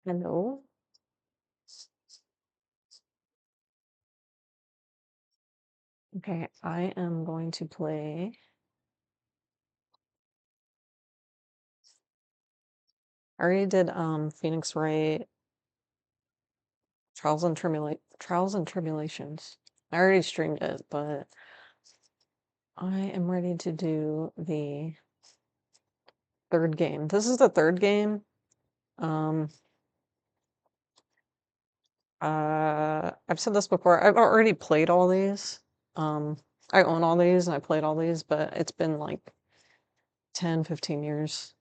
Hello. Okay, I am going to play. I already did Phoenix Wright Trials and Tribulations. I already streamed it, but I am ready to do the third game. This is the third game. Um I've said this before. I've already played all these. Um I own all these and I played all these, but it's been like 10, 15 years.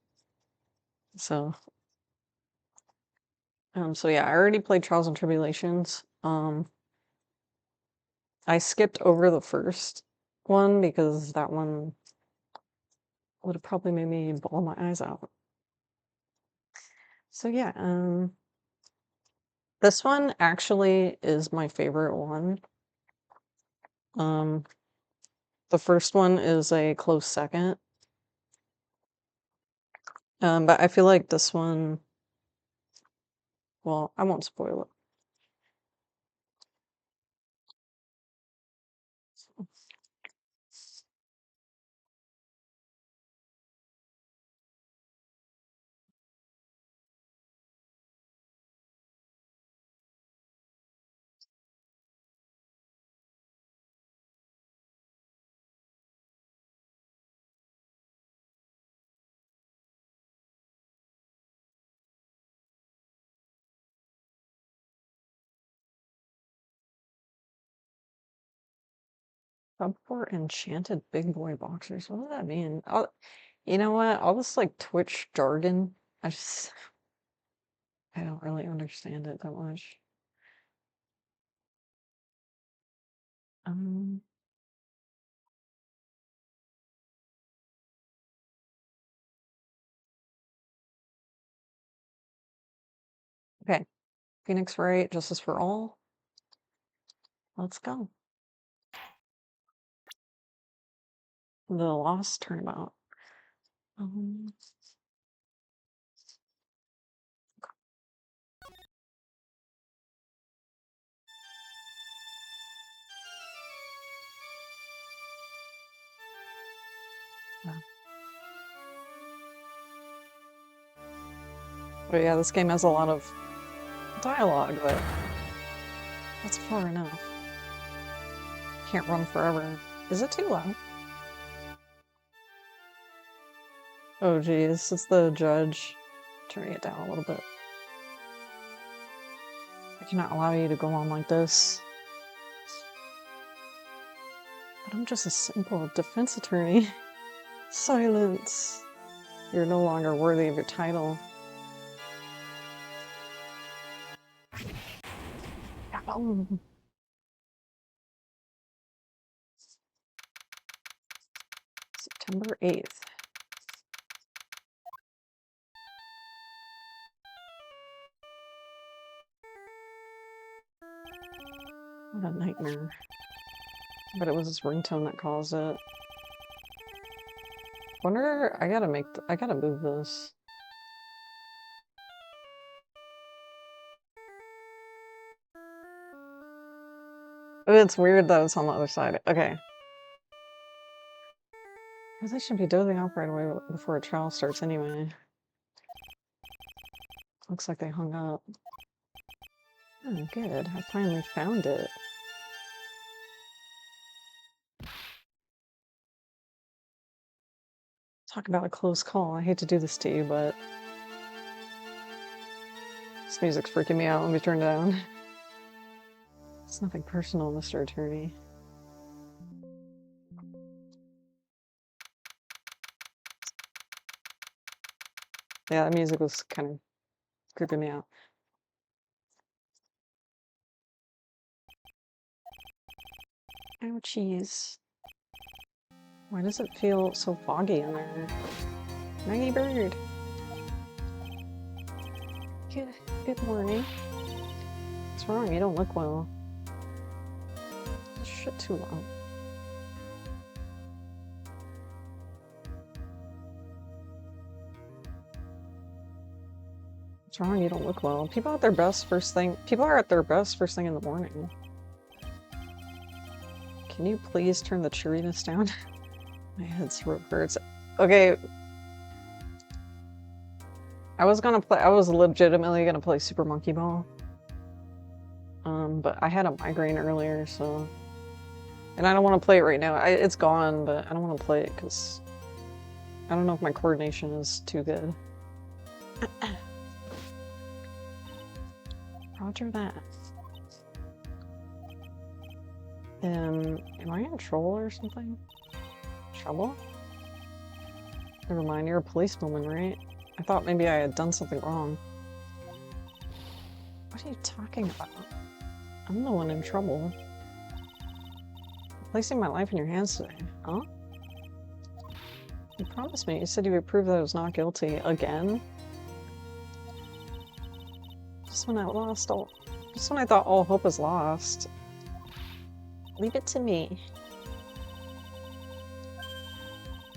So so yeah, I already played Trials and Tribulations. I skipped over the first one because that one would have probably made me bawl my eyes out. So yeah, this one actually is my favorite one. Um, the first one is a close second. But I feel like this one, well, I won't spoil it. Sub for enchanted big boy boxers. What does that mean? You know what? All this like Twitch jargon, I just I don't really understand it that much. Um, okay. Phoenix Wright, Justice for All. Let's go. The Lost Turnabout. Um, yeah. But yeah, this game has a lot of dialogue, but that's far enough. Can't run forever. Is it too loud? Oh geez, it's the judge. Turning it down a little bit. I cannot allow you to go on like this. But I'm just a simple defense attorney. Silence. You're no longer worthy of your title. Oh. September 8th. What a nightmare. But it was his ringtone that caused it. Wonder, I gotta move this. Oh, it's weird that it's on the other side. Okay. Because I should be dozing off right away before a trial starts anyway. Looks like they hung up. Oh, good. I finally found it. Talk about a close call. I hate to do this to you, but this music's freaking me out. Let me turn it down. It's nothing personal, Mr. Attorney. Yeah, the music was kind of creeping me out. Ouchies. Why does it feel so foggy in there? Maggie Bird. Good morning. What's wrong? You don't look well. Shit too loud. What's wrong? You don't look well. People are at their best first thing in the morning. Can you please turn the cheeriness down? My head sort of hurts. Okay. I was legitimately gonna play Super Monkey Ball. But I had a migraine earlier, so... And I don't want to play it right now. It's gone, but I don't want to play it because I don't know if my coordination is too good. Roger that. Am I in trouble or something? Trouble? Never mind, you're a policewoman, right? I thought maybe I had done something wrong. What are you talking about? I'm the one in trouble. Placing my life in your hands today, huh? You promised me. You said you would prove that I was not guilty. Again? Just when I thought all hope was lost. Leave it to me.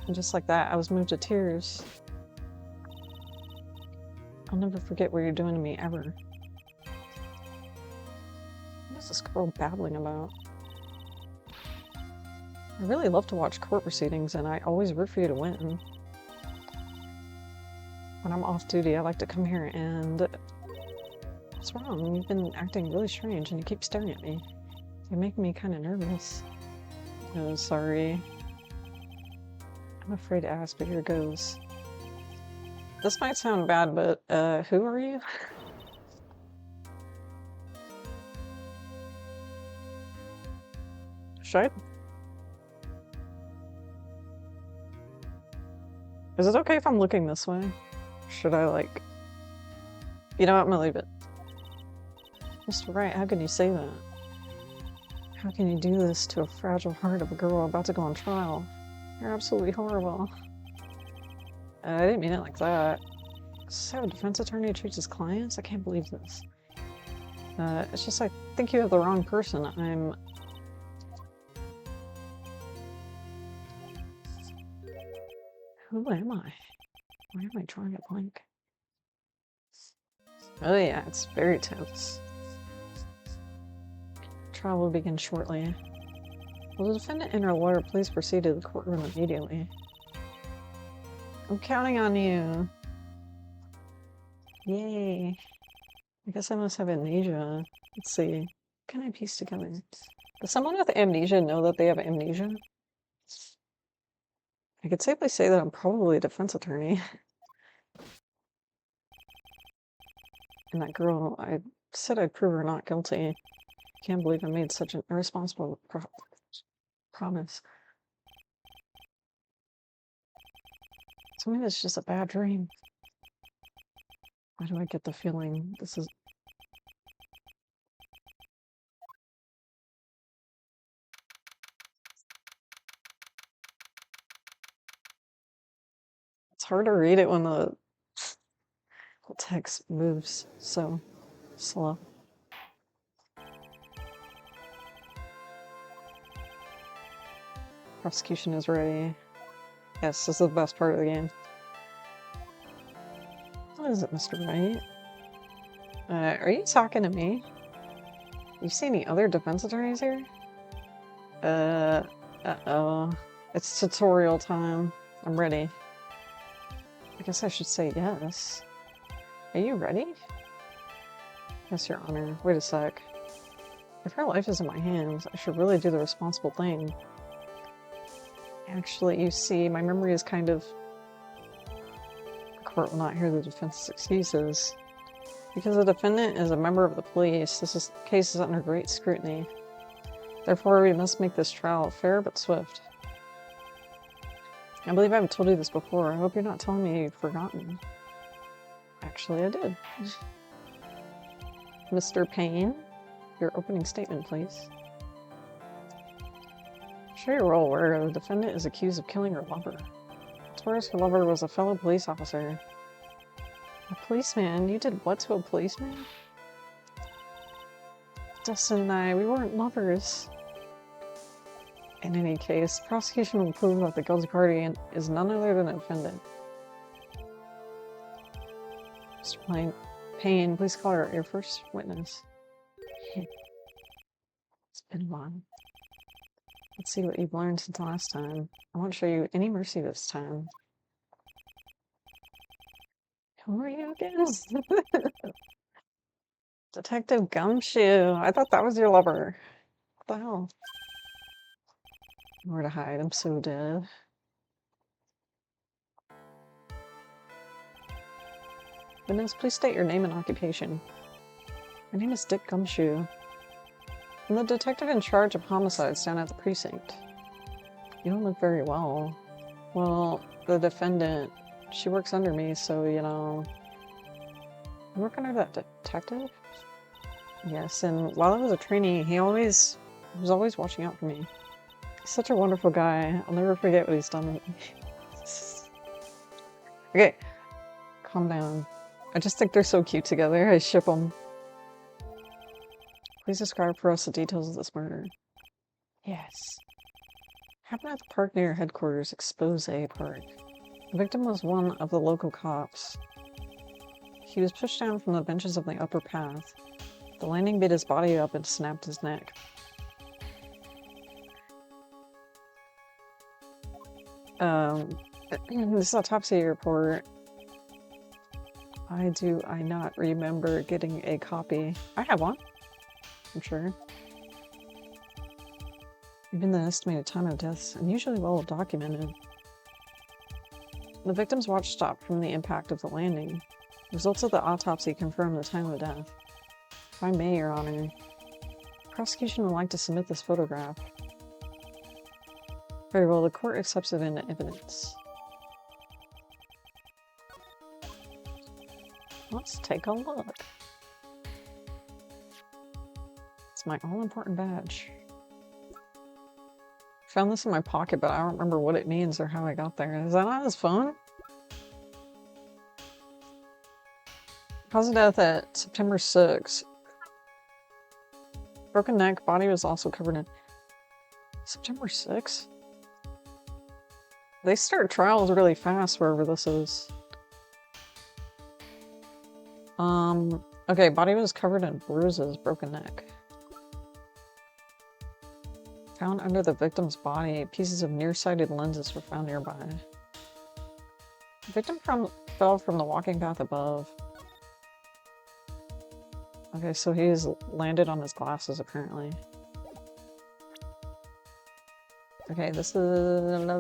And just like that, I was moved to tears. I'll never forget what you're doing to me, ever. What is this girl babbling about? I really love to watch court proceedings, and I always root for you to win. When I'm off duty, I like to come here and... What's wrong? You've been acting really strange, and you keep staring at me. You're making me kind of nervous. Oh, sorry. I'm afraid to ask, but here goes. This might sound bad, but, who are you? Should I... Is it okay if I'm looking this way? Should I, like... You know what, I'm gonna leave it. Mr. Wright, how can you say that? How can you do this to a fragile heart of a girl about to go on trial? You're absolutely horrible. I didn't mean it like that. So, a defense attorney who treats his clients? I can't believe this. It's just I think you have the wrong person. Who am I? Why am I drawing a blank? Oh yeah, it's very tense. Trial will begin shortly. Will the defendant and her lawyer please proceed to the courtroom immediately? I'm counting on you. Yay. I guess I must have amnesia. Let's see. What can I piece together? Does someone with amnesia know that they have amnesia? I could safely say that I'm probably a defense attorney. And that girl, I said I'd prove her not guilty. Can't believe I made such an irresponsible promise. So maybe it's just a bad dream. Why do I get the feeling this is... It's hard to read it when the text moves so slow. Prosecution is ready. Yes, this is the best part of the game. What is it, Mr. Wright? Are you talking to me? You see any other defense attorneys here? Uh-oh. It's tutorial time. I'm ready. I guess I should say yes. Are you ready? Yes, Your Honor. Wait a sec. If her life is in my hands, I should really do the responsible thing. Actually, you see, my memory is kind of... The court will not hear the defense's excuses. Because the defendant is a member of the police, this case is under great scrutiny. Therefore, we must make this trial fair but swift. I believe I've told you this before. I hope you're not telling me you've forgotten. Actually, I did. Mr. Payne, your opening statement, please. I'm sure you're well aware the defendant is accused of killing her lover. Taurus, her lover, was a fellow police officer. A policeman? You did what to a policeman? Dustin and I, we weren't lovers. In any case, prosecution will prove that the guilty party is none other than the defendant. Mr. pain. Please call your first witness. It's been a while. Let's see what you've learned since last time. I won't show you any mercy this time. Who are you again? Detective Gumshoe. I thought that was your lover. What the hell? Nowhere to hide. I'm so dead. Witness, please state your name and occupation. My name is Dick Gumshoe. I'm the detective in charge of homicides down at the precinct. You don't look very well. Well, the defendant, she works under me, so, you know... You work under that detective? Yes, and while I was a trainee, he was always watching out for me. He's such a wonderful guy. I'll never forget what he's done with me. Okay, calm down. I just think they're so cute together. I ship them. Please describe for us the details of this murder. Yes. Happened at the park near headquarters, Expose Park. The victim was one of the local cops. He was pushed down from the benches of the upper path. The landing beat his body up and snapped his neck. This autopsy report. I not remember getting a copy. I have one, I'm sure. Even the estimated time of death, unusually well documented. The victim's watch stopped from the impact of the landing. Results of the autopsy confirm the time of death. If I may, Your Honor, the prosecution would like to submit this photograph. Very well, the court accepts it into evidence. Let's take a look. It's my all-important badge. Found this in my pocket, but I don't remember what it means or how I got there. Is that on his phone? Cause of death at September 6th. Broken neck, body was also covered in... September 6th? They start trials really fast wherever this is. Okay, body was covered in bruises, broken neck. Found under the victim's body, pieces of nearsighted lenses were found nearby. The victim fell from the walking path above. Okay, so he's landed on his glasses, apparently. Okay, this is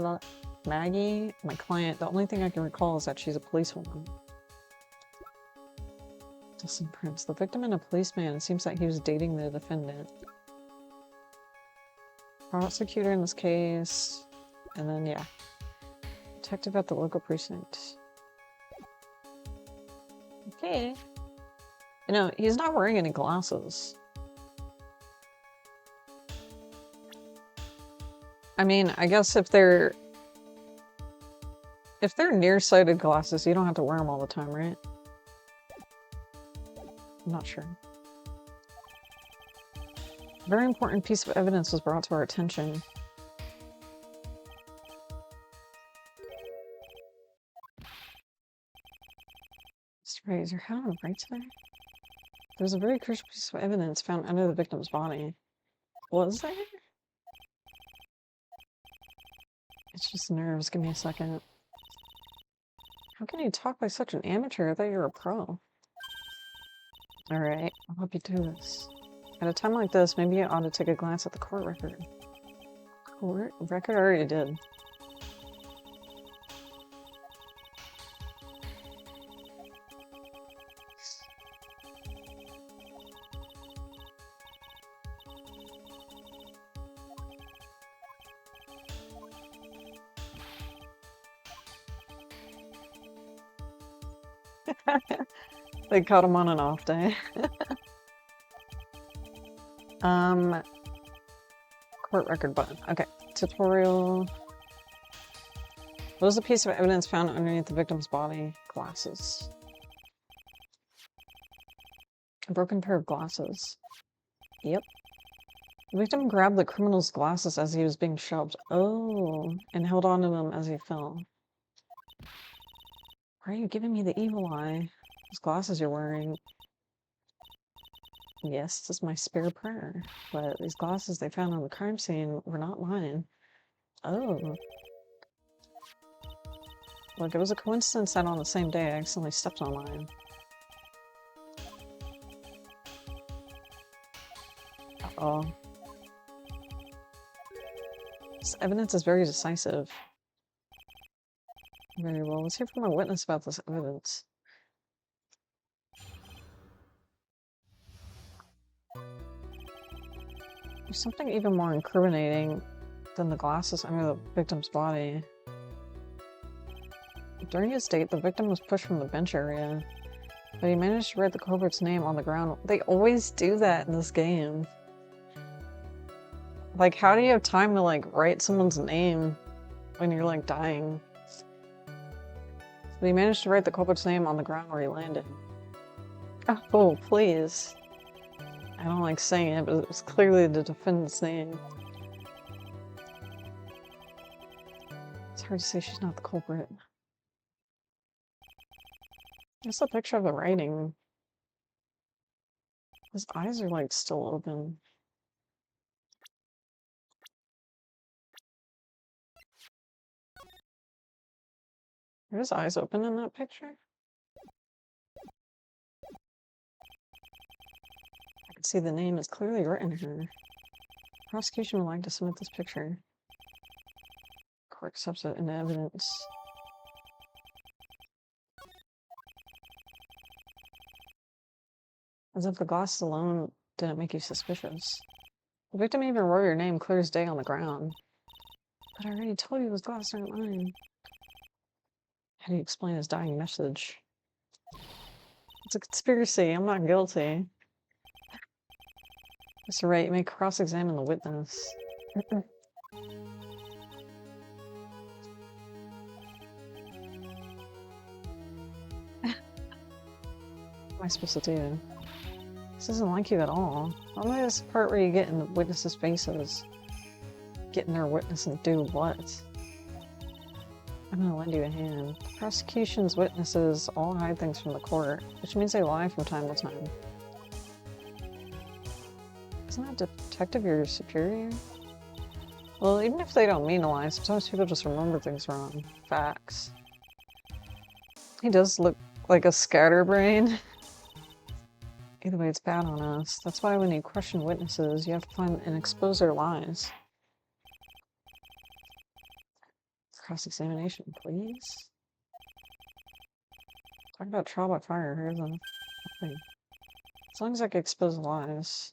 Maggie, my client. The only thing I can recall is that she's a policewoman. Dustin Prince, the victim and a policeman. It seems that he was dating the defendant. Prosecutor in this case, and then, yeah. Detective at the local precinct. Okay. You know, he's not wearing any glasses. I mean, I guess if they're nearsighted glasses, you don't have to wear them all the time, right? I'm not sure. A very important piece of evidence was brought to our attention. Mr. Ray, is your head on the right side? There was a very crucial piece of evidence found under the victim's body. Was there? It's just nerves. Give me a second. How can you talk like such an amateur? I thought you were a pro. Alright, I'll help you do this. At a time like this, maybe you ought to take a glance at the court record. Court record? I already did. They caught him on an off day. Court record button. Okay, tutorial. What was the piece of evidence found underneath the victim's body? Glasses. A broken pair of glasses. Yep. The victim grabbed the criminal's glasses as he was being shoved. Oh, and held on to them as he fell. Why are you giving me the evil eye? Those glasses you're wearing. Yes, this is my spare prayer. But these glasses they found on the crime scene were not mine. Oh. Look, it was a coincidence that on the same day I accidentally stepped on mine. Uh-oh. This evidence is very decisive. Very well. Let's hear from a witness about this evidence. There's something even more incriminating than the glasses under the victim's body. During his date, the victim was pushed from the bench area, but he managed to write the culprit's name on the ground. They always do that in this game. Like, how do you have time to, like, write someone's name when you're, like, dying? But he managed to write the culprit's name on the ground where he landed. Oh, please. I don't like saying it, but it was clearly the defendant's name. It's hard to say she's not the culprit. It's a picture of the writing. His eyes are, like, still open. Are his eyes open in that picture? I can see the name is clearly written here. Prosecution would like to submit this picture. Court accepts it into evidence. As if the glasses alone didn't make you suspicious. The victim even wrote your name clear as day on the ground. But I already told you those glasses aren't mine. How do you explain his dying message? It's a conspiracy. I'm not guilty. Mr. Wright, you may cross-examine the witness. What am I supposed to do? This isn't like you at all. Only this part where you get in the witnesses' faces. Get in their witness and do what? I'm gonna lend you a hand. The prosecution's witnesses all hide things from the court, which means they lie from time to time. Isn't that detective your superior? Well, even if they don't mean to lie, sometimes people just remember things wrong. Facts. He does look like a scatterbrain. Either way, it's bad on us. That's why when you question witnesses, you have to find and expose their lies. Cross-examination, please. Talk about trial by fire. Here's a thing. As long as I can expose lies.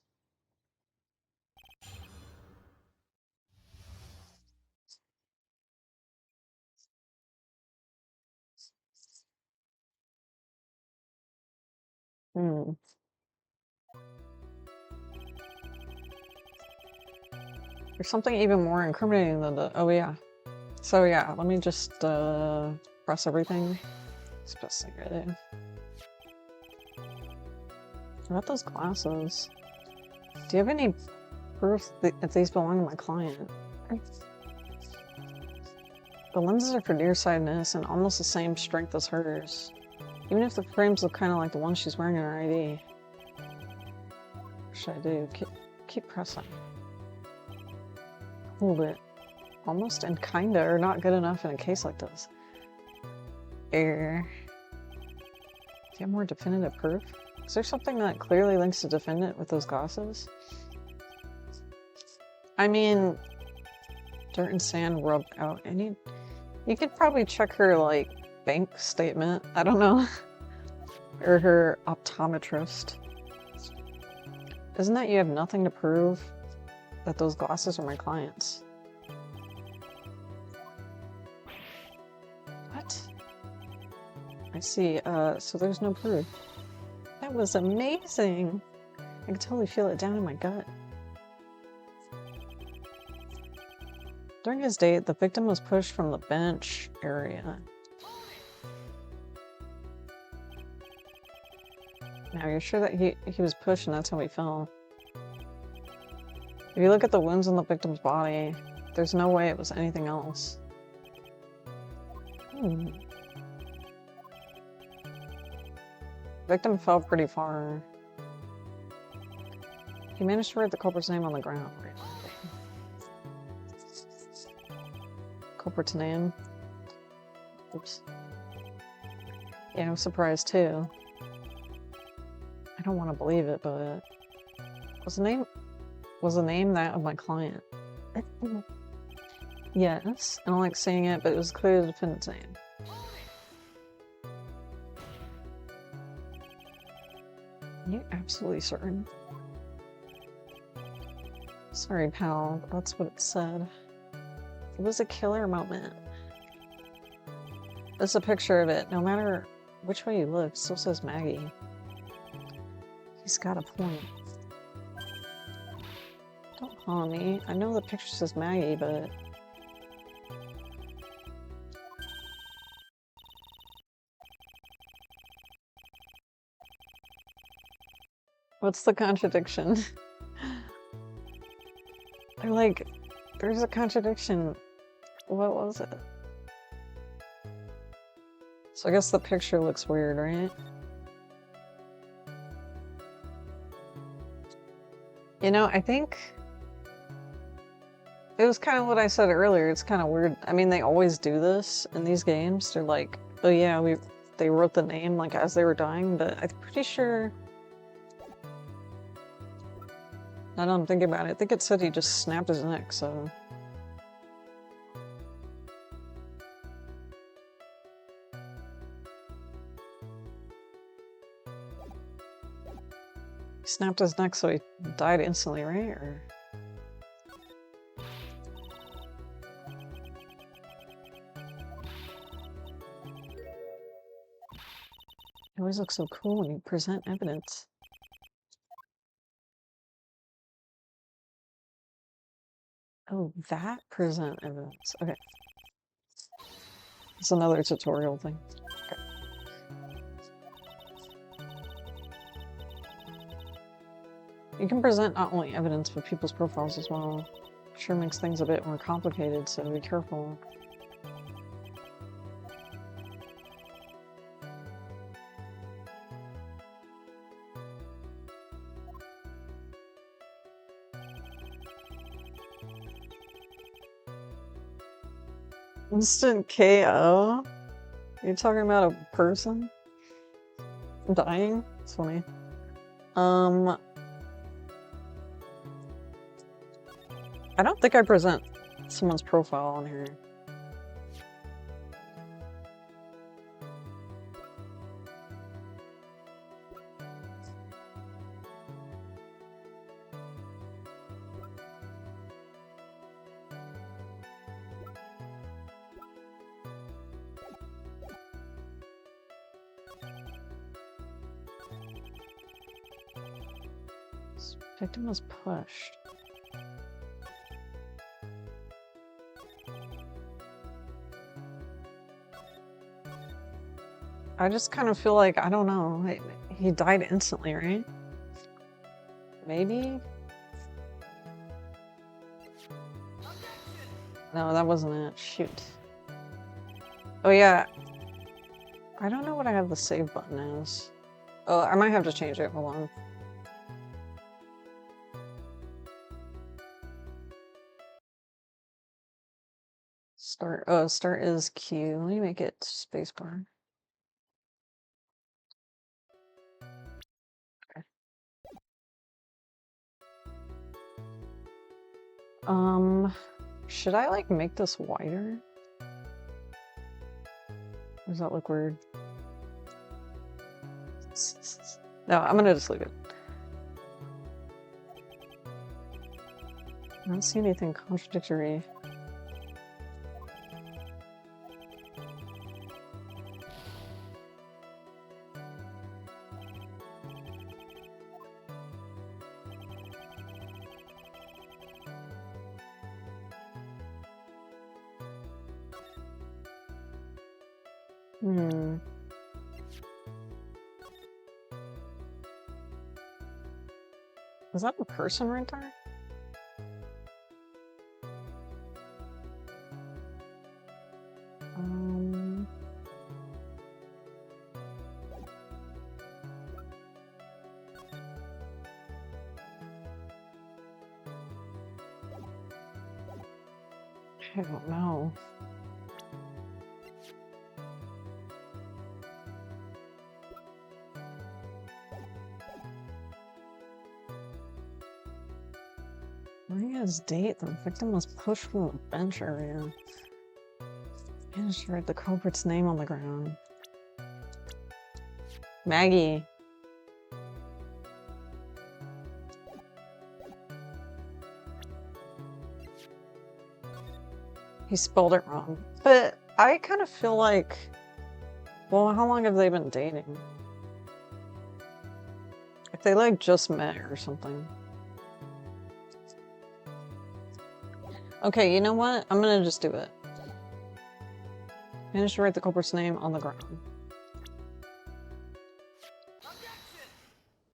There's something even more incriminating than the. Oh, yeah. So, yeah, let me just press everything. It's the best thing I do. What about those glasses? Do you have any proof that these belong to my client? The lenses are for nearsightedness and almost the same strength as hers. Even if the frames look kind of like the one she's wearing in her ID. What should I do? Keep pressing. Hold it. Almost and kinda are not good enough in a case like this. Err. Do you have more definitive proof? Is there something that clearly links the defendant with those glasses? I mean, dirt and sand rubbed out. You could probably check her, like, bank statement. I don't know. Or her optometrist. Isn't that you have nothing to prove that those glasses are my client's? What? I see. So there's no proof. That was amazing. I can totally feel it down in my gut. During his date, the victim was pushed from the bench area. Now, you're sure that he was pushed and that's how he fell? If you look at the wounds on the victim's body, there's no way it was anything else. Victim fell pretty far. He managed to write the culprit's name on the ground. Culprit's name. Oops. Yeah, I'm surprised too. I don't want to believe it, but was the name that of my client? Yes, I don't like saying it, but it was clearly the defendant's name. Are you absolutely certain? Sorry, pal, that's what it said. It was a killer moment. It's a picture of it. No matter which way you look, it still says Maggie. He's got a point. Don't call me. I know the picture says Maggie, but... What's the contradiction? They're like, there's a contradiction. What was it? So I guess the picture looks weird, right? You know, I think it was kind of what I said earlier. It's kind of weird. I mean, they always do this in these games. They're like, oh yeah, they wrote the name like as they were dying, but I'm pretty sure. Now that I'm thinking about it, I think it said he just snapped his neck, so. He snapped his neck, so he died instantly, right? Or... You always look so cool when you present evidence. Oh, that present evidence. Okay. It's another tutorial thing. Okay. You can present not only evidence, but people's profiles as well. Sure makes things a bit more complicated, so be careful. Instant KO? You're talking about a person dying? It's funny. I don't think I present someone's profile on here. This victim was pushed. I just kind of feel like, I don't know, he died instantly, right? Maybe? No, that wasn't it. Shoot. Oh yeah. I don't know what I have the save button as. Oh, I might have to change it. Hold on. Start. Oh, start is Q. Let me make it spacebar. Okay. Should I like make this wider? Or does that look weird? No, I'm gonna just leave it. I don't see anything contradictory. Is that a person right there? I don't know. Maria's date. The victim was pushed from the bench area. Managed to write the culprit's name on the ground. Maggie. He spelled it wrong. But I kind of feel like, well, how long have they been dating? If they like just met or something. Okay, you know what? I'm gonna just do it. Managed to write the culprit's name on the ground.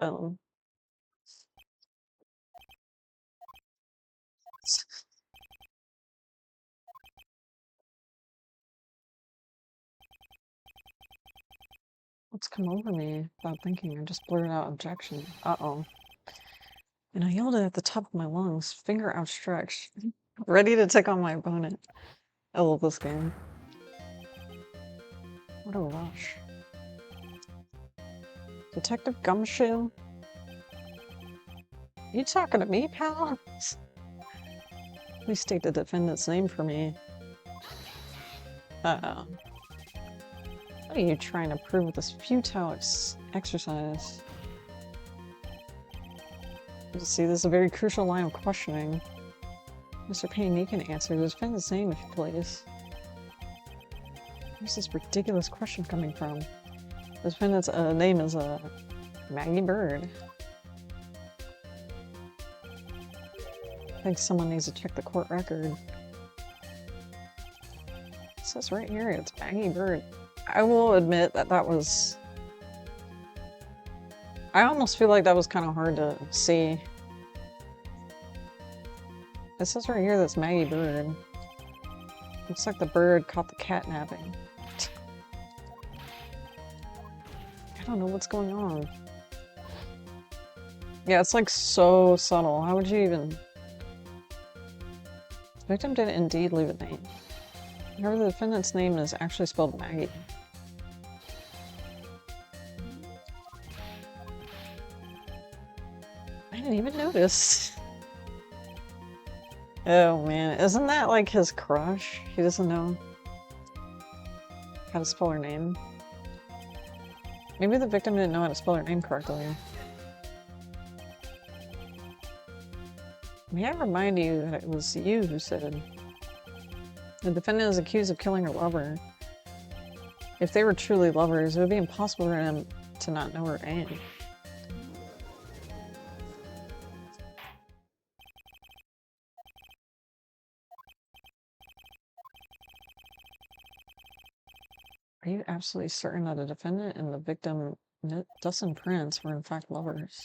Boom. What's come over me without thinking? I just blurted out objection. Uh-oh. And I yelled it at the top of my lungs, finger outstretched, ready to take on my opponent. I love this game. What a rush. Detective Gumshoe? You talking to me, pal? Please state the defendant's name for me. Uh-oh. What are you trying to prove with this futile exercise? See, this is a very crucial line of questioning. Mr. Payne, you can answer the defendant's name if you please. Where's this ridiculous question coming from? The defendant's name is Maggie Bird. I think someone needs to check the court record. It says right here, it's Maggie Bird. I will admit that that was... I almost feel like that was kind of hard to see. It says right here that's Maggie Bird. Looks like the bird caught the cat napping. I don't know what's going on. Yeah, it's like so subtle. How would you even... The victim did indeed leave a name. However, the defendant's name is actually spelled Maggie. I didn't even notice. Oh man, isn't that like his crush? He doesn't know how to spell her name. Maybe the victim didn't know how to spell her name correctly. May I remind you that it was you who said the defendant is accused of killing her lover. If they were truly lovers, it would be impossible for him to not know her name. Are you absolutely certain that the defendant and the victim, Dustin Prince, were in fact lovers?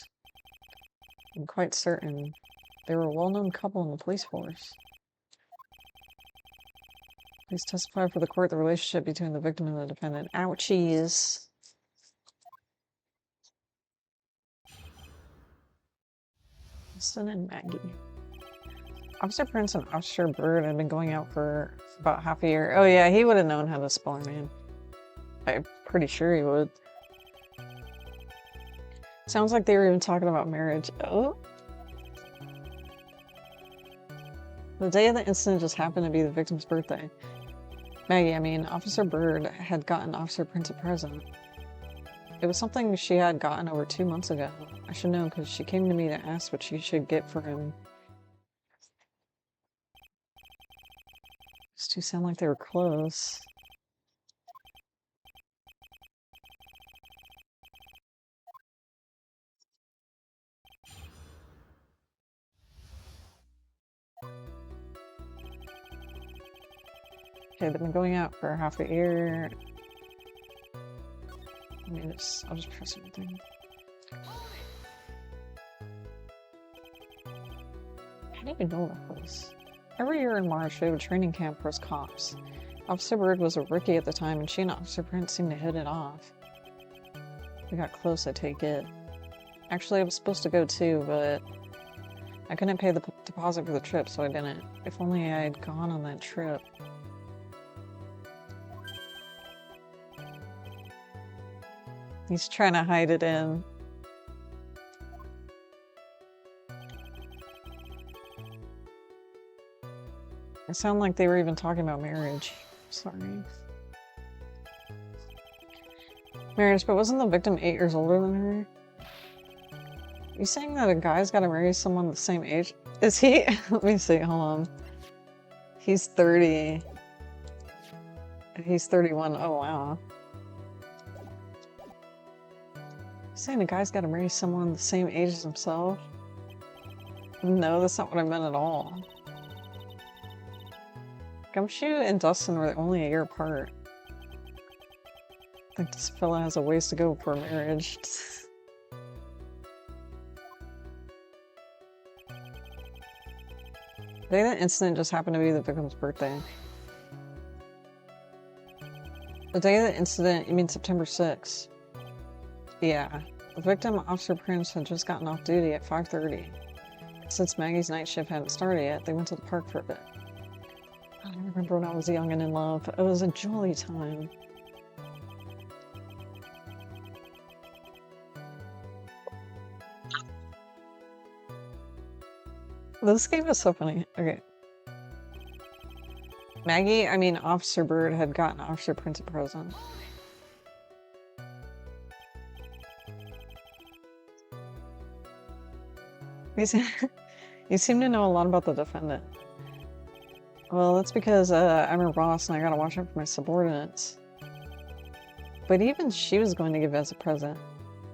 I'm quite certain. They were a well-known couple in the police force. Please testify for the court the relationship between the victim and the defendant. Ouchies. Dustin and Maggie. Officer Prince and Officer Bird had been going out for about half a year. Oh yeah, he would have known how to spell her name. I'm pretty sure he would. Sounds like they were even talking about marriage. Oh. The day of the incident just happened to be the victim's birthday. Maggie, I mean, Officer Bird had gotten Officer Prince a present. It was something she had gotten over 2 months ago. I should know because she came to me to ask what she should get for him. These two sound like they were close. Okay, they've been going out for half a year. I'll just press everything. I didn't even know about this. Every year in March, we have a training camp for us cops. Officer Bird was a rookie at the time, and she and Officer Prince seemed to hit it off. We got close, I take it. Actually, I was supposed to go too, but I couldn't pay the deposit for the trip, so I didn't. If only I had gone on that trip. He's trying to hide it in. It sounded like they were even talking about marriage. Sorry. Marriage, but wasn't the victim 8 years older than her? Are you saying that a guy's gotta marry someone the same age? Is he? Let me see, hold on. He's 30. He's 31. Oh, wow. Saying a guy's gotta marry someone the same age as himself? No, that's not what I meant at all. Gumshoe and Dustin were only a year apart. I think this fella has a ways to go before marriage. The day that incident just happened to be the victim's birthday. The day of the incident, you mean September 6th? Yeah. The victim, Officer Prince, had just gotten off duty at 5:30. Since Maggie's night shift hadn't started yet, they went to the park for a bit. I remember when I was young and in love. It was a jolly time. This game is so funny. Okay. Maggie, I mean Officer Bird, had gotten Officer Prince a present. You seem to know a lot about the defendant. Well, that's because I'm her boss and I gotta watch out for my subordinates. But even she was going to give as a present.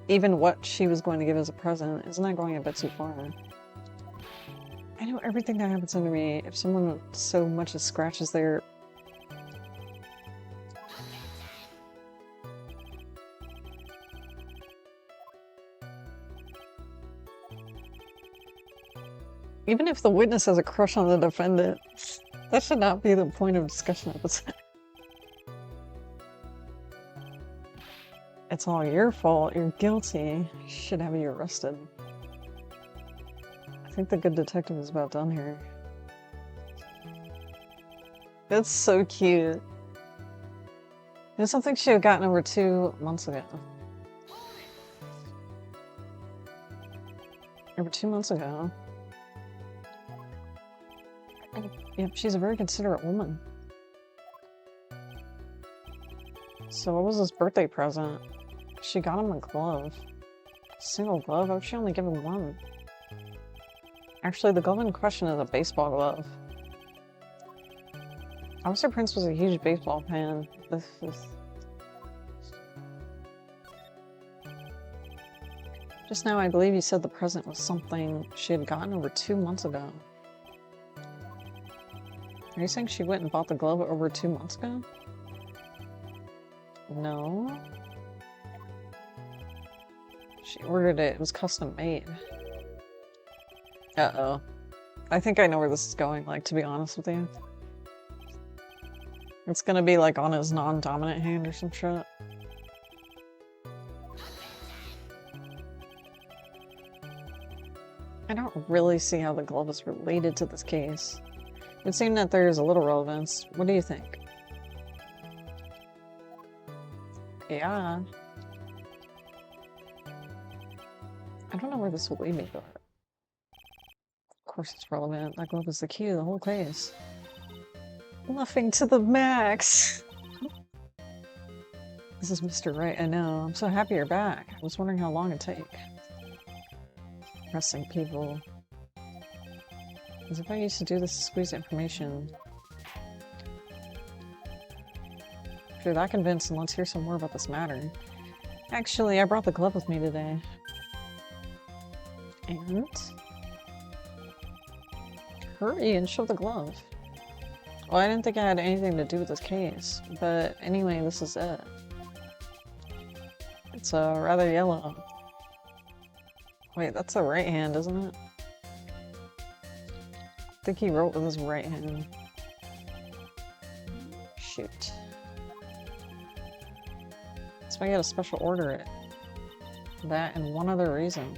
Even what she was going to give as a present, isn't that going a bit too far? I know everything that happens under me. If someone so much as scratches their... Even if the witness has a crush on the defendant, that should not be the point of discussion at this time. It's all your fault. You're guilty. Should have you arrested. I think the good detective is about done here. That's so cute. It's something she had gotten over 2 months ago. Over 2 months ago. Yep, she's a very considerate woman. So what was his birthday present? She got him a glove. A single glove? Oh, she only gave him one. Actually, the glove in question is a baseball glove. Officer Prince was a huge baseball fan. Just now, I believe you said the present was something she had gotten over 2 months ago. Are you saying she went and bought the glove over 2 months ago? No. She ordered it. It was custom made. Uh-oh. I think I know where this is going, like, to be honest with you. It's gonna be, like, on his non-dominant hand or some shit. I don't really see how the glove is related to this case. It would seem that there is a little relevance. What do you think? Yeah. I don't know where this will lead me, but... Of course it's relevant. That glove is the key to the whole case. Bluffing to the max! This is Mr. Wright, I know. I'm so happy you're back. I was wondering how long it'd take. Pressing people. As if I used to do this to squeeze information. If you're that convinced, then let's hear some more about this matter. Actually, I brought the glove with me today. And? Hurry and show the glove. Well, I didn't think I had anything to do with this case, but anyway, this is it. It's rather yellow. Wait, that's a right hand, isn't it? I think he wrote with his right hand. Shoot. That's why I got a special order it. That and one other reason.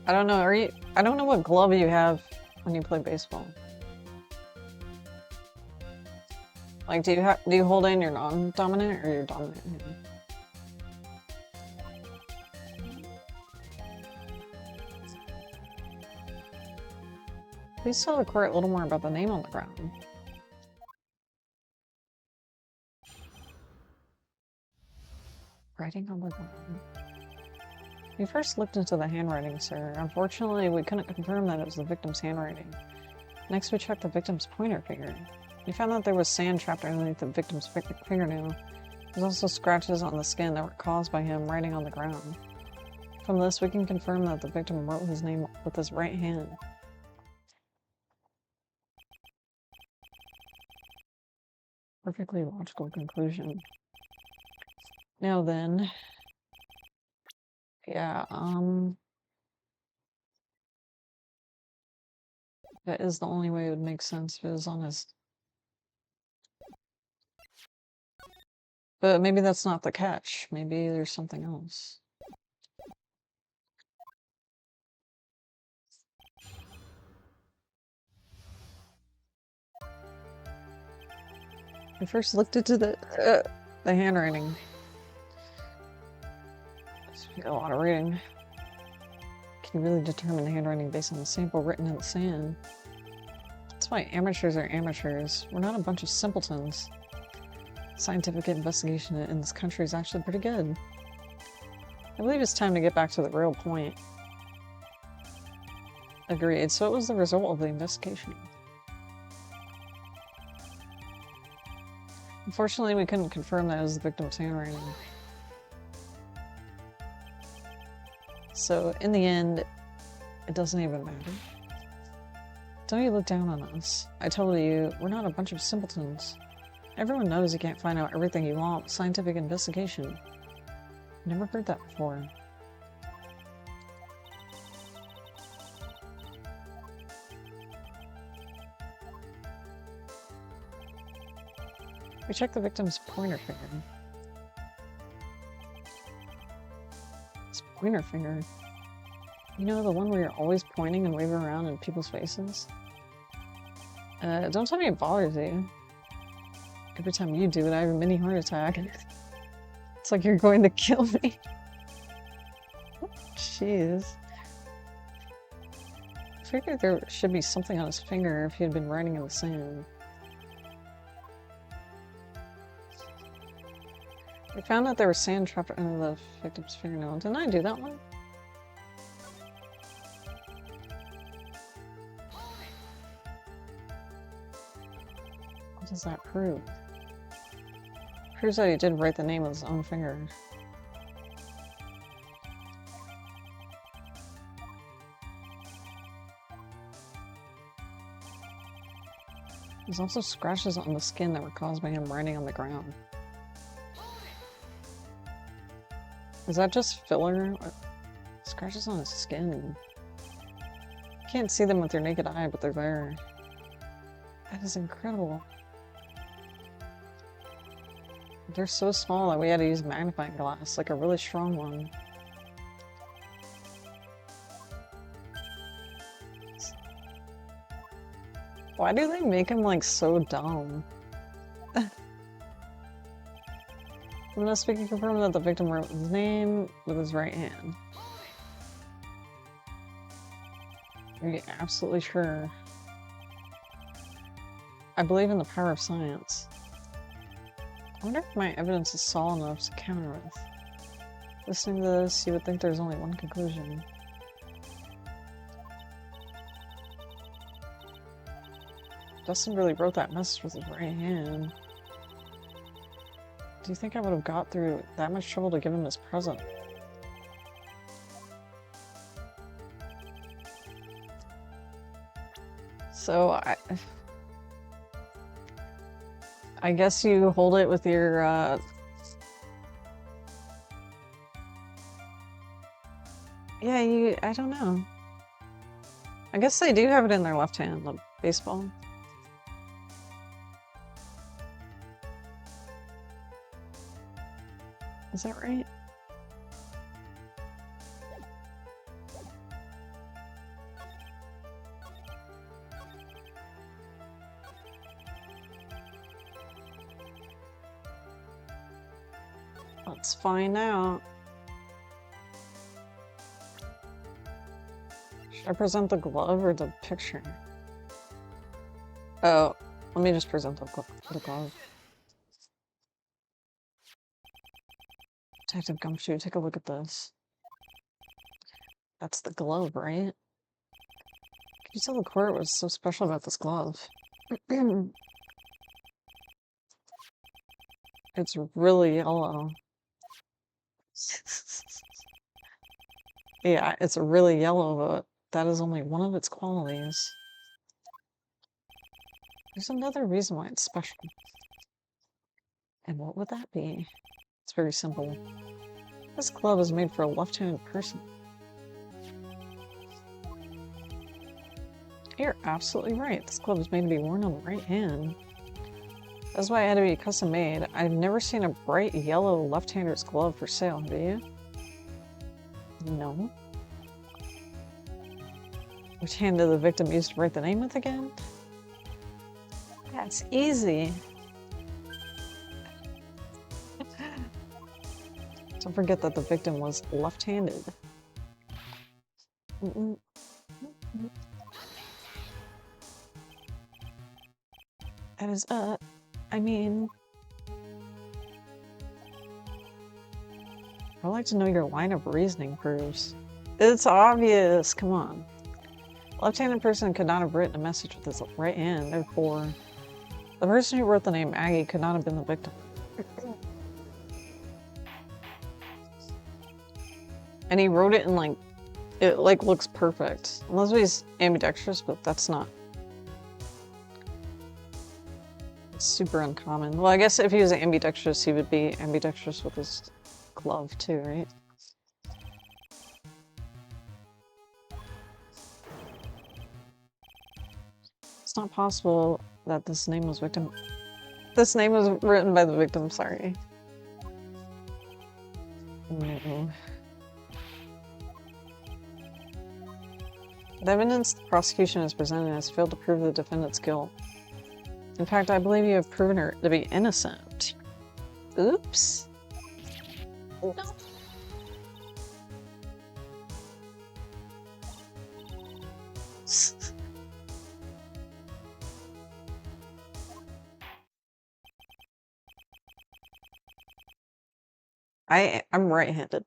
I don't know, I don't know what glove you have when you play baseball. Like, do you hold in your non-dominant or your dominant hand? Please tell the court a little more about the name on the ground. Writing on the ground. We first looked into the handwriting, sir. Unfortunately, we couldn't confirm that it was the victim's handwriting. Next, we checked the victim's pointer finger. We found that there was sand trapped underneath the victim's fingernail. There's also scratches on the skin that were caused by him writing on the ground. From this, we can confirm that the victim wrote his name with his right hand. Perfectly logical conclusion. Now then... Yeah, that is the only way it would make sense if it was on his... But maybe that's not the catch. Maybe there's something else. We first looked into the handwriting. A lot of reading. Can you really determine the handwriting based on the sample written in the sand? That's why amateurs are amateurs. We're not a bunch of simpletons. Scientific investigation in this country is actually pretty good. I believe it's time to get back to the real point. Agreed. So what was the result of the investigation? Unfortunately, we couldn't confirm that it was the victim's handwriting. So, in the end, it doesn't even matter. Don't you look down on us. I told you, we're not a bunch of simpletons. Everyone knows you can't find out everything you want with scientific investigation. Never heard that before. We checked the victim's pointer finger. His pointer finger? You know, the one where you're always pointing and waving around in people's faces? Don't tell me it bothers you. Every time you do it, I have a mini heart attack. It's like you're going to kill me. Jeez. I figured there should be something on his finger if he had been writing in the sand. We found out there was sand trapped under the victim's fingernail. Didn't I do that one? What does that prove? Proves that he did write the name with his own finger. There's also scratches on the skin that were caused by him writing on the ground. Is that just filler? Scratches on his skin. You can't see them with your naked eye, but they're there. That is incredible. They're so small that we had to use magnifying glass, like a really strong one. Why do they make him, like, so dumb? Unless we can confirm that the victim wrote his name with his right hand. Are you absolutely sure? I believe in the power of science. I wonder if my evidence is solid enough to counter with. Listening to this, you would think there's only one conclusion. Dustin really wrote that message with his right hand. Do you think I would have got through that much trouble to give him his present? So, I guess you hold it with your, yeah, I don't know. I guess they do have it in their left hand, the baseball. Is that right? Let's find out. Should I present the glove or the picture? Oh, let me just present the glove. Detective Gumshoe, take a look at this. That's the glove, right? Can you tell the court what's so special about this glove? It's really yellow. Yeah, it's really yellow, but that is only one of its qualities. There's another reason why it's special. And what would that be? It's very simple. This glove is made for a left-handed person. You're absolutely right. This glove is made to be worn on the right hand. That's why it had to be custom made. I've never seen a bright yellow left-hander's glove for sale, have you? No. Which hand did the victim use to write the name with again? That's easy. Don't forget that the victim was left-handed. That is, I mean... I'd like to know your line of reasoning proves. It's obvious, come on. Left-handed person could not have written a message with his right hand, therefore, the person who wrote the name Aggie could not have been the victim. And he wrote it in like, it like looks perfect. Unless he's ambidextrous, but that's not. It's super uncommon. Well, I guess if he was ambidextrous, he would be ambidextrous with his glove too, right? It's not possible that this name was victim. This name was written by the victim, sorry. No. The evidence the prosecution has presented has failed to prove the defendant's guilt. In fact, I believe you have proven her to be innocent. Oops. No. I'm right-handed.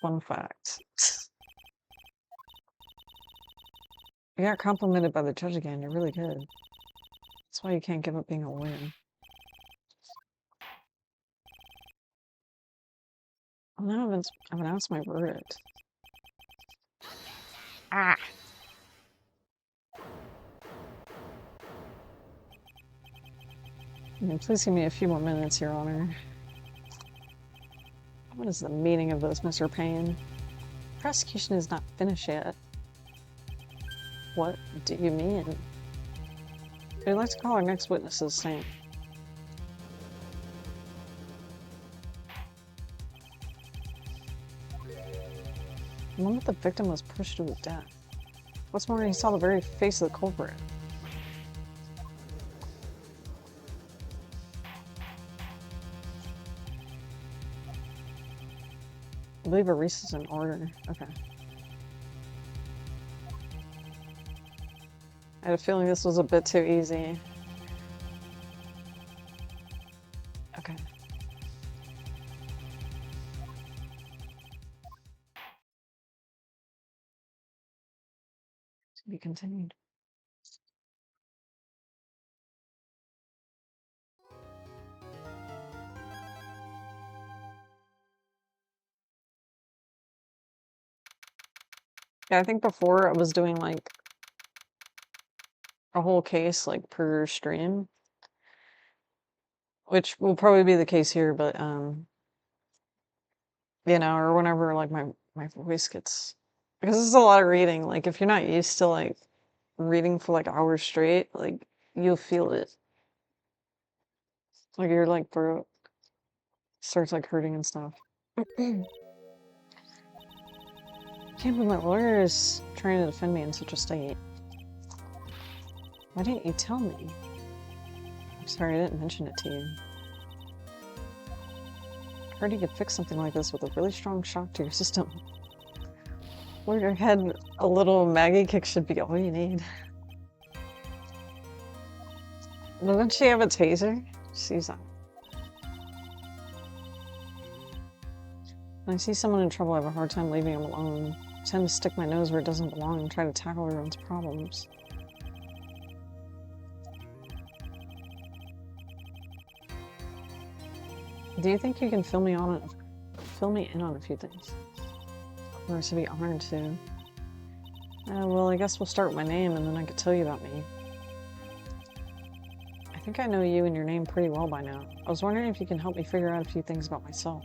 Fun fact. You got complimented by the judge again. You're really good. That's why you can't give up being a lawyer. Well, now I've announced my verdict. Ah! Please give me a few more minutes, Your Honor. What is the meaning of this, Mr. Payne? The prosecution is not finished yet. What do you mean? We'd like to call our next witness to the stand. The moment the victim was pushed to his death. What's more, he saw the very face of the culprit. I believe a recess is in order. Okay. I had a feeling this was a bit too easy. Okay. To be continued. Yeah, I think before I was doing like a whole case like per stream, which will probably be the case here, but you know, or whenever like my voice gets, because this is a lot of reading. Like if you're not used to like reading for like hours straight, like you'll feel it. Like your like throat starts like hurting and stuff. Can't believe my lawyer is trying to defend me in such a state. Why didn't you tell me? I'm sorry I didn't mention it to you. I heard you could fix something like this with a really strong shock to your system. Where your head, a little Maggie kick should be all you need. Doesn't she have a taser? She's on. When I see someone in trouble, I have a hard time leaving them alone. I tend to stick my nose where it doesn't belong and try to tackle everyone's problems. Do you think you can fill me in on a few things? Of course, I'd be honored to. Well, I guess we'll start with my name and then I could tell you about me. I think I know you and your name pretty well by now. I was wondering if you can help me figure out a few things about myself.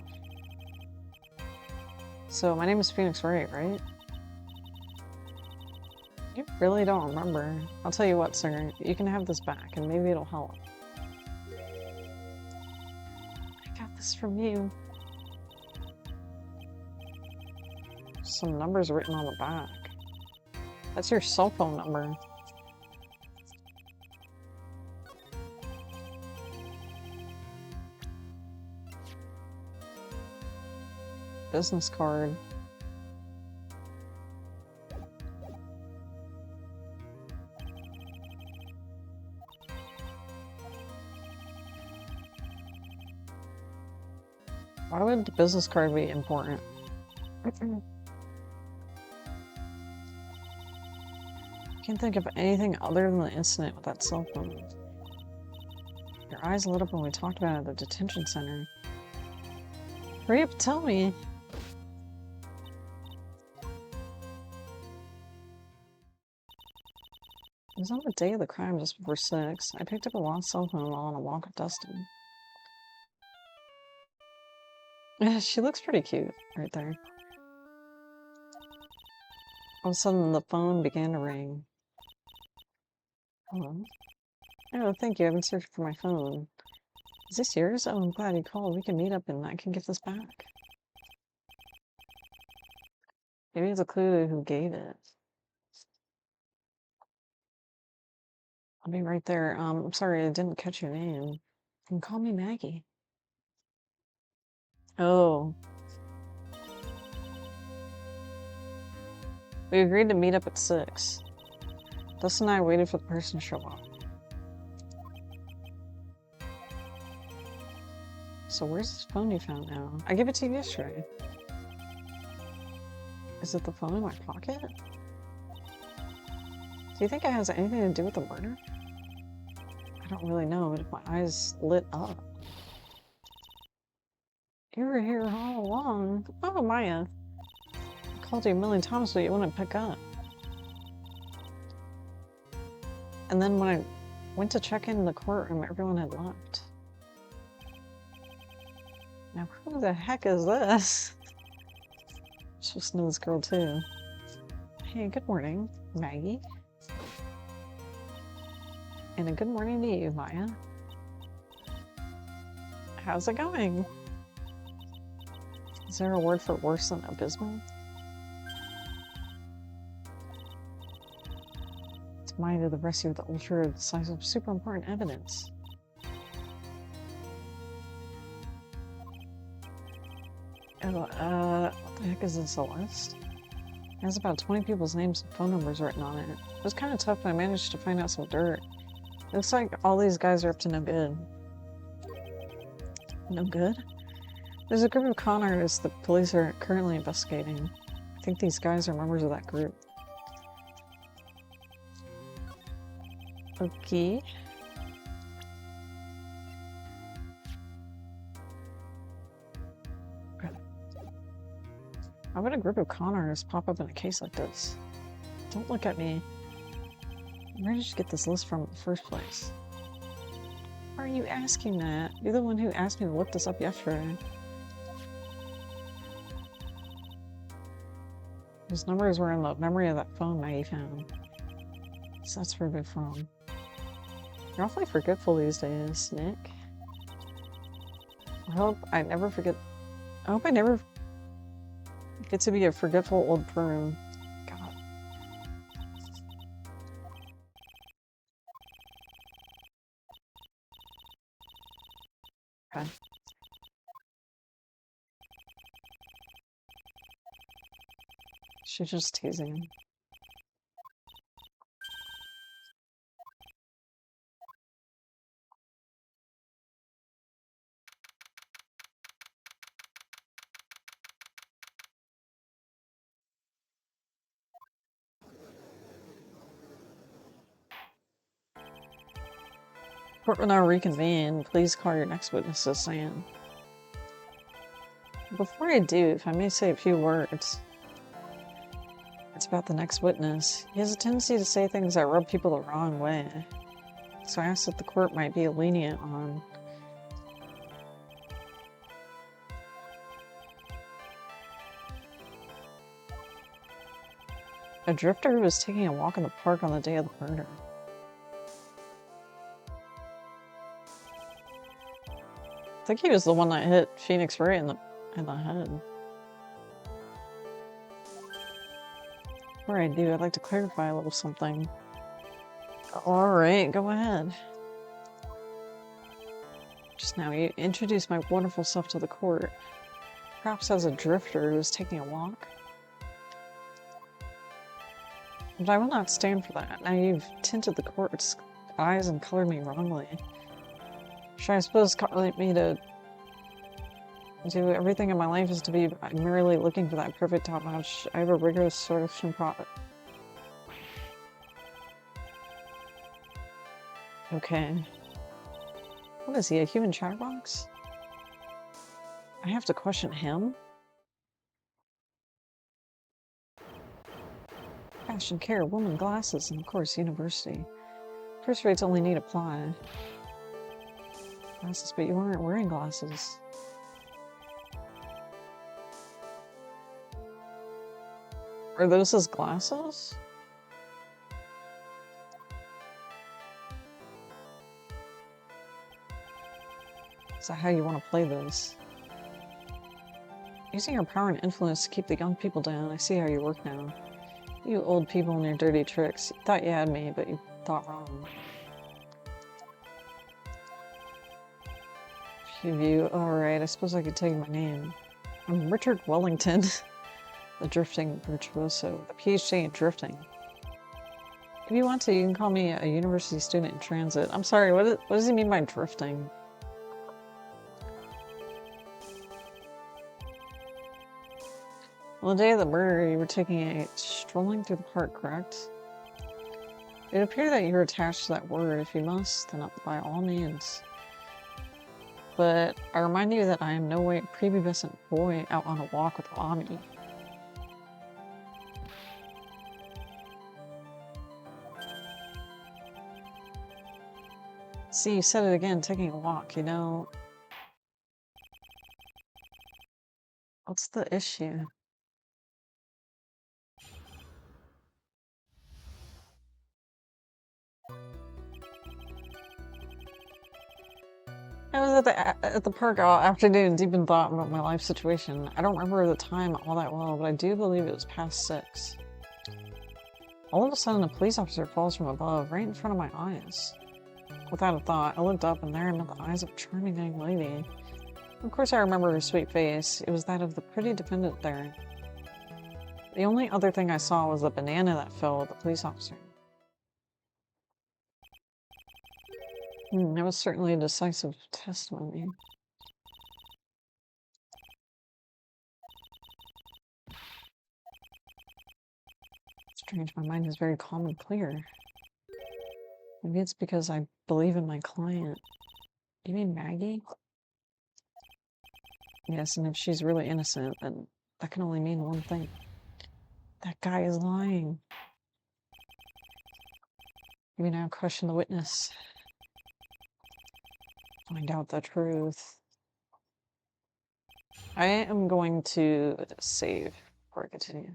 So, my name is Phoenix Wright, right? You really don't remember. I'll tell you what, sir. You can have this back, and maybe it'll help. I got this from you. Some numbers written on the back. That's your cell phone number. Business card. Why would the business card be important? Can't think of anything other than the incident with that cell phone. Your eyes lit up when we talked about it at the detention center. Hurry up, tell me. It was on the day of the crime, just before 6. I picked up a lost cell phone while on a walk with Dustin. She looks pretty cute right there. All of a sudden, the phone began to ring. Hello? Oh, thank you. I've been searching for my phone. Is this yours? Oh, I'm glad you called. We can meet up and I can get this back. Maybe it's a clue to who gave it. I'll be right there. I'm sorry, I didn't catch your name. You can call me Maggie. Oh. We agreed to meet up at 6. Dustin and I waited for the person to show up. So where's this phone you found now? I gave it to you yesterday. Is it the phone in my pocket? Do you think it has anything to do with the murder? I don't really know, but if my eyes lit up. You were here all along. Oh, Maya. I called you a million times, but you wouldn't pick up. And then when I went to check in the courtroom, everyone had left. Now, who the heck is this? I'm supposed to know this girl, too. Hey, good morning, Maggie. And a good morning to you, Maya. How's it going? Is there a word for worse than abysmal? It's Maya to the rescue with the ultra size of super important evidence. What the heck is this, a list? It has about 20 people's names and phone numbers written on it. It was kind of tough, but I managed to find out some dirt. It looks like all these guys are up to no good. No good? There's a group of con artists the police are currently investigating. I think these guys are members of that group. Okay. How would a group of con artists pop up in a case like this? Don't look at me. Where did you get this list from in the first place? Why are you asking that? You're the one who asked me to look this up yesterday. Those numbers were in the memory of that phone Maggie found. So that's where they're from. You're awfully forgetful these days, Nick. I hope I never get to be a forgetful old prune. God. Okay. She's just teasing him. Court will now reconvene. Please call your next witnesses, Sam. Before I do, if I may say a few words, it's about the next witness. He has a tendency to say things that rub people the wrong way. So I asked if the court might be lenient on... A drifter who was taking a walk in the park on the day of the murder. I think he was the one that hit Phoenix Wright in the head. Before I do, I'd like to clarify a little something. Alright, go ahead. Just now, you introduced my wonderful self to the court. Perhaps as a drifter who was taking a walk. But I will not stand for that. Now you've tinted the court's eyes and colored me wrongly. Should I suppose call me to do everything in my life is to be merely looking for that perfect top-notch? I have a rigorous selection process. Okay. What is he, a human chatterbox? I have to question him? Fashion, care, woman, glasses, and of course, university. First rates only need apply. Glasses, but you aren't wearing glasses. Are those his glasses? Is that how you want to play this? Using your power and influence to keep the young people down. I see how you work now. You old people and your dirty tricks. You thought you had me, but you thought wrong. Alright, I suppose I could tell you my name. I'm Richard Wellington, the drifting virtuoso, the PhD in drifting. If you want to, you can call me a university student in transit. I'm sorry, what does he mean by drifting? On the day of the murder, you were strolling through the park, correct? It would appear that you're attached to that word. If you must, then by all means. But I remind you that I am no way a prepubescent boy out on a walk with mommy. See, you said it again, taking a walk, you know. What's the issue? I was at the park all afternoon, deep in thought about my life situation. I don't remember the time all that well, but I do believe it was past 6. All of a sudden, a police officer falls from above, right in front of my eyes. Without a thought, I looked up and there I met the eyes of a charming young lady. Of course I remember her sweet face. It was that of the pretty defendant there. The only other thing I saw was the banana that fell with the police officer. That was certainly a decisive testimony. Strange, my mind is very calm and clear. Maybe it's because I believe in my client. You mean Maggie? Yes, and if she's really innocent, then that can only mean one thing. That guy is lying. We now question the witness. Find out the truth. I am going to save before I continue.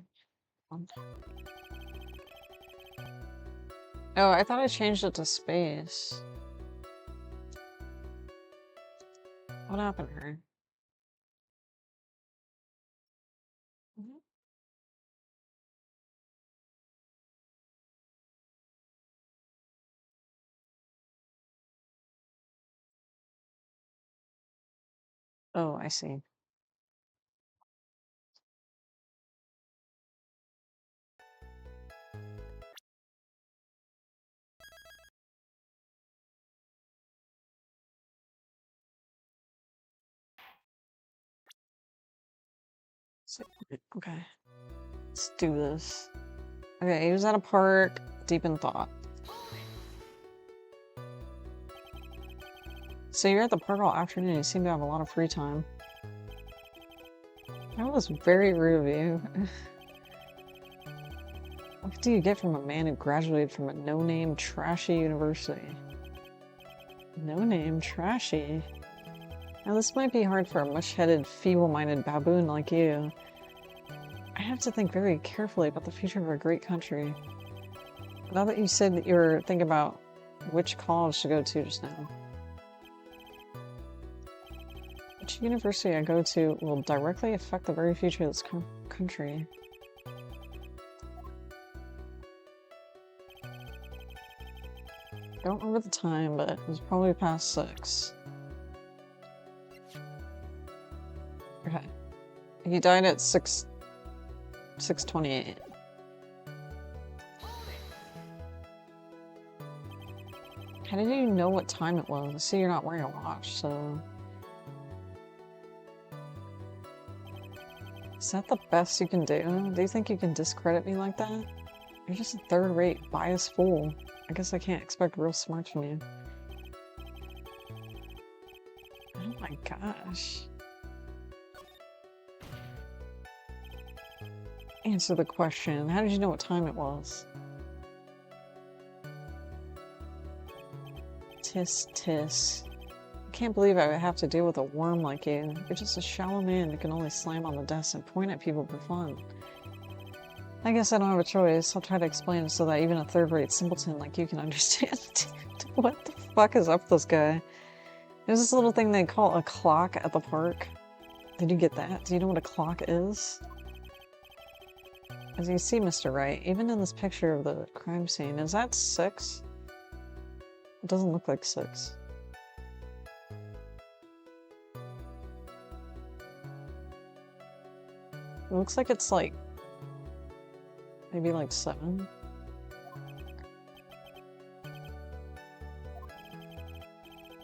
Oh, I thought I changed it to space. What happened here? Oh, I see. Okay, let's do this. Okay, he was at a park, deep in thought. So you're at the park all afternoon. You seem to have a lot of free time. That was very rude of you. What do you get from a man who graduated from a no-name, trashy university? No-name, trashy? Now this might be hard for a mush-headed, feeble-minded baboon like you. I have to think very carefully about the future of our great country. Now that you said that you were thinking about which college to go to just now. Which university I go to will directly affect the very future of this country. I don't remember the time, but it was probably past 6. Okay. He died at 6:28. How did you know what time it was? I see you're not wearing a watch, so... Is that the best you can do? Do you think you can discredit me like that? You're just a third-rate, biased fool. I guess I can't expect real smarts from you. Oh my gosh. Answer the question. How did you know what time it was? Tis, tis. I can't believe I would have to deal with a worm like you. You're just a shallow man who can only slam on the desk and point at people for fun. I guess I don't have a choice. I'll try to explain it so that even a third-rate simpleton like you can understand. What the fuck is up with this guy? There's this little thing they call a clock at the park. Did you get that? Do you know what a clock is? As you see, Mr. Wright, even in this picture of the crime scene, is that 6? It doesn't look like 6. It looks like it's like... maybe like 7?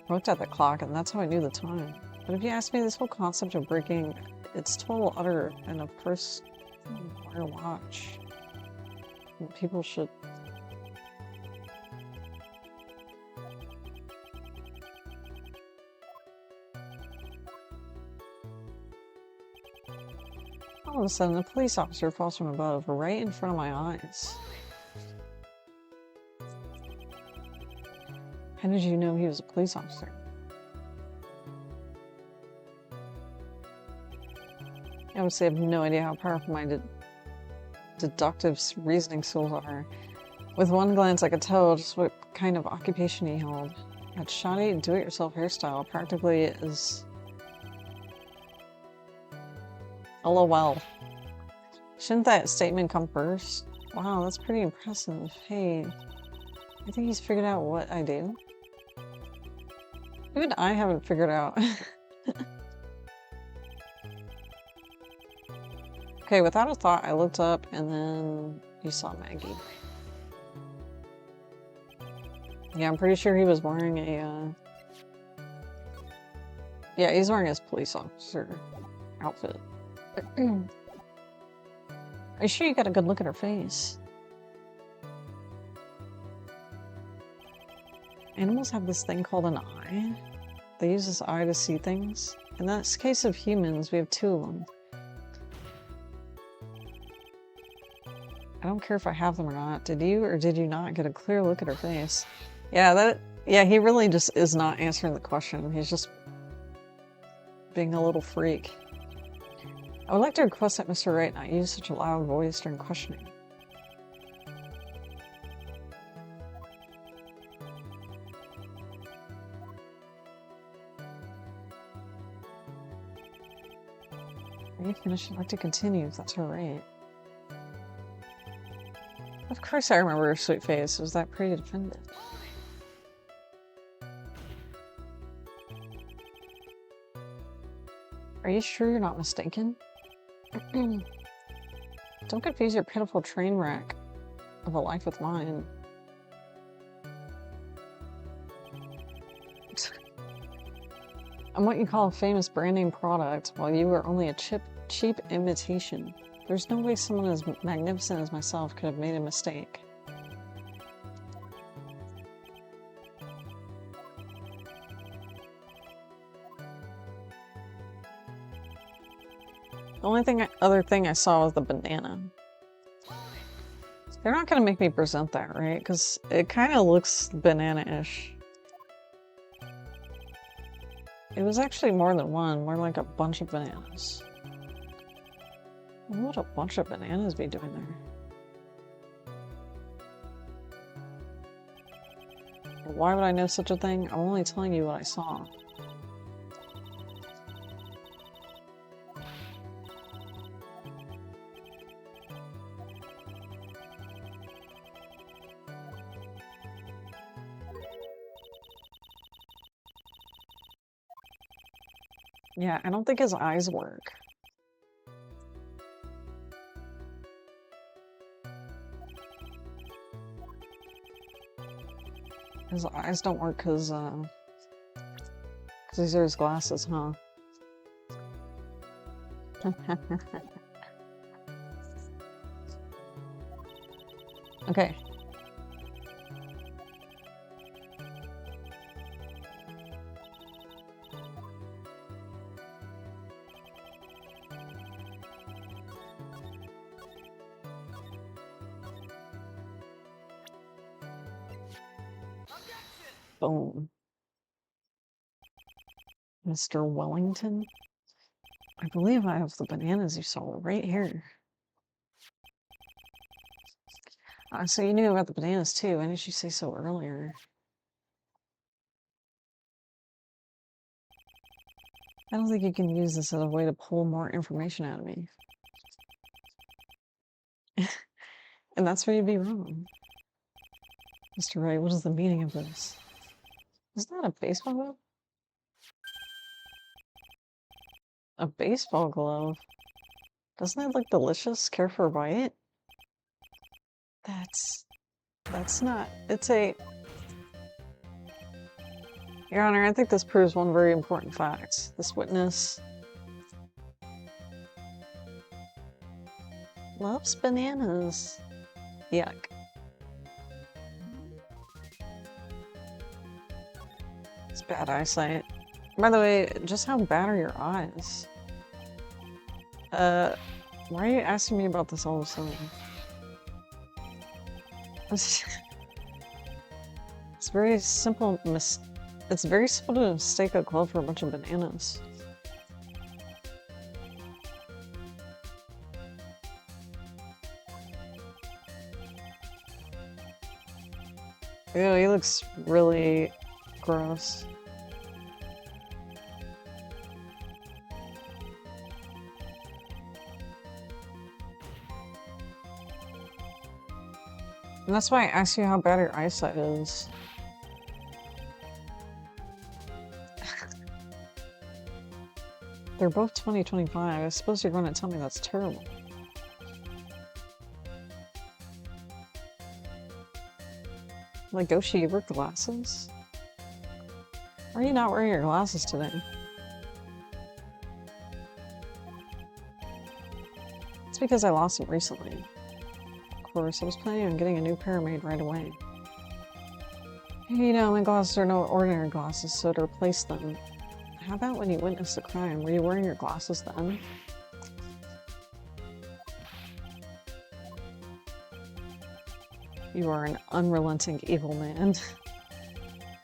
I looked at the clock and that's how I knew the time. But if you ask me, this whole concept of breaking, it's total utter, and of course, wear a watch. People should... All of a sudden, a police officer falls from above, right in front of my eyes. How did you know he was a police officer? I obviously have no idea how powerful my deductive reasoning skills are. With one glance, I could tell just what kind of occupation he held. That shoddy, do-it-yourself hairstyle practically is... LOL. Shouldn't that statement come first? Wow, that's pretty impressive. Hey, I think he's figured out what I do. Even I haven't figured out. Okay, without a thought, I looked up and then you saw Maggie. Yeah, I'm pretty sure he was wearing a, yeah, he's wearing his police officer outfit. Are you sure you got a good look at her face? Animals have this thing called an eye. They use this eye to see things. In this case of humans, we have 2 of them. I don't care if I have them or not. Did you or did you not get a clear look at her face? Yeah, he really just is not answering the question. He's just being a little freak. I would like to request that Mr. Wright not use such a loud voice during questioning. Are you finished? I'd like to continue if that's alright. Of course I remember her sweet face. It was that pretty to defend it. Are you sure you're not mistaken? Don't confuse your pitiful train wreck of a life with mine. I'm what you call a famous brand name product, while you are only a cheap imitation. There's no way someone as magnificent as myself could have made a mistake. The only other thing I saw was the banana. They're not gonna make me present that, right? Because it kind of looks banana-ish. It was actually more than one, more like a bunch of bananas. What would a bunch of bananas be doing there? Why would I know such a thing? I'm only telling you what I saw. Yeah, I don't think his eyes work. His eyes don't work because these are his glasses, huh? Okay. Boom. Mr. Wellington? I believe I have the bananas you saw right here. So you knew about the bananas too. Why didn't you say so earlier? I don't think you can use this as a way to pull more information out of me. And that's where you'd be wrong. Mr. Wright, what is the meaning of this? Isn't that a baseball glove? A baseball glove? Doesn't that look delicious? Care for a bite? That's not, it's a... Your Honor, I think this proves one very important fact. This witness loves bananas. Yuck. It's bad eyesight. By the way, just how bad are your eyes? Why are you asking me about this all of a sudden? It's very simple. It's very simple to mistake a glove for a bunch of bananas. Ew, he looks really gross. And that's why I asked you how bad your eyesight is. They're both 20/25. I suppose you're going to tell me that's terrible. Like, Goshi, you wear glasses? Why are you not wearing your glasses today? It's because I lost them recently. Of course, I was planning on getting a new pair made right away. You know, my glasses are no ordinary glasses, so to replace them... How about when you witnessed the crime? Were you wearing your glasses then? You are an unrelenting evil man.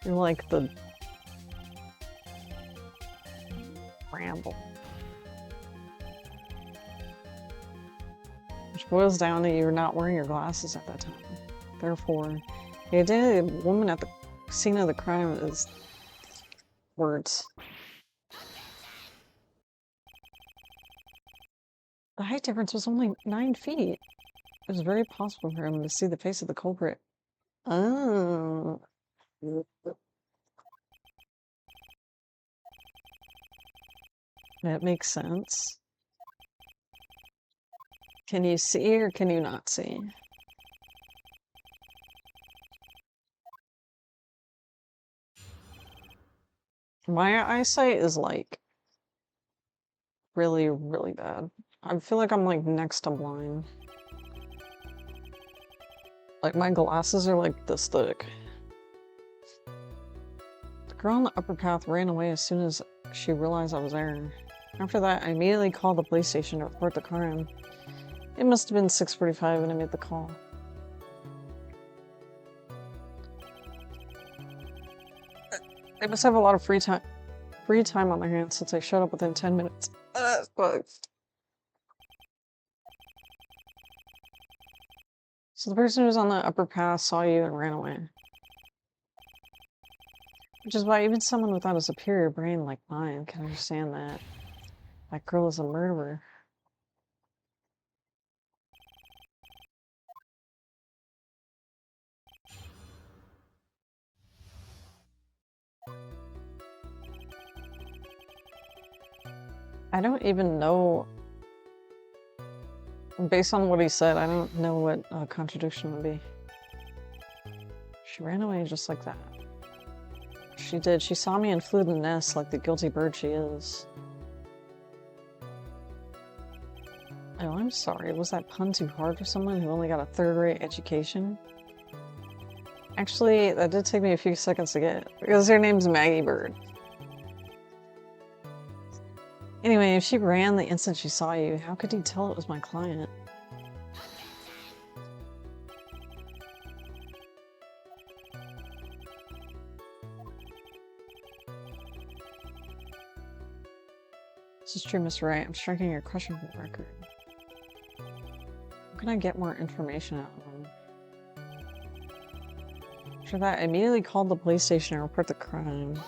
You're like the... Ramble. Which boils down to you not wearing your glasses at that time. Therefore, the identity of the woman at the scene of the crime is... words. The height difference was only 9 feet. It was very possible for him to see the face of the culprit. Oh. That makes sense. Can you see or can you not see? My eyesight is like really, really bad. I feel like I'm like next to blind. Like my glasses are like this thick. The girl on the upper path ran away as soon as she realized I was there. After that, I immediately called the police station to report the crime. It must have been 6:45 when I made the call. They must have a lot of free time on their hands since I showed up within 10 minutes. But... So the person who was on the upper path saw you and ran away. Which is why even someone without a superior brain like mine can understand that that girl is a murderer. I don't even know, based on what he said, I don't know what a contradiction would be. She ran away just like that. She did. She saw me and flew to the nest like the guilty bird she is. Oh, I'm sorry. Was that pun too hard for someone who only got a third-rate education? Actually, that did take me a few seconds to get, because her name's Maggie Bird. Anyway, if she ran the instant she saw you, how could you tell it was my client? This is true, Mr. Wright. I'm striking your questionable record. How can I get more information out of them? After that, I immediately called the police station to report the crime.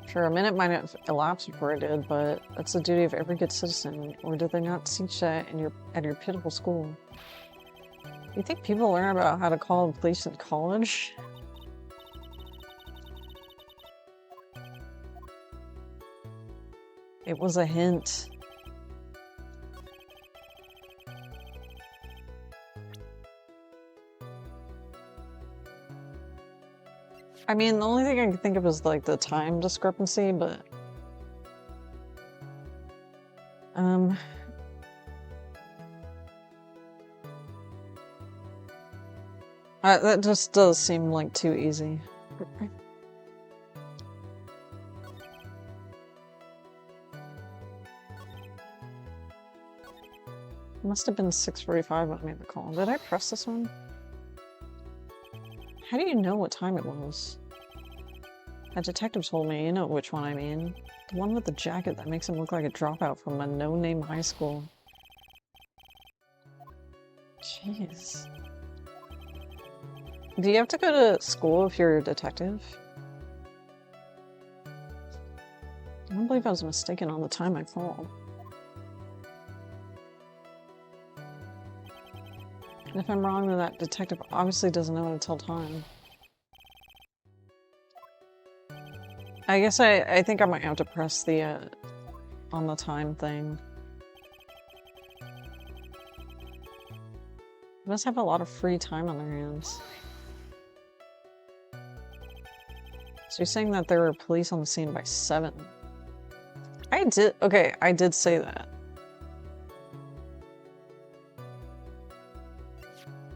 Sure, a minute might have elapsed before I did, but that's the duty of every good citizen. Or did they not teach that at your pitiful school? You think people learn about how to call the police in college? It was a hint. I mean, the only thing I can think of is like the time discrepancy, but that just does seem like too easy. It must have been 6:45 when I made the call. Did I press this one? How do you know what time it was? A detective told me, you know which one I mean. The one with the jacket that makes him look like a dropout from a no-name high school. Jeez. Do you have to go to school if you're a detective? I don't believe I was mistaken on the time I called. And if I'm wrong, then that detective obviously doesn't know how to tell time. I guess I think I might have to press the, on the time thing. They must have a lot of free time on their hands. So you're saying that there were police on the scene by 7? Okay, I did say that.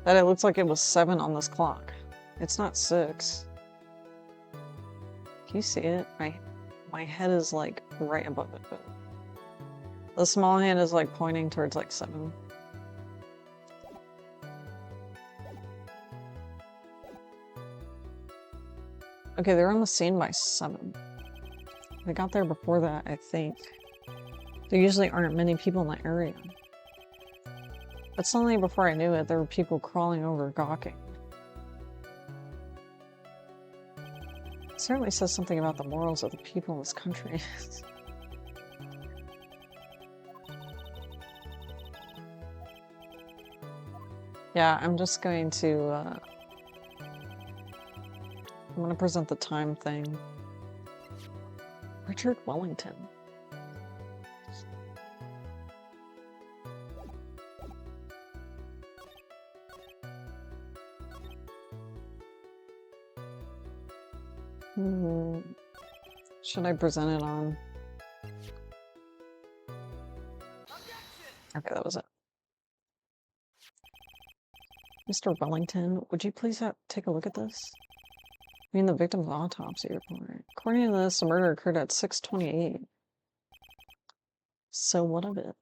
That it looks like it was 7 on this clock. It's not 6. Can you see it? My head is like right above it, but the small hand is like pointing towards like 7. Okay, they're on the scene by 7. They got there before that, I think. There usually aren't many people in the area. But suddenly, before I knew it, there were people crawling over, gawking. It certainly says something about the morals of the people in this country. Yeah, I'm just going to, I'm gonna present the time thing. Richard Wellington. Should I present it on? Okay, that was it. Mr. Wellington, would you please take a look at this? I mean, the victim's autopsy report. According to this, the murder occurred at 6:28. So what of it?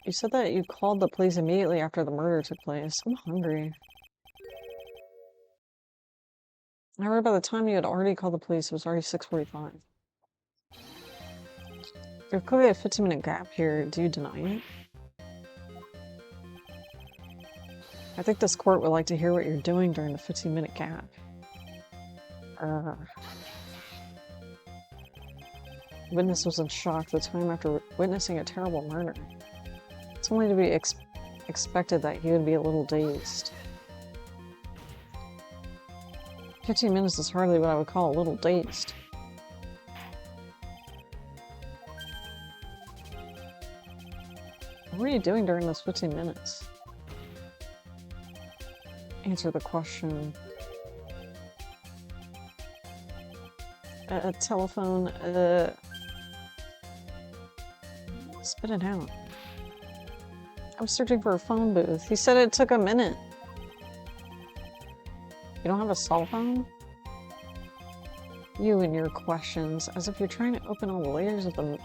You said that you called the police immediately after the murder took place. I'm hungry. However, by the time you had already called the police, it was already 6:45. There's clearly a 15-minute gap here. Do you deny it? I think this court would like to hear what you're doing during the 15-minute gap. Witness was in shock the time after witnessing a terrible murder. It's only to be expected that he would be a little dazed. 15 minutes is hardly what I would call a little dazed. What were you doing during those 15 minutes? Answer the question. A telephone, spit it out. I was searching for a phone booth. He said it took a minute. You don't have a cell phone? You and your questions, as if you're trying to open all the layers of the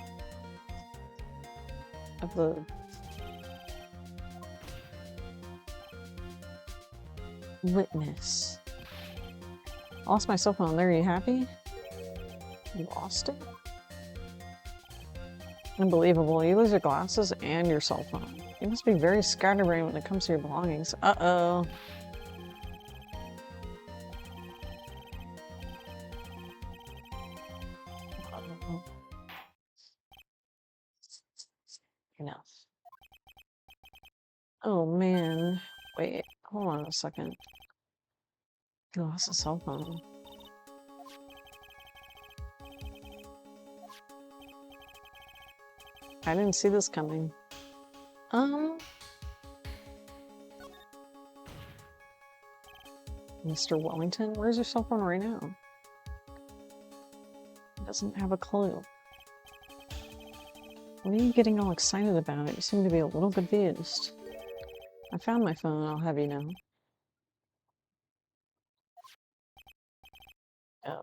witness. I lost my cell phone. There, are you happy? You lost it? Unbelievable. You lose your glasses and your cell phone. You must be very scatterbrained when it comes to your belongings. Uh-oh. Enough. Oh man. Wait, hold on a second. He lost his cell phone. I didn't see this coming. Mr. Wellington, where's your cell phone right now? He doesn't have a clue. What are you getting all excited about? You seem to be a little confused. I found my phone, I'll have you know. Oh.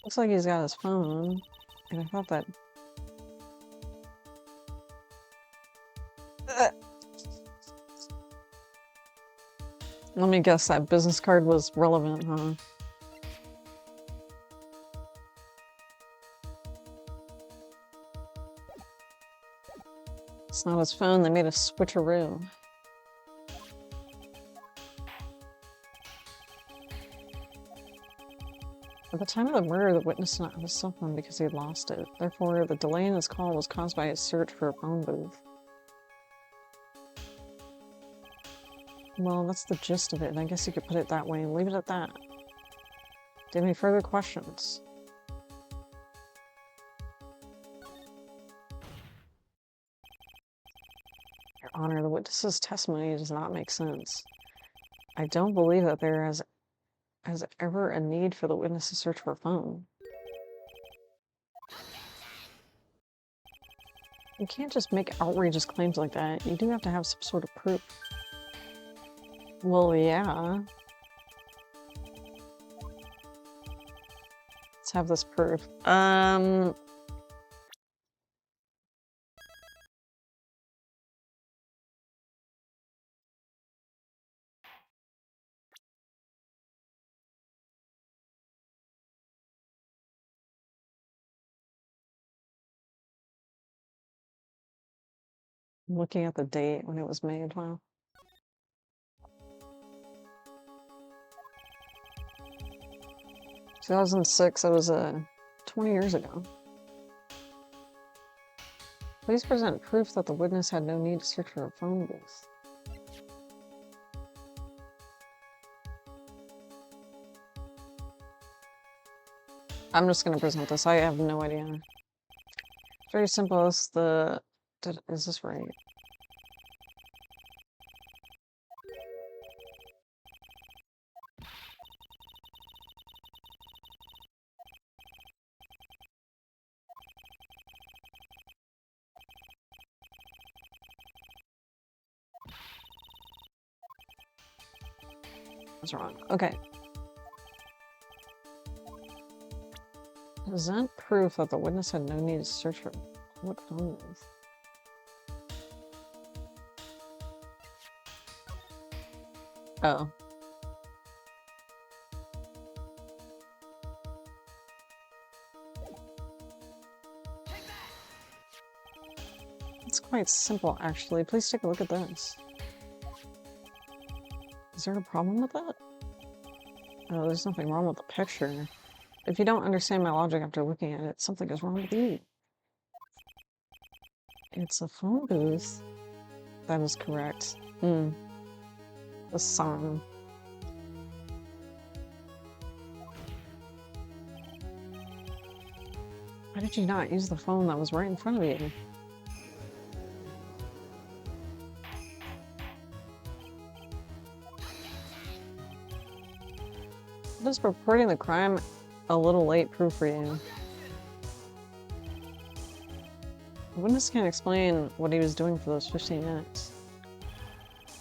Looks like he's got his phone, and I thought that... Let me guess, that business card was relevant, huh? It's not his phone, they made a switcheroo. At the time of the murder, the witness did not have his cell phone because he had lost it. Therefore, the delay in his call was caused by his search for a phone booth. Well, that's the gist of it, and I guess you could put it that way and leave it at that. Do you have any further questions? Your Honor, the witness's testimony does not make sense. I don't believe that there has ever a need for the witness to search for a phone. You can't just make outrageous claims like that. You do have to have some sort of proof. Well, yeah. Let's have this proof. I'm looking at the date when it was made. Wow. 2006, that was 20 years ago. Please present proof that the witness had no need to search for a phone booth. I'm just gonna present this. I have no idea. Very simple. It's the... Is this right? That's wrong. Okay. Is that proof that the witness had no need to search for what phone is? Oh. It's quite simple, actually. Please take a look at this. Is there a problem with that? Oh, there's nothing wrong with the picture. If you don't understand my logic after looking at it, something is wrong with you. It's a phone booth. That is correct. The sign. Why did you not use the phone that was right in front of you? Does reporting the crime a little late proof for you? The witness can't explain what he was doing for those 15 minutes.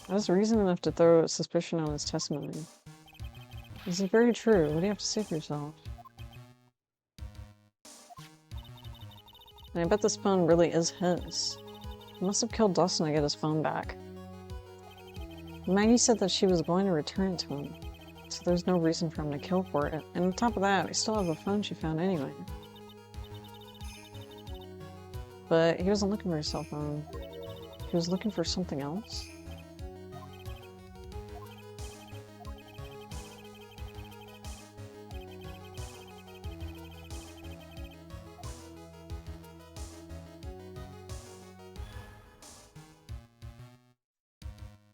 That's reason enough to throw suspicion on his testimony. Is it very true? What do you have to say for yourself? And I bet this phone really is his. He must have killed Dustin to get his phone back. Maggie said that she was going to return it to him, so there's no reason for him to kill for it. And on top of that, we still have the phone she found anyway. But he wasn't looking for his cell phone. He was looking for something else.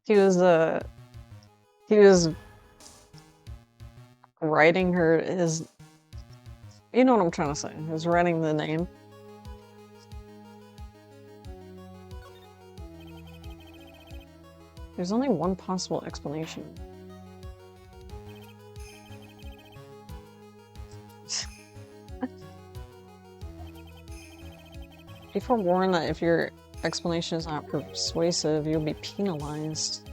He was writing his, you know what I'm trying to say. He was writing the name. There's only one possible explanation. Be forewarned that if your explanation is not persuasive, you'll be penalized.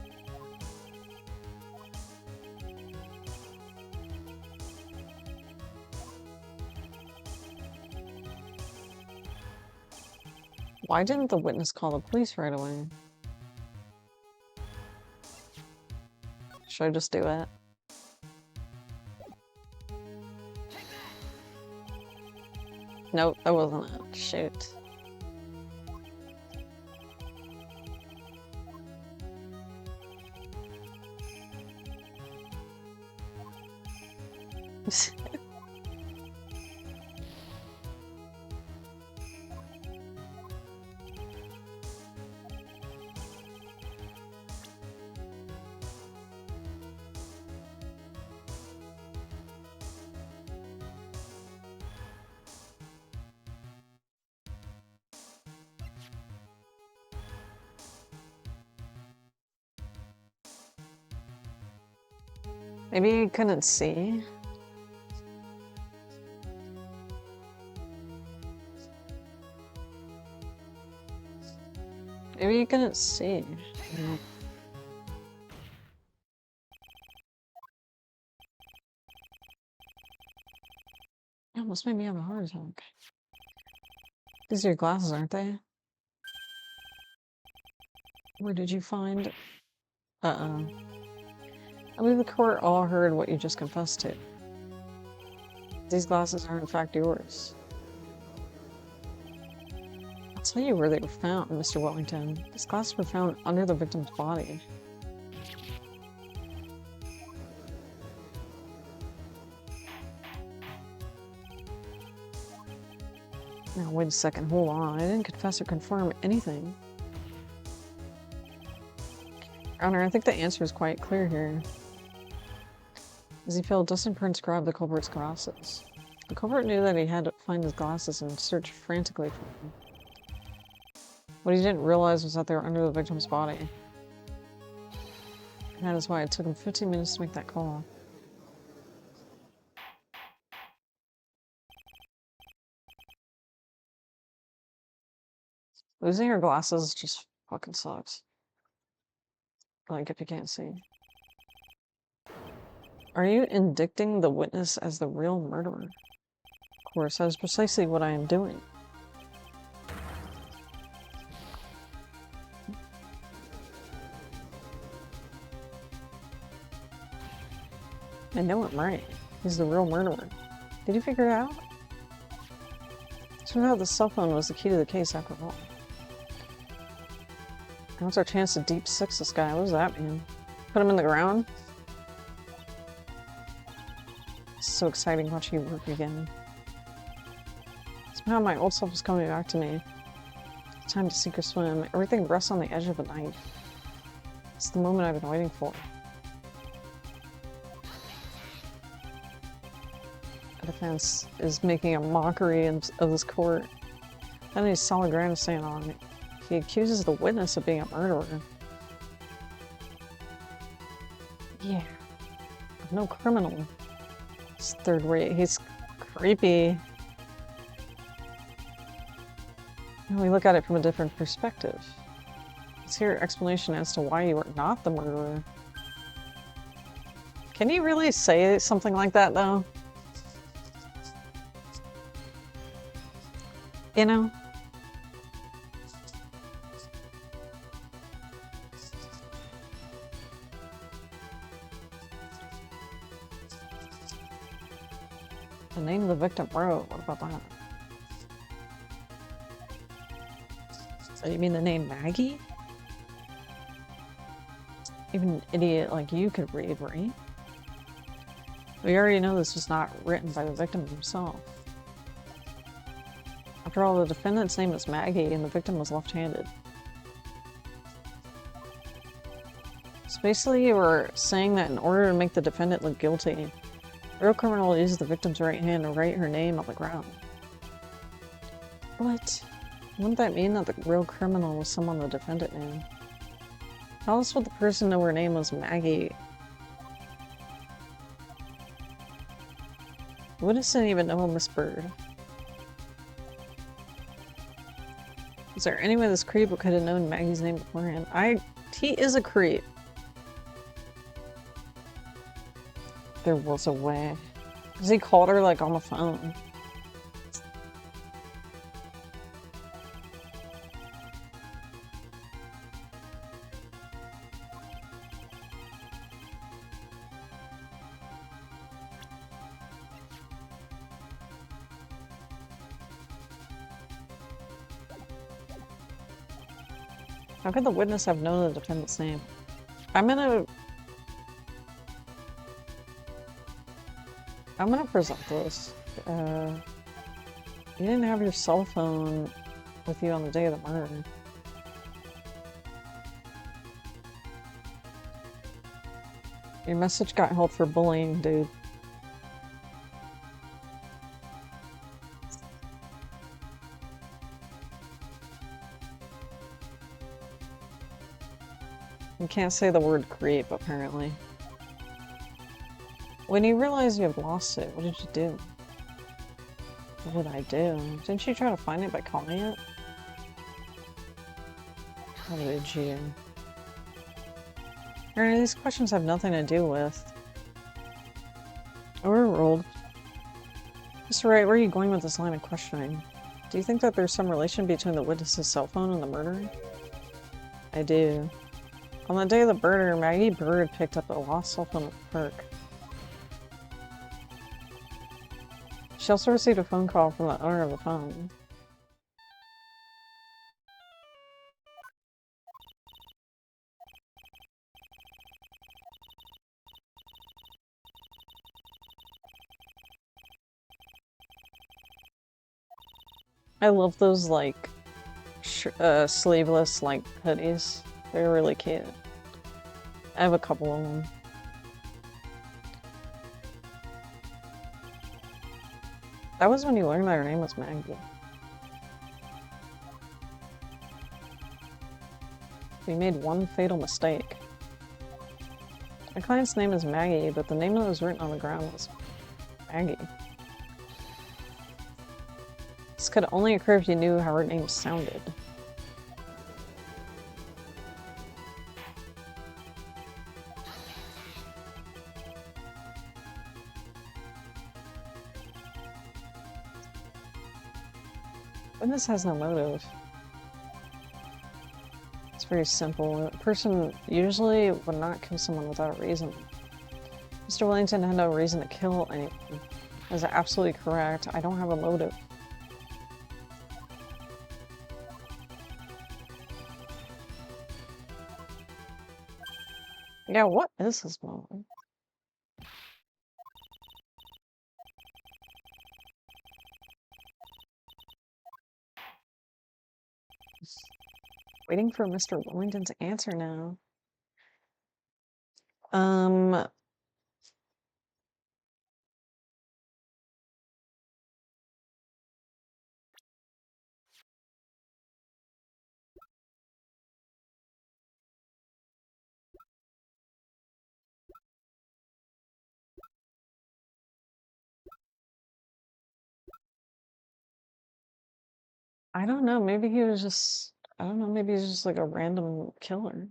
Why didn't the witness call the police right away? Should I just do it? Nope, that wasn't it. Shoot. Maybe you couldn't see. Maybe you couldn't see. You almost made me have a heart attack. These are your glasses, aren't they? Where did you find? Uh-oh. I believe the court all heard what you just confessed to. These glasses are in fact yours. I'll tell you where they were found, Mr. Wellington. These glasses were found under the victim's body. Now, wait a second, hold on. I didn't confess or confirm anything. Your Honor, I think the answer is quite clear here. As you feel, Dustin Prince grabbed the culprit's glasses. The culprit knew that he had to find his glasses and search frantically for them. What he didn't realize was that they were under the victim's body. That is why it took him 15 minutes to make that call. Losing your glasses just fucking sucks. Like, if you can't see. Are you indicting the witness as the real murderer? Of course, that is precisely what I am doing. I know I'm right. He's the real murderer. Did you figure it out? Turned out the cell phone was the key to the case after all. Now's our chance to deep six this guy. What does that mean? Put him in the ground? It's so exciting watching you work again. Somehow my old self is coming back to me. It's time to sink or swim. Everything rests on the edge of a knife. It's the moment I've been waiting for. The defense is making a mockery of this court. That is solid ground to stand on. He accuses the witness of being a murderer. Yeah. No criminal. He's third rate. He's creepy. We look at it from a different perspective. Let's hear your explanation as to why you are not the murderer. Can you really say something like that, though? You know? The name of the victim wrote. What about that? So you mean the name Maggie? Even an idiot like you could read, right? We already know this was not written by the victim himself. After all, the defendant's name was Maggie and the victim was left-handed. So basically you were saying that in order to make the defendant look guilty, the real criminal used the victim's right hand to write her name on the ground. What? Wouldn't that mean that the real criminal was someone the defendant knew? How else would the person know her name was Maggie? The witness didn't even know Miss Bird. Is there any way this creep could have known Maggie's name beforehand? He is a creep. There was a way. Because he called her, like, on the phone. How could the witness have known the defendant's name? I'm gonna present this. You didn't have your cell phone with you on the day of the murder. Your message got held for bullying, dude. You can't say the word creep, apparently. When you realize you have lost it, what did you do? What did I do? Didn't you try to find it by calling it? How did you? Ernie, these questions have nothing to do with... Overruled. Mr. Wright, where are you going with this line of questioning? Do you think that there's some relation between the witness's cell phone and the murder? I do. On the day of the murder, Maggie Bird picked up a lost cell phone at the park. She also received a phone call from the owner of the phone. I love those, like, sleeveless, like, hoodies. They're really cute. I have a couple of them. That was when you learned that her name was Maggie. We made one fatal mistake. My client's name is Maggie, but the name that was written on the ground was Maggie. This could only occur if you knew how her name sounded. Witness has no motive. It's very simple. A person usually would not kill someone without a reason. Mr. Wellington had no reason to kill anyone. That's absolutely correct. I don't have a motive. Yeah, what is his motive? Waiting for Mr. Wellington's answer now. I don't know. Maybe he was just, I don't know. Maybe he's just like a random killer.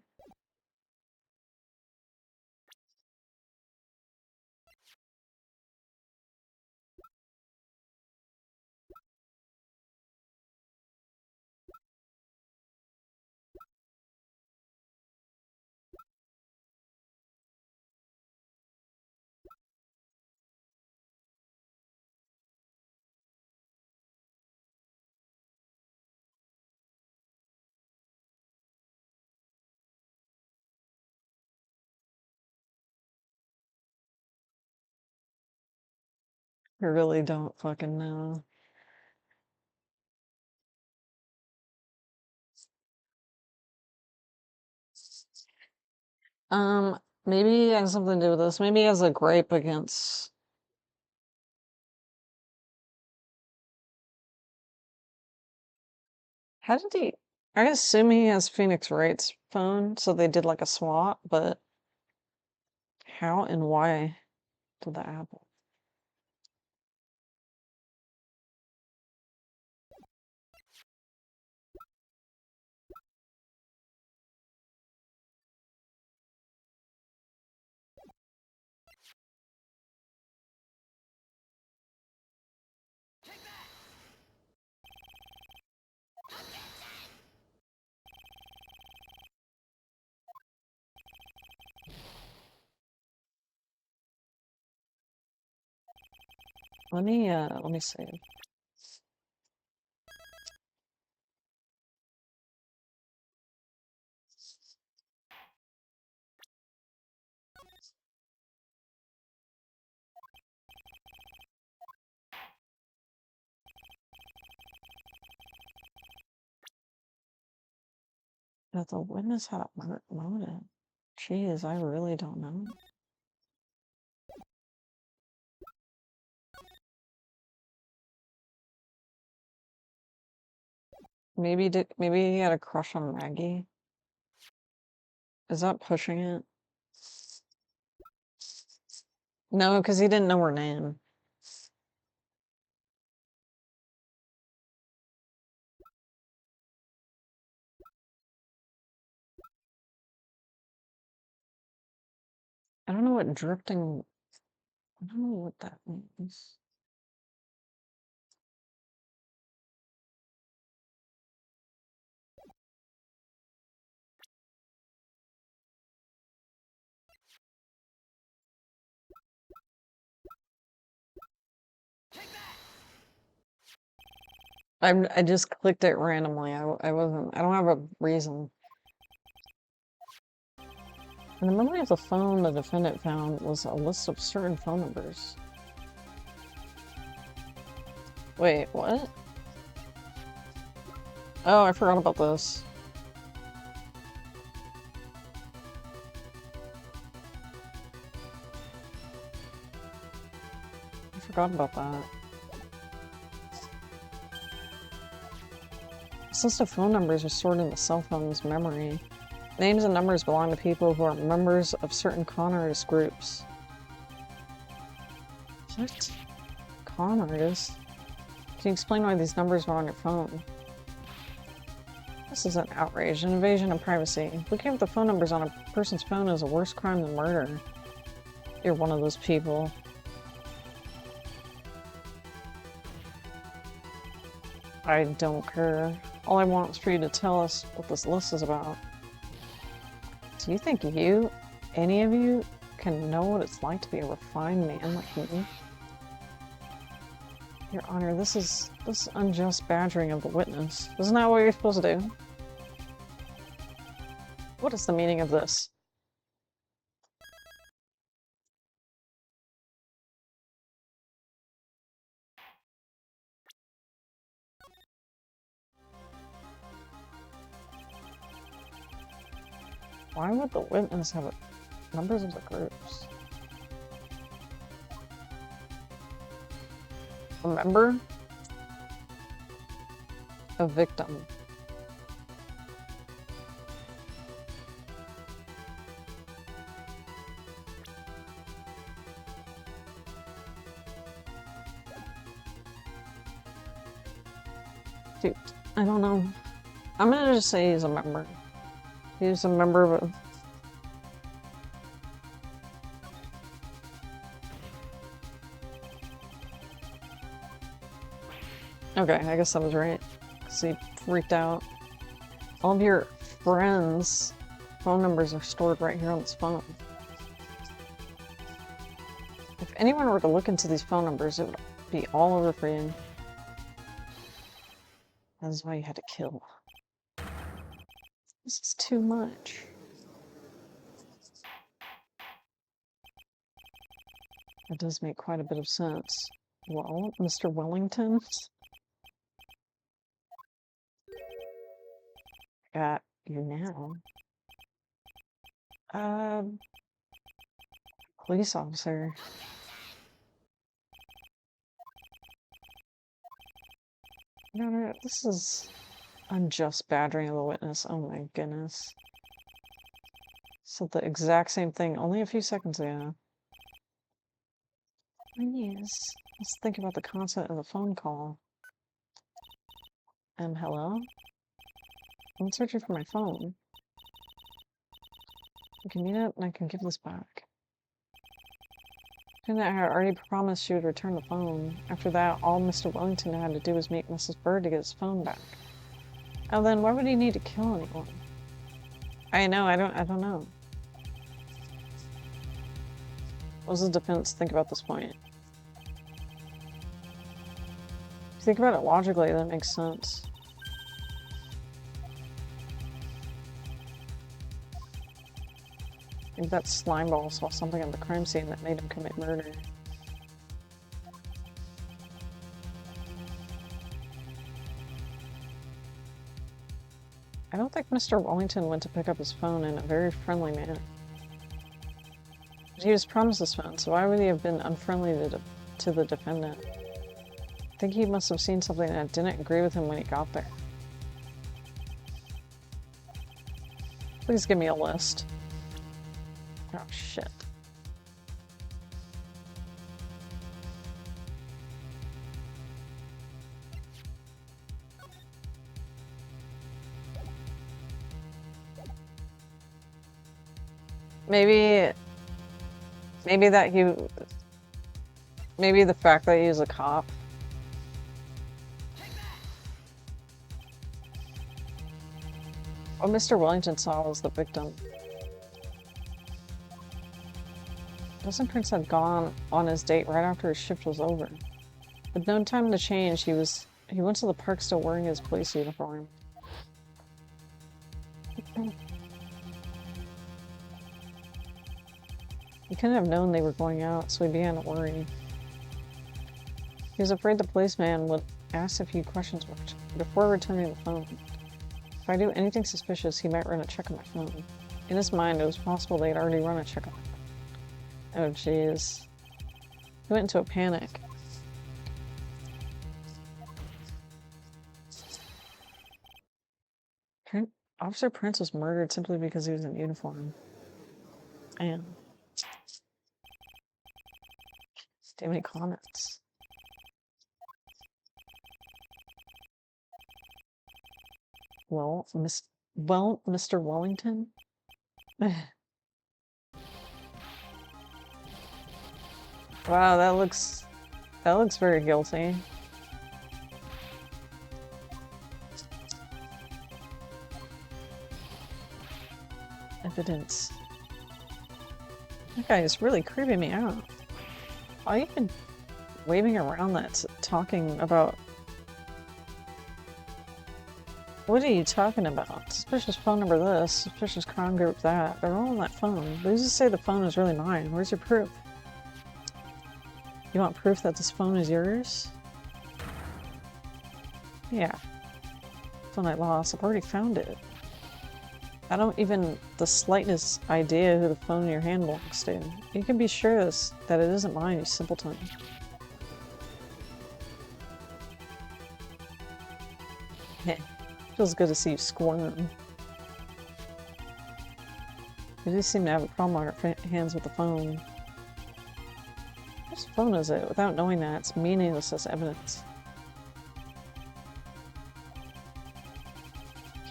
I really don't fucking know. Maybe it has something to do with this. Maybe he has a gripe against. How did he? I assume he has Phoenix Wright's phone, so they did like a swap, but how and why did that happen? Let me see. That the witness had a motive. Jeez, I really don't know. Maybe he had a crush on Maggie. Is that pushing it? No, because he didn't know her name. I don't know what drifting. I don't know what that means. I just clicked it randomly. I wasn't. I don't have a reason. And the memory of the phone the defendant found was a list of certain phone numbers. Wait, what? Oh, I forgot about this. I forgot about that. This list of phone numbers is stored in the cell phone's memory. Names and numbers belong to people who are members of certain con artist groups. What? Con artists? Can you explain why these numbers are on your phone? This is an outrage, an invasion of privacy. Looking at the phone numbers on a person's phone is a worse crime than murder. You're one of those people. I don't care. All I want is for you to tell us what this list is about. Do you think any of you, can know what it's like to be a refined man like me? Your Honor, this unjust badgering of the witness. Isn't that what you're supposed to do? What is the meaning of this? Why would the witness have numbers of the groups? A member? A victim. Dude, I don't know. I'm gonna just say he's a member. He's a member of a... Okay, I guess I was right. Because he freaked out. All of your friends' phone numbers are stored right here on this phone. If anyone were to look into these phone numbers, it would be all over for you. That's why you had to kill. This is too much. That does make quite a bit of sense. Well, Mr. Wellington? Got you now. Police officer. No, this is unjust badgering of the witness. Oh my goodness. Said the exact same thing only a few seconds ago. Yes. Let's think about the content of the phone call. Hello? I'm searching for my phone. We can meet up and I can give this back. I had already promised she would return the phone. After that, all Mr. Wellington had to do was meet Mrs. Bird to get his phone back. Oh, then why would he need to kill anyone? I know, I don't know. What does the defense think about this point? If you think about it logically, that makes sense. Maybe that slimeball saw something on the crime scene that made him commit murder. I don't think Mr. Wellington went to pick up his phone in a very friendly manner. But he was promised his phone, so why would he have been unfriendly to the defendant? I think he must have seen something that didn't agree with him when he got there. Please give me a list. Oh, shit. Maybe the fact that he's a cop. What Mr. Wellington saw was the victim. Dustin Prince had gone on his date right after his shift was over. With no time to change, he went to the park still wearing his police uniform. He couldn't have known they were going out, so he began to worry. He was afraid the policeman would ask a few questions before returning the phone. If I do anything suspicious, he might run a check on my phone. In his mind, it was possible they'd already run a check on my phone. Oh, jeez. He went into a panic. Officer Prince was murdered simply because he was in uniform. And do you have any comments? Well, Mr. Wellington? Wow, that looks very guilty. Evidence. That guy is really creeping me out. Why are you even waving around that, talking about... What are you talking about? Suspicious phone number this, suspicious crime group that. They're all on that phone. Who's to say the phone is really mine? Where's your proof? You want proof that this phone is yours? Yeah. Phone I lost. I've already found it. I don't even the slightest idea who the phone in your hand belongs to. You can be sure that it isn't mine, you simpleton. Heh. Feels good to see you squirm. You do seem to have a problem on your hands with the phone. Whose phone is it? Without knowing that, it's meaningless as evidence.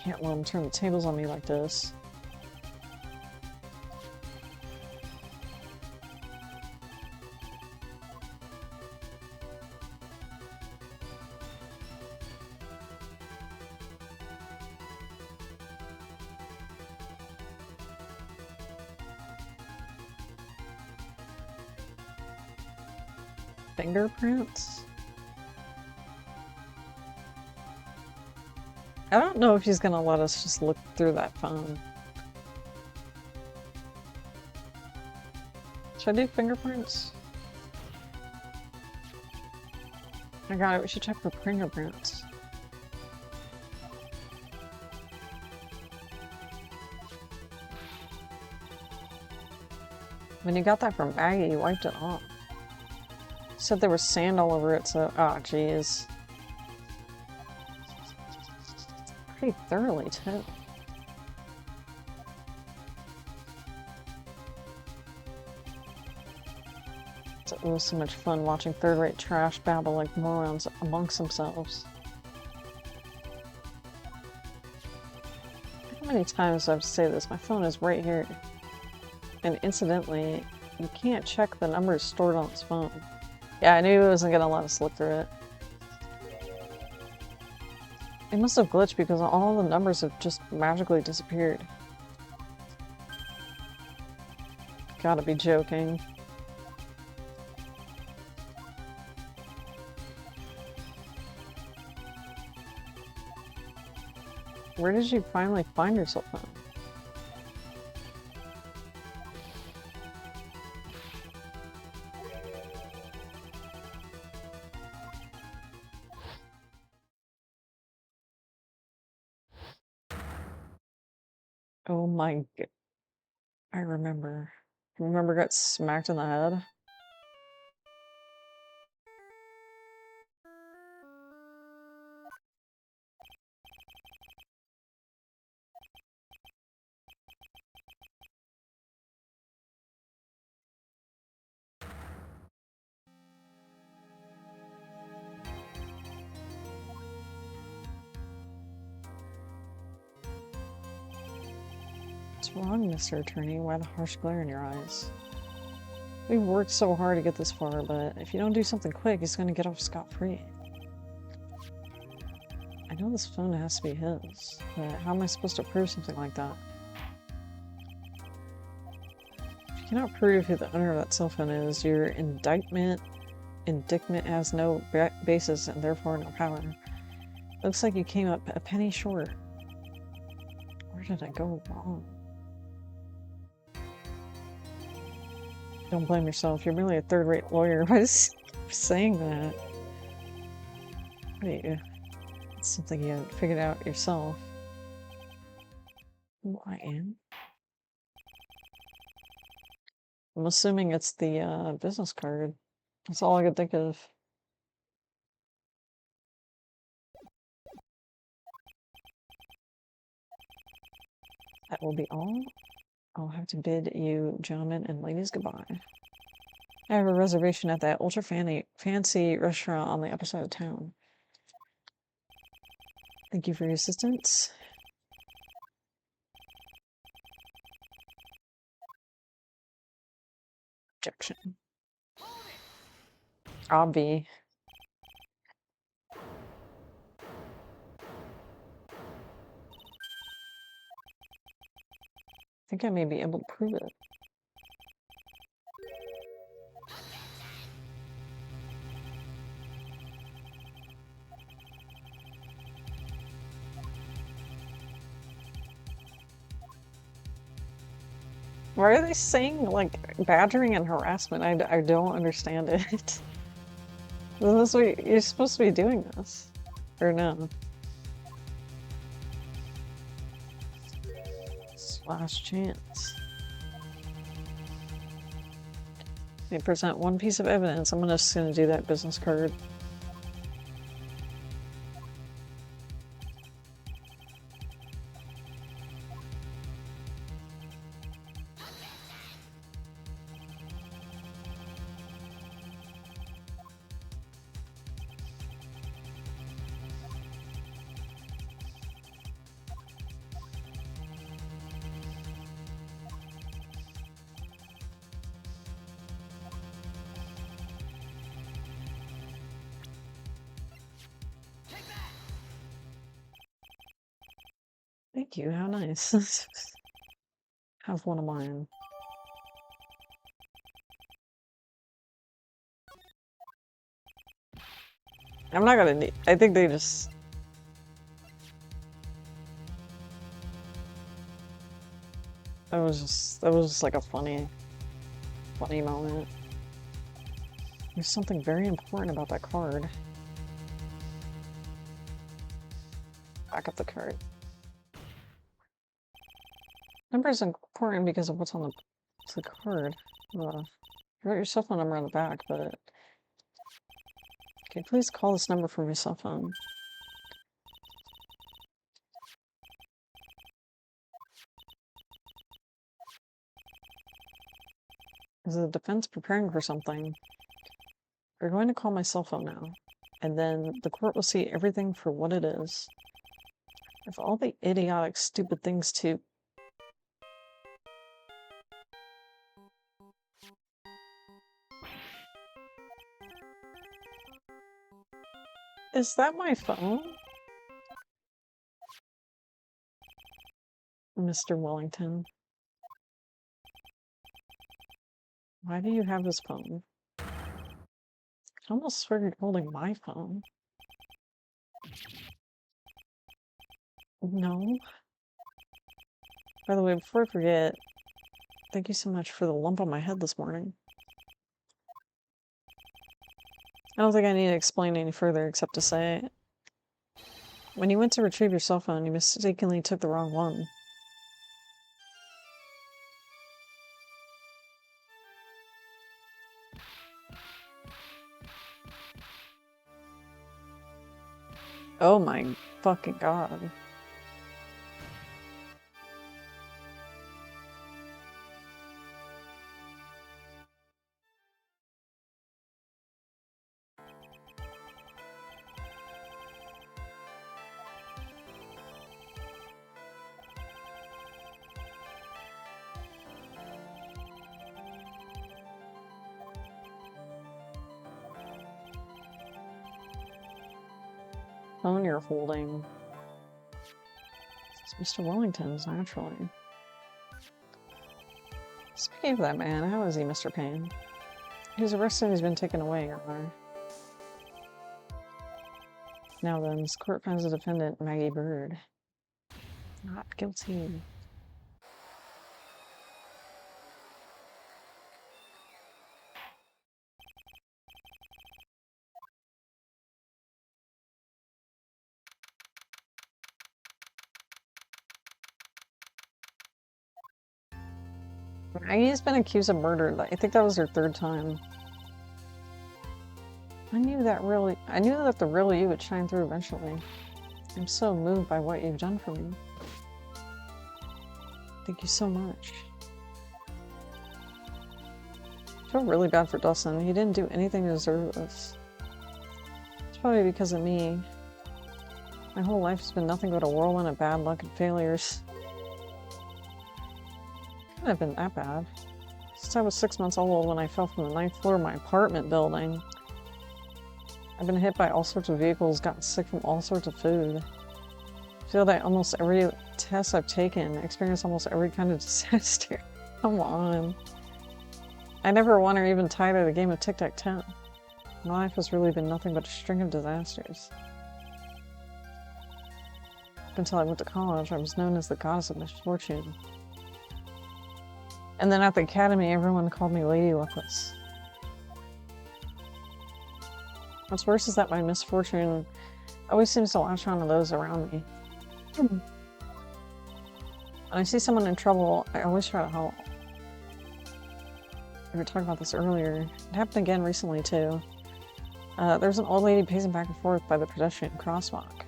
Can't let him turn the tables on me like this. Fingerprints? I don't know if he's gonna let us just look through that phone. Should I do fingerprints? I got it, we should check for fingerprints. When you got that from Maggie, you wiped it off. You said there was sand all over it, so... Oh, jeez. Pretty thoroughly, too. It was so much fun watching third-rate trash babble like morons amongst themselves. How many times do I have to say this? My phone is right here. And incidentally, you can't check the numbers stored on his phone. Yeah, I knew he wasn't gonna let us look through it. It must have glitched because all the numbers have just magically disappeared. Gotta be joking. Where did you finally find your cell phone? Oh my god. I remember. Remember got smacked in the head? What's wrong, Mr. Attorney? Why the harsh glare in your eyes? We've worked so hard to get this far, but if you don't do something quick, he's gonna get off scot-free. I know this phone has to be his, but how am I supposed to prove something like that? If you cannot prove who the owner of that cell phone is, your indictment has no basis and therefore no power. Looks like you came up a penny short. Where did I go wrong? Don't blame yourself. You're merely a third-rate lawyer. Why is saying that? Wait, it's something you haven't figured out yourself. Who I am? I'm assuming it's the business card. That's all I could think of. That will be all. I'll have to bid you gentlemen and ladies goodbye. I have a reservation at that ultra fancy restaurant on the upper side of town. Thank you for your assistance. Objection. Obvi. I think I may be able to prove it. Why are they saying, like, badgering and harassment? I don't understand it. Isn't this what you're supposed to be doing this? Or no? Last chance. They present one piece of evidence. I'm just gonna do that business card. Thank you, how nice. Have one of mine. I'm not gonna need, I think they just... that was just like a funny moment. There's something very important about that card. Back up the card. Number is important because of what's on the card. You wrote your cell phone number on the back, but... Okay, please call this number from your cell phone. Is the defense preparing for something? We're going to call my cell phone now, and then the court will see everything for what it is. If all the idiotic, stupid things too. Is that my phone? Mr. Wellington. Why do you have this phone? I almost swear you're holding my phone. No. By the way, before I forget, thank you so much for the lump on my head this morning. I don't think I need to explain any further except to say, when you went to retrieve your cell phone, you mistakenly took the wrong one. Oh my fucking god. Phone you're holding. It's Mr. Wellington's, naturally. Speaking of that man, how is he, Mr. Payne? He was arrested and he's been taken away, Your Honor. Now then, this court finds the defendant, Maggie Bird, not guilty. Maggie's been accused of murder. I think that was her third time. I knew that the real you would shine through eventually. I'm so moved by what you've done for me. Thank you so much. I feel really bad for Dustin. He didn't do anything to deserve this. It's probably because of me. My whole life has been nothing but a whirlwind of bad luck and failures. Couldn't have been that bad. Since I was 6 months old when I fell from the 9th floor of my apartment building. I've been hit by all sorts of vehicles, gotten sick from all sorts of food. I feel that almost every test I've taken, experienced almost every kind of disaster. Come on. I never won or even tied at a game of tic-tac-toe. My life has really been nothing but a string of disasters. Until I went to college, I was known as the goddess of misfortune. And then at the academy, everyone called me Lady Luckless. What's worse is that my misfortune always seems to latch on to those around me. When I see someone in trouble, I always try to help. We were talking about this earlier. It happened again recently, too. There was an old lady pacing back and forth by the pedestrian crosswalk.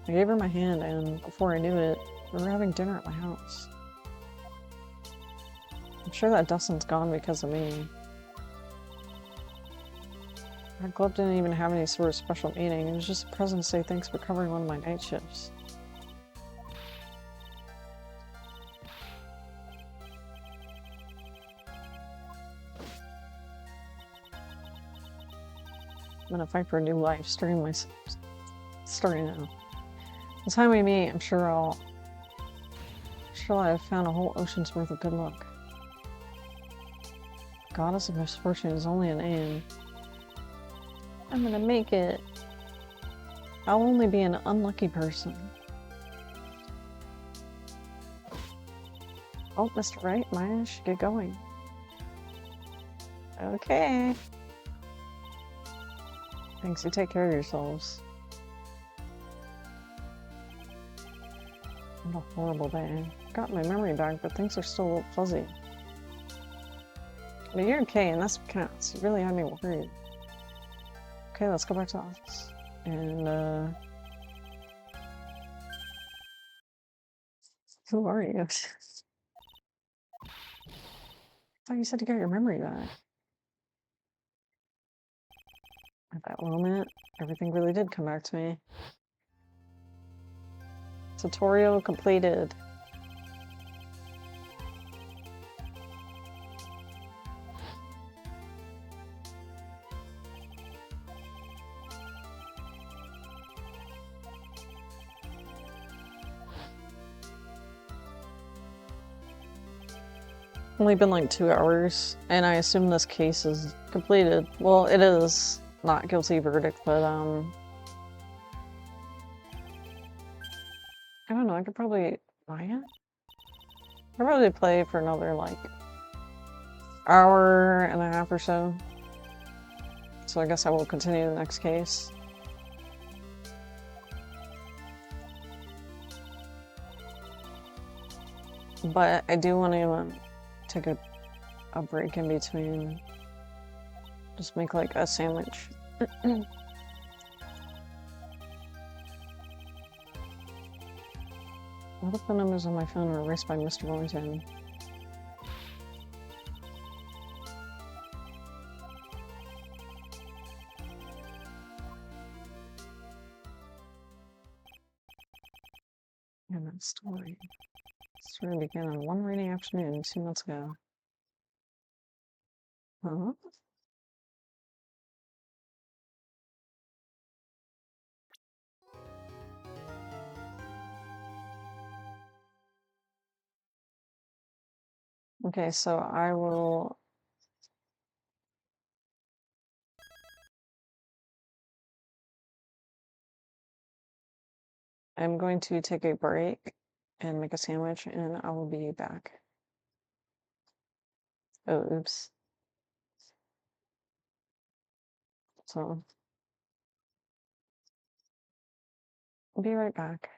I gave her my hand, and before I knew it, we were having dinner at my house. I'm sure that Dustin's gone because of me. Our club didn't even have any sort of special meeting. It was just a present to say thanks for covering one of my night shifts. I'm gonna fight for a new life, starting now. The time we meet, I'm sure I'll have found a whole ocean's worth of good luck. Goddess of misfortune is only a name. I'm gonna make it. I'll only be an unlucky person. Oh, Mr. Wright, mine should get going. Okay. Thanks, you take care of yourselves. What a horrible day. Got my memory back, but things are still a little fuzzy. But you're okay, and that's what counts. You really had me worried. Okay, let's go back to the office. And, who are you? I thought you said you got your memory back. At that moment, everything really did come back to me. Tutorial completed. Only been like 2 hours, and I assume this case is completed. Well, it is not guilty verdict, but I don't know, I could probably buy it? I'll probably play for another like hour and a half or so. So I guess I will continue the next case. But I do want to take a break in between. Just make like a sandwich. All the phone numbers on my phone were erased by Mr. Wellington. And that story. The story began on one rainy afternoon 2 months ago. Huh? Okay, so I'm going to take a break and make a sandwich, and I will be back. Oh, oops. So, I'll be right back.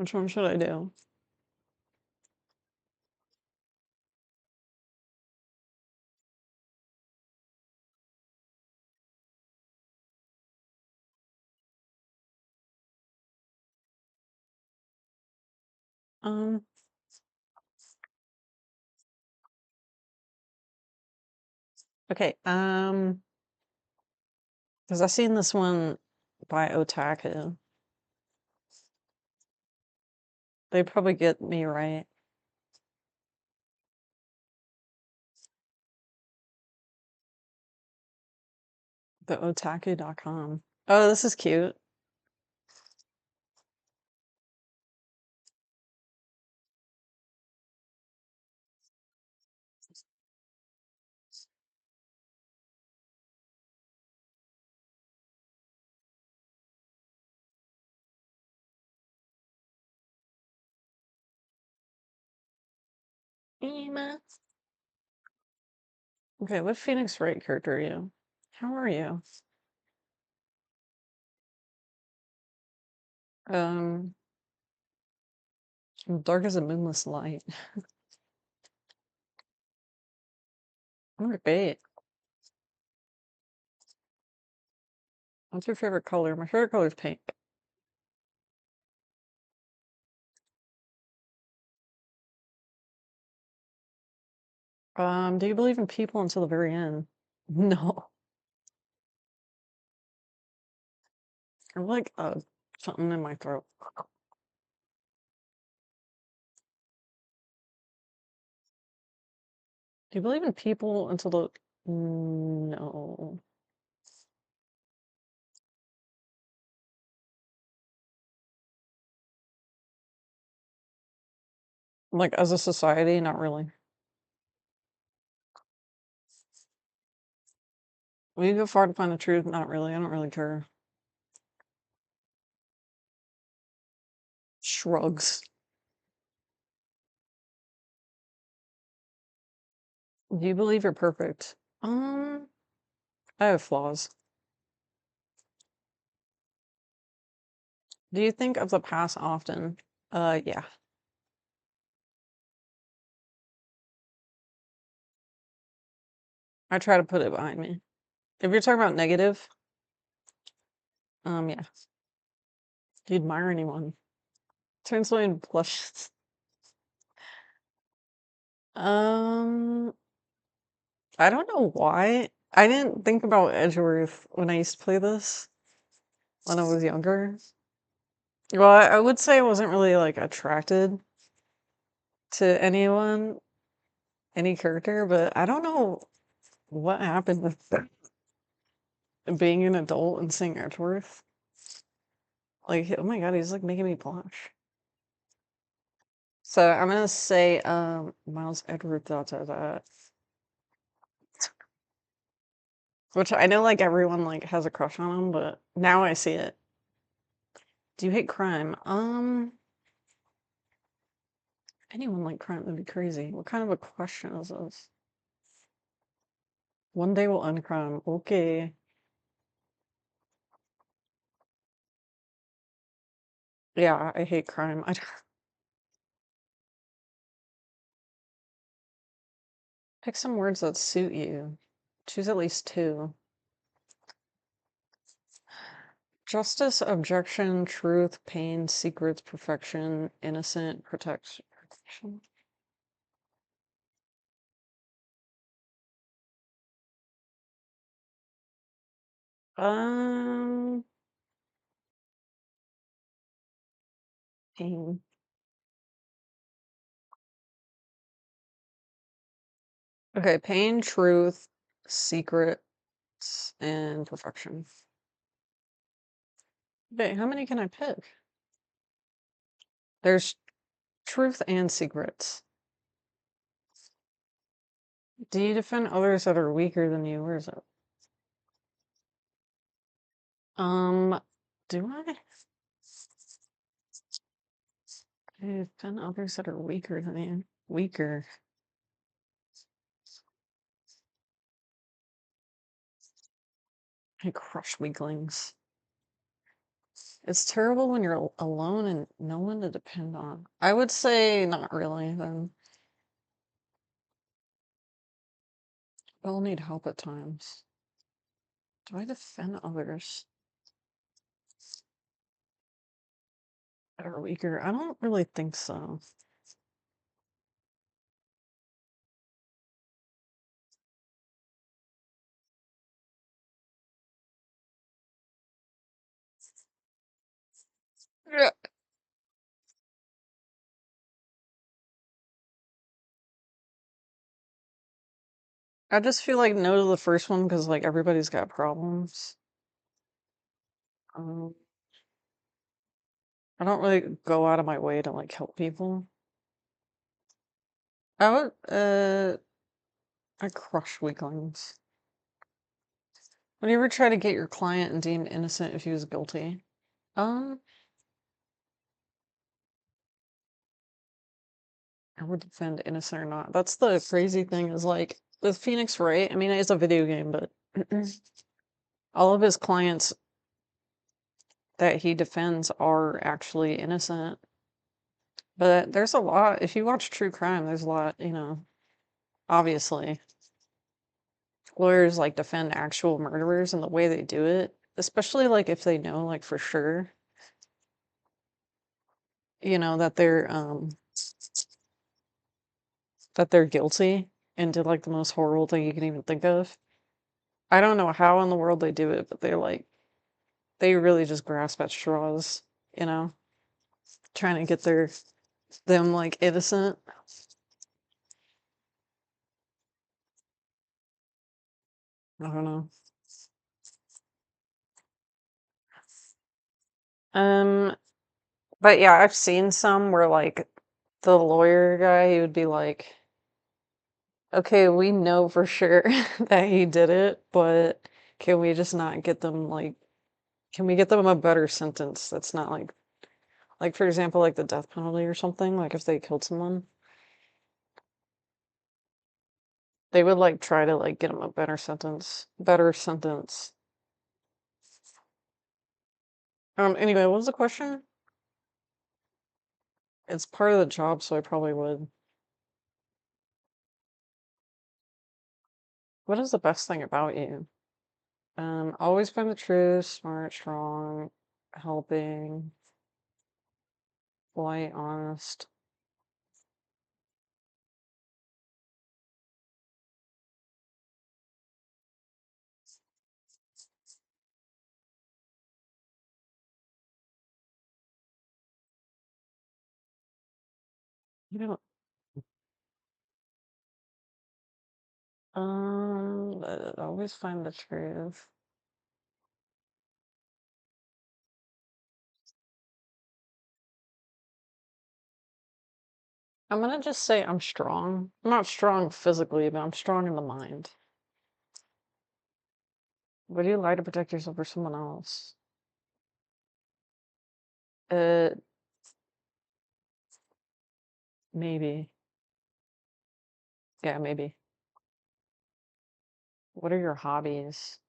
Which one should I do? Um, okay, because I seen this one by Otaku. They probably get me right. The otaku.com. Oh, this is cute. Ema. Okay, what Phoenix Wright character are you? How are you? Um, dark as a moonless light. Great. What's your favorite color? My favorite color is pink. Do you believe in people until the very end? No. I'm like, something in my throat. Do you believe in people until the... No. Like, as a society, not really. Will you go far to find the truth? Not really. I don't really care. Shrugs. Do you believe you're perfect? I have flaws. Do you think of the past often? Yeah. I try to put it behind me. If you're talking about negative, yeah. Do you admire anyone? Turn something into blushes. Um, I don't know why. I didn't think about Edgeworth when I used to play this when I was younger. Well, I would say I wasn't really like attracted to anyone, any character, but I don't know what happened with being an adult and seeing Edgeworth. Like, oh my god, he's like making me blush. So I'm gonna say Miles Edward dot. Which I know like everyone like has a crush on him, but now I see it. Do you hate crime? Anyone like crime would be crazy. What kind of a question is this? One day we'll end crime. Okay. Yeah, I hate crime. Pick some words that suit you. Choose at least two. Justice, objection, truth, pain, secrets, perfection, innocent, protection. Um, pain. Okay, pain, truth, secrets, and perfection. Okay, how many can I pick? There's truth and secrets. Do you defend others that are weaker than you? Where is it? Do I? Do you defend others that are weaker than you? Weaker. I crush weaklings. It's terrible when you're alone and no one to depend on. I would say not really, then. We all need help at times. Do I defend others that are weaker? I don't really think so. Yeah. I just feel like no to the first one because like everybody's got problems. Um, I don't really go out of my way to like help people. I would I crush weaklings. Would you ever try to get your client and deemed innocent if he was guilty? Um, I would defend innocent or not. That's the crazy thing is like with Phoenix Wright, I mean it's a video game, but all of his clients that he defends are actually innocent. But there's a lot, if you watch true crime, there's a lot, obviously. Lawyers like defend actual murderers and the way they do it, especially like if they know like for sure, that they're guilty and did like the most horrible thing you can even think of. I don't know how in the world they do it, but they really just grasp at straws, you know, trying to get them like innocent. I don't know. Um, but yeah, I've seen some where like the lawyer guy, he would be like, okay, we know for sure that he did it, but can we just not get them like, can we get them a better sentence that's not like for example, like the death penalty or something, like if they killed someone, they would like try to like get them a better sentence. Anyway, what was the question? It's part of the job, so I probably would. What is the best thing about you? Always find the truth, smart, strong, helping, polite, honest. You know, always find the truth. I'm gonna just say I'm strong. I'm not strong physically, but I'm strong in the mind. Would you lie to protect yourself or someone else? Uh, maybe. Yeah, maybe. What are your hobbies?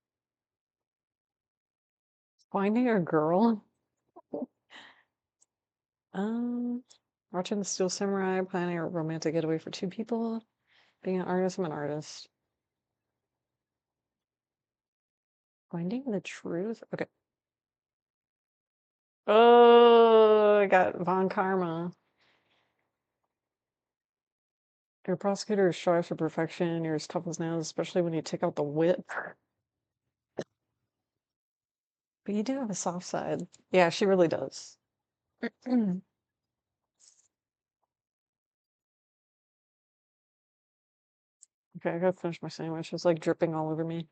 Finding a girl? Um, Watching the Steel Samurai, planning a romantic getaway for two people, being an artist, I'm an artist. Finding the truth? Okay. Oh, I got Von Karma. Your prosecutor strives for perfection. You're as tough as nails, especially when you take out the whip. But you do have a soft side. Yeah, she really does. Okay, I gotta finish my sandwich. It's like dripping all over me.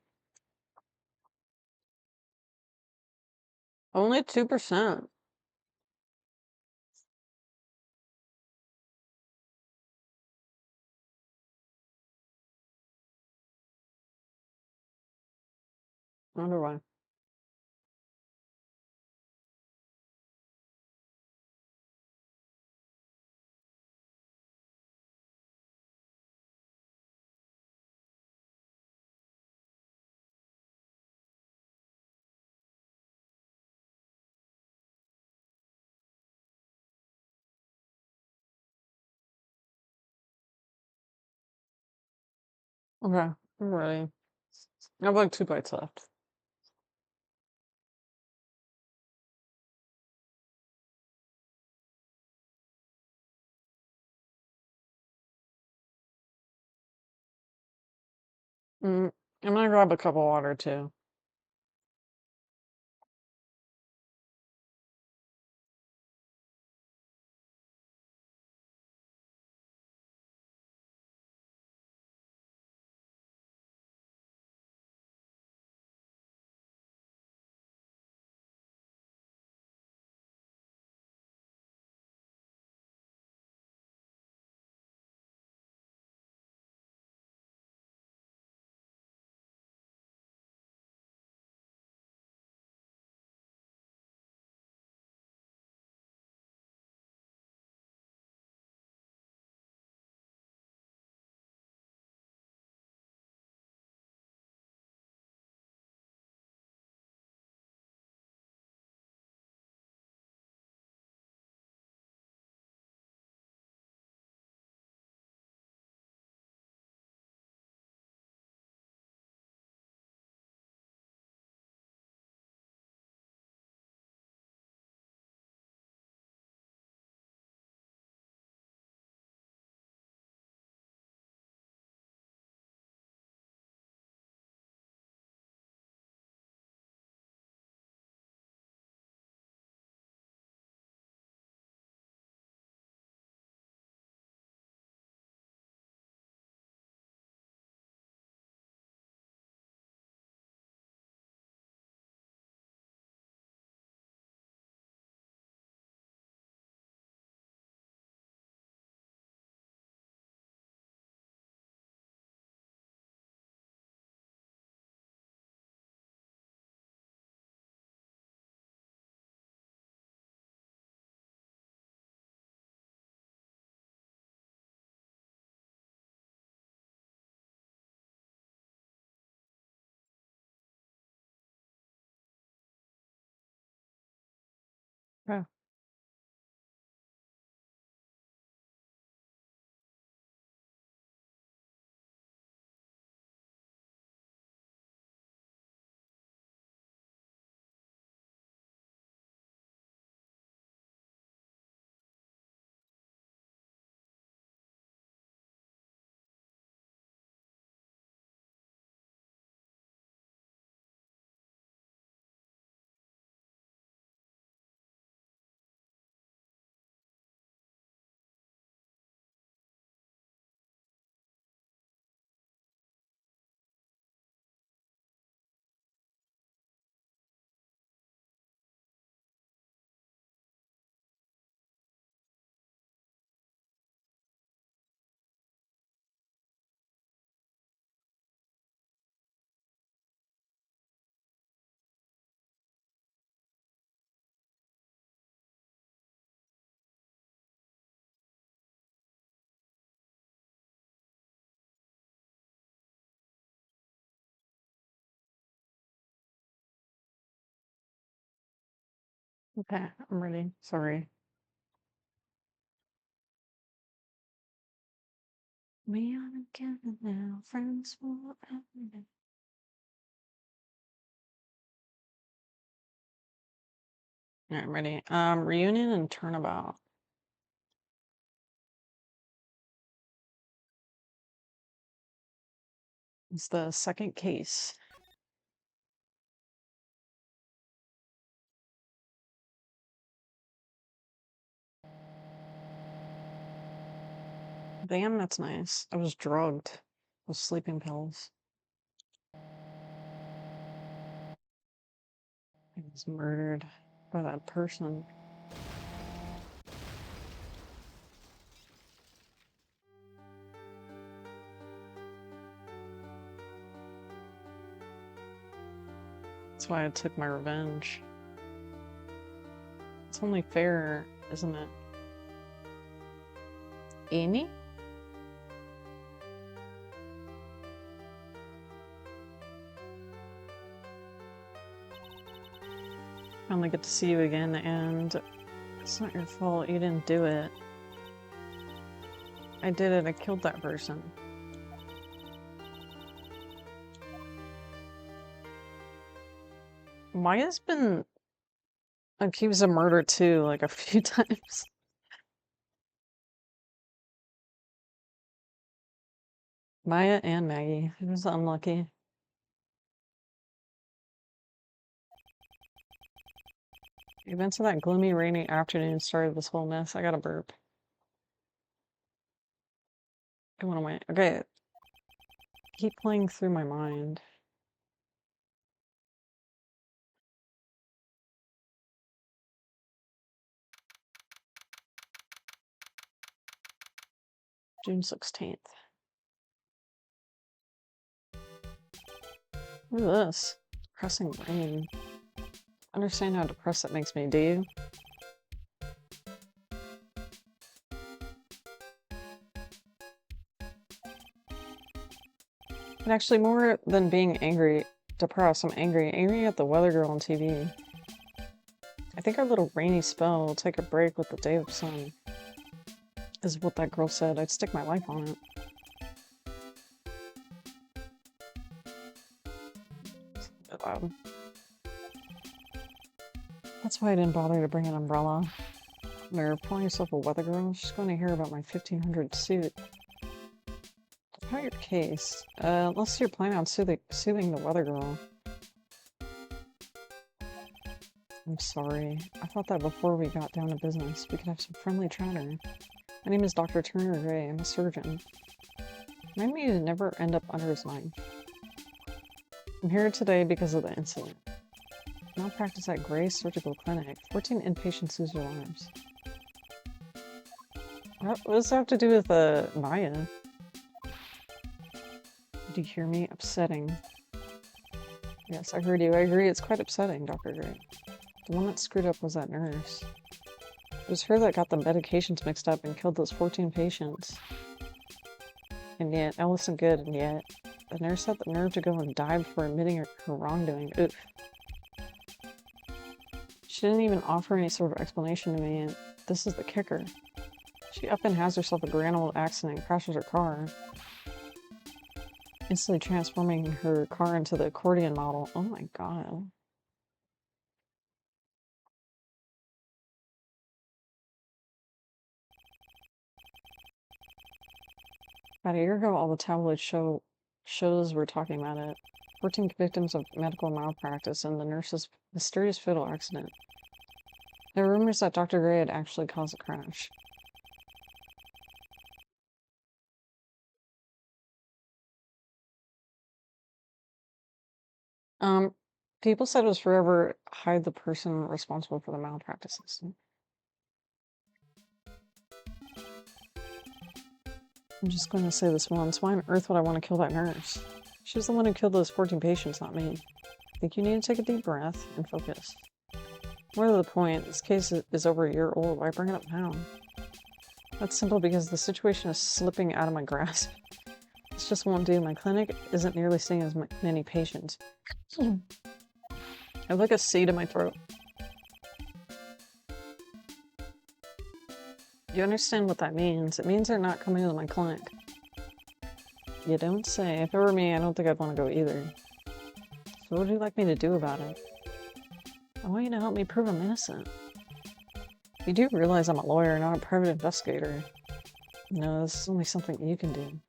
Only 2%. I wonder why. Okay, I'm ready. I have like 2 bites left. I'm gonna grab a cup of water too. Okay. Okay, I'm ready. Sorry. We are together now, friends forever. Alright, I'm ready. Reunion and turnabout. It's the second case. Damn, that's nice. I was drugged with sleeping pills. I was murdered by that person. That's why I took my revenge. It's only fair, isn't it? Amy? I only get to see you again, and it's not your fault. You didn't do it. I did it. I killed that person. Maya's been accused of murder too, like a few times. Maya and Maggie. It was unlucky. The events of that gloomy, rainy afternoon started this whole mess. I got a burp. It went away. Okay. Keep playing through my mind. June 16th. Look at this. Depressing rain. Understand how depressed it makes me, do you? But actually, more than being angry, depressed, I'm angry. Angry at the weather girl on TV. I think our little rainy spell will take a break with the day of sun. Is what that girl said. I'd stick my life on it. That's why I didn't bother to bring an umbrella. You're calling yourself a weather girl? She's going to hear about my 1500 suit. That's not your case. Unless you're planning on suing the weather girl. I'm sorry. I thought that before we got down to business, we could have some friendly chatter. My name is Dr. Turner Gray. I'm a surgeon. Remind me to never end up under his knife. I'm here today because of the incident. Malpractice at Gray Surgical Clinic. 14 inpatients lose their lives. What does that have to do with Maya? Did you hear me? Upsetting. Yes, I heard you. I agree. It's quite upsetting, Dr. Gray. The one that screwed up was that nurse. It was her that got the medications mixed up and killed those 14 patients. And yet, that wasn't good, and yet, the nurse had the nerve to go and die before admitting her wrongdoing. Oof. She didn't even offer any sort of explanation to me, and this is the kicker. She up and has herself a grand old accident and crashes her car, instantly transforming her car into the accordion model. Oh my god. About a year ago, all the tabloid shows were talking about it. 14 victims of medical malpractice and the nurse's mysterious fatal accident. There were rumors that Dr. Gray had actually caused the crash. People said it was forever hide the person responsible for the malpractice incident. I'm just going to say this once. Why on earth would I want to kill that nurse? She was the one who killed those 14 patients, not me. I think you need to take a deep breath and focus. More to the point, this case is over a year old. Why bring it up now? That's simple because the situation is slipping out of my grasp. This just won't do. My clinic isn't nearly seeing as many patients. I have like a seed in my throat. You understand what that means? It means they're not coming to my clinic. You don't say. If it were me, I don't think I'd want to go either. So what would you like me to do about it? I want you to help me prove I'm innocent. You do realize I'm a lawyer, not a private investigator. No, this is only something you can do.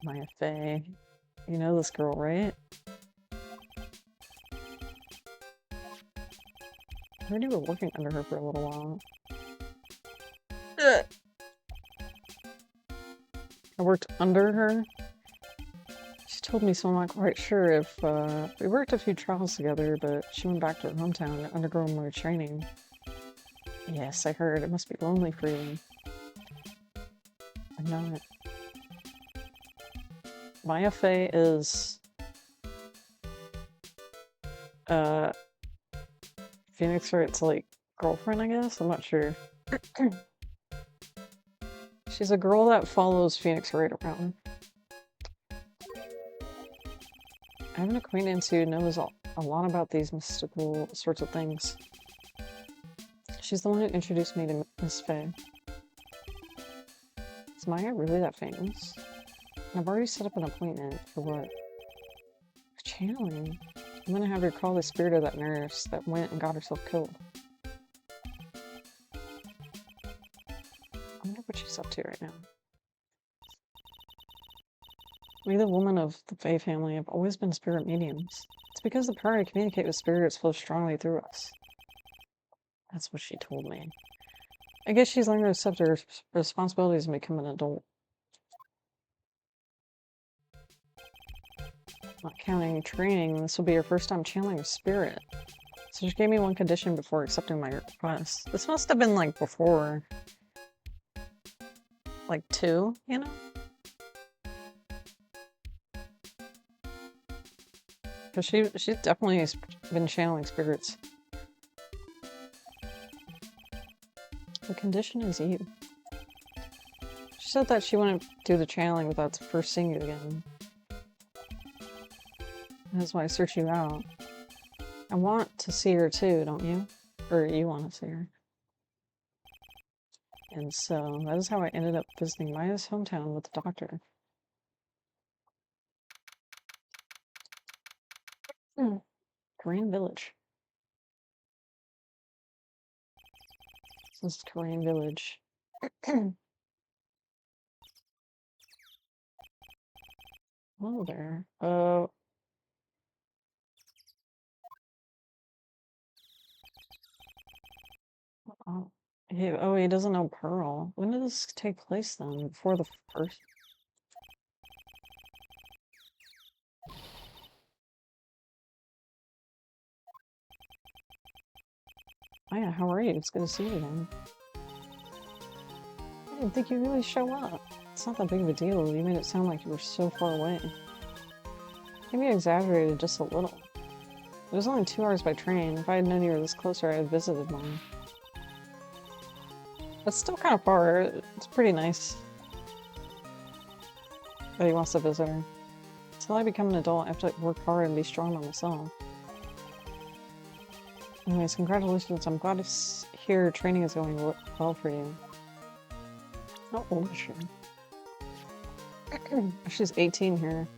Maya Fey. You know this girl, right? I heard you were working under her for a little while. I worked under her? She told me, so I'm not quite sure if, we worked a few trials together, but she went back to her hometown to undergo more training. Yes, I heard. It must be lonely for you. I'm not. Maya Fey is, Phoenix Wright's, like, girlfriend, I guess? I'm not sure. She's a girl that follows Phoenix Wright around. I have an acquaintance who knows a lot about these mystical sorts of things. She's the one who introduced me to Miss Fey. Is Maya really that famous? I've already set up an appointment for what? channeling. I'm gonna have her call the spirit of that nurse that went and got herself killed. I wonder what she's up to right now. We, the women of the Fae family, have always been spirit mediums. It's because the power to communicate with spirits flows strongly through us. That's what she told me. I guess she's learned to accept her responsibilities and become an adult. Not counting training, this will be her first time channeling a spirit. So she gave me one condition before accepting my request. This must have been like before. Like 2, you know? Because she's definitely been channeling spirits. The condition is you. She said that she wouldn't do the channeling without first seeing you again. That's why I searched you out. I want to see her too, don't you? Or you want to see her. And so that is how I ended up visiting Maya's hometown with the doctor. Korean village. This is Korean village. Hello there. Oh, he doesn't know Pearl. When did this take place then? Before the first? Oh yeah, how are you? It's good to see you again. I didn't think you'd really show up. It's not that big of a deal. You made it sound like you were so far away. Maybe I exaggerated just a little. It was only 2 hours by train. If I had known you were this closer, I had visited more. It's still kind of far. It's pretty nice that he wants to visit her. Until I become an adult, I have to work hard and be strong by myself. Anyways, congratulations. I'm glad to hear training is going well for you. How old is she? She's 18 here.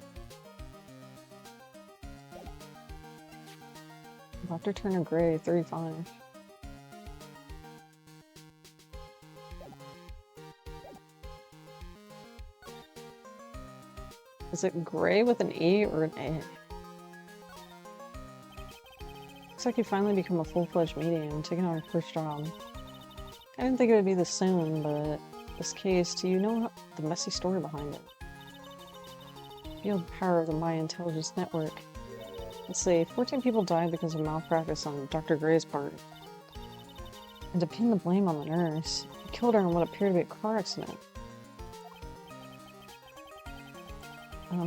Dr. Turner Gray, 35. Is it Gray with an E or an A? Looks like you finally become a full-fledged medium, taking on your first job. I didn't think it would be this soon, but this case, do you know the messy story behind it? Feel the power of the Maya Intelligence Network. Let's see, 14 people died because of malpractice on Dr. Gray's part. And to pin the blame on the nurse, he killed her in what appeared to be a car accident.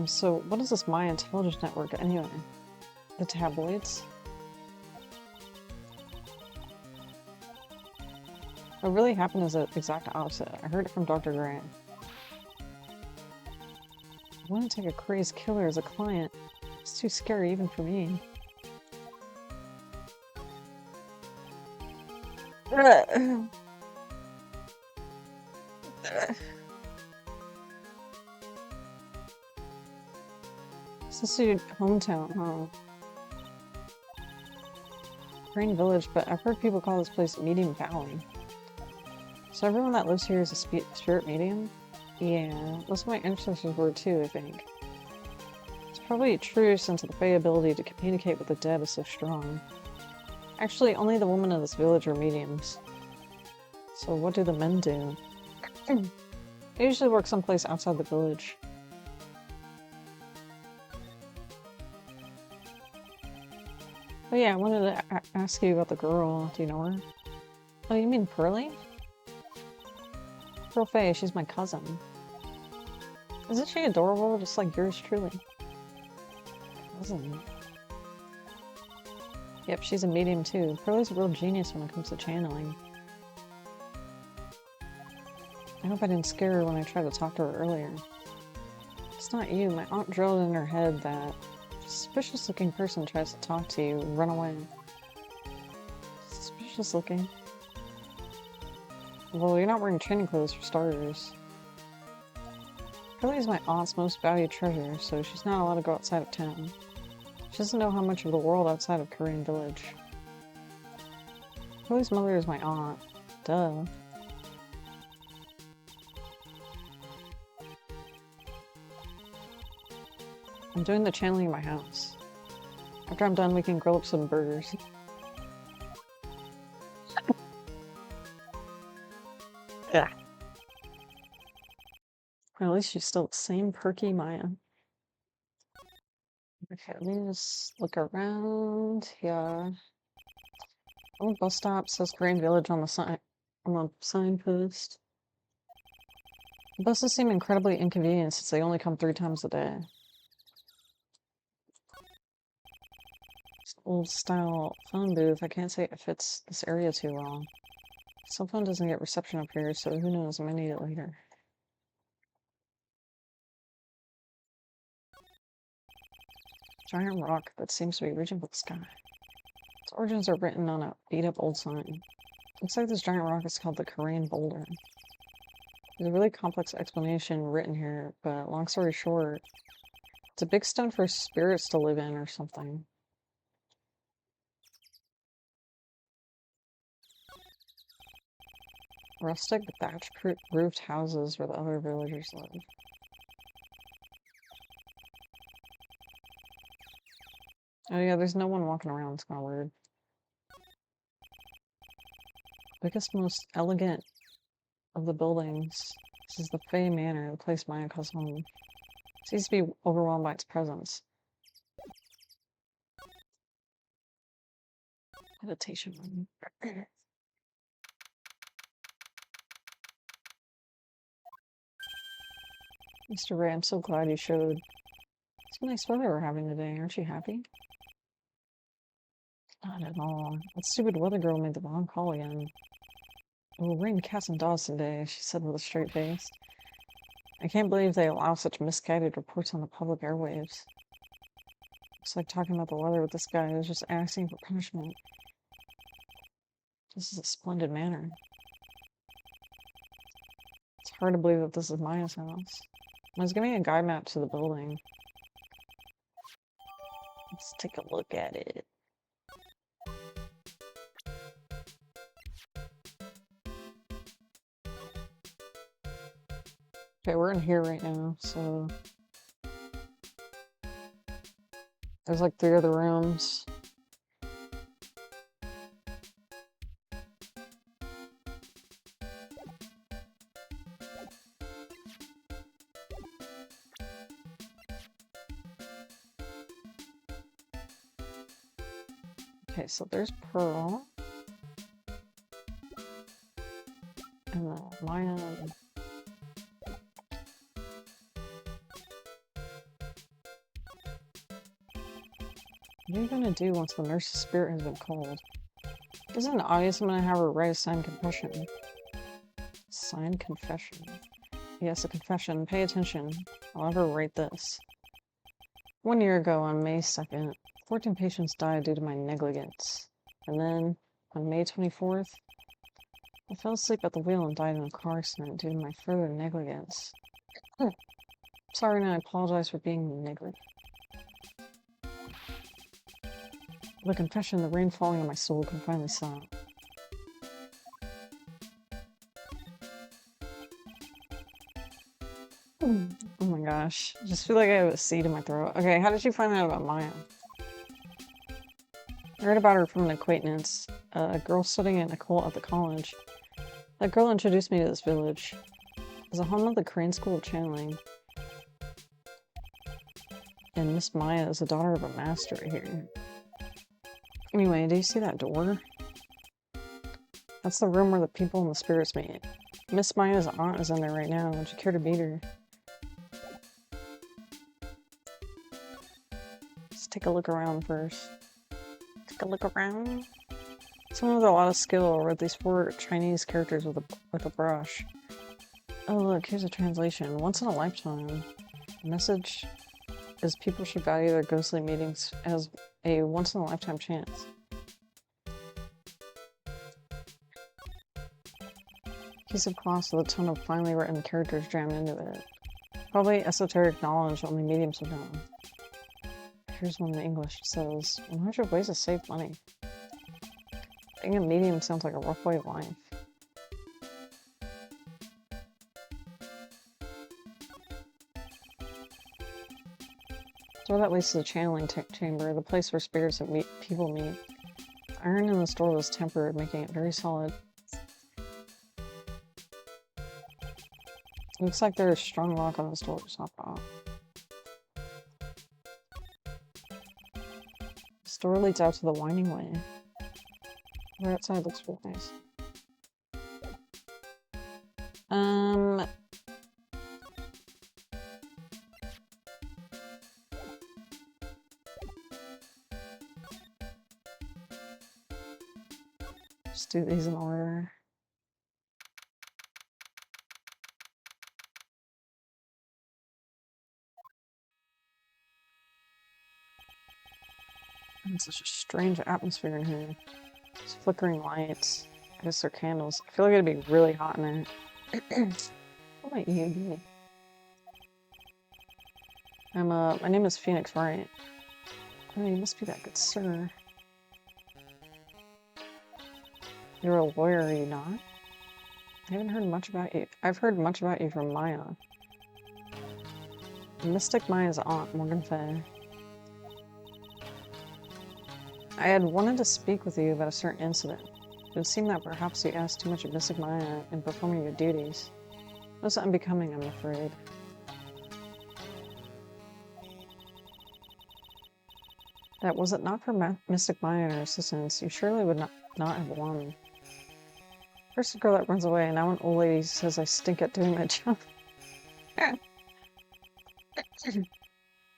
So what is this Maya Intelligence Network anyway? The tabloids? What really happened is the exact opposite. I heard it from Dr. Gray. I wouldn't take a crazed killer as a client. It's too scary even for me. This is your hometown, huh? Green Village, but I've heard people call this place Medium Valley. So everyone that lives here is a spirit medium? Yeah, most of my ancestors were too, I think. It's probably true since the Fae ability to communicate with the dead is so strong. Actually, only the women of this village are mediums. So what do the men do? They usually work someplace outside the village. Oh yeah, I wanted to ask you about the girl. Do you know her? Oh, you mean Pearly? Pearl Faye, she's my cousin. Isn't she adorable, just like yours truly? Cousin. Yep, she's a medium too. Pearly's a real genius when it comes to channeling. I hope I didn't scare her when I tried to talk to her earlier. It's not you. My aunt drilled in her head that if a suspicious looking person tries to talk to you, run away. Suspicious looking? Well, you're not wearing training clothes for starters. Pearly is my aunt's most valued treasure, so she's not allowed to go outside of town. She doesn't know how much of the world outside of Korean village. Chloe's mother is my aunt. Duh. I'm doing the channeling in my house. After I'm done, we can grill up some burgers. Yeah. Well, at least she's still the same perky Maya. Okay, let me just look around. Yeah. Oh, bus stop says Korean Village on the signpost. The buses seem incredibly inconvenient since they only come 3 times a day. It's an old style phone booth. I can't say it fits this area too well. Cell phone doesn't get reception up here, so who knows, I might need it later. Giant rock that seems to be reaching for the sky. Its origins are written on a beat-up old sign. Looks like this giant rock is called the Korean Boulder. There's a really complex explanation written here, but long story short, it's a big stone for spirits to live in or something. Rustic thatch-roofed houses where the other villagers live. Oh yeah, there's no one walking around, it's kinda weird. Biggest, most elegant of the buildings. This is the Fey Manor, the place Maya calls home. It seems to be overwhelmed by its presence. Meditation room. Mr. Ray, I'm so glad you showed. Some nice weather we're having today. Aren't you happy? Not at all. That stupid weather girl made the wrong call again. It will rain cats and dogs today, she said with a straight face. I can't believe they allow such misguided reports on the public airwaves. It's like talking about the weather with this guy who's just asking for punishment. This is a splendid manor. It's hard to believe that this is Maya's house. I was giving a guide map to the building. Let's take a look at it. Okay, we're in here right now, so there's like 3 other rooms. Okay, so there's Pearl. And then Maya. What are you gonna do once the nurse's spirit has been called? Isn't it obvious I'm gonna have her write a signed confession? Signed confession. Yes, a confession. Pay attention. I'll have her write this. 1 year ago, on May 2nd, 14 patients died due to my negligence. And then, on May 24th, I fell asleep at the wheel and died in a car accident due to my further negligence. Sorry, and I apologize for being negligent. The confession, the rain falling on my soul can finally stop. Oh my gosh. I just feel like I have a seed in my throat. Okay, how did you find out about Maya? I heard about her from an acquaintance, a girl studying at Nicole at the college. That girl introduced me to this village. It's a home of the Crane School of Channeling. And Miss Maya is the daughter of a master here. Anyway, do you see that door? That's the room where the people and the spirits meet. Miss Maya's aunt is in there right now. Would you care to meet her? Let's take a look around first. Take a look around. Someone with a lot of skill wrote these 4 Chinese characters with a brush. Oh look, here's a translation. Once in a lifetime. The message is people should value their ghostly meetings as a once-in-a-lifetime chance. Piece of cloth with a ton of finely written characters jammed into it. Probably esoteric knowledge only mediums would know. here's one in English. It says 100 ways to save money. Being a medium sounds like a rough way of life. So that leads to the channeling chamber, the place where spirits of people meet. Iron in the store was tempered, making it very solid. Looks like there's a strong lock on the store. Stop off. The store leads out to the winding way. The outside looks really nice. Just do these in order. It's such a strange atmosphere in here. It's flickering lights. I guess they're candles. I feel like it'd be really hot in there. What might you be? My name is Phoenix Wright. Oh, you must be that good sir. You're a lawyer, are you not? I haven't heard much about you. I've heard much about you from Maya. Mystic Maya's aunt, Morgan Fay. I had wanted to speak with you about a certain incident. It would seem that perhaps you asked too much of Mystic Maya in performing your duties. Most unbecoming, I'm afraid. That was it not for Mystic Maya and her assistants, you surely would not have won. First a girl that runs away, and now an old lady says I stink at doing my job.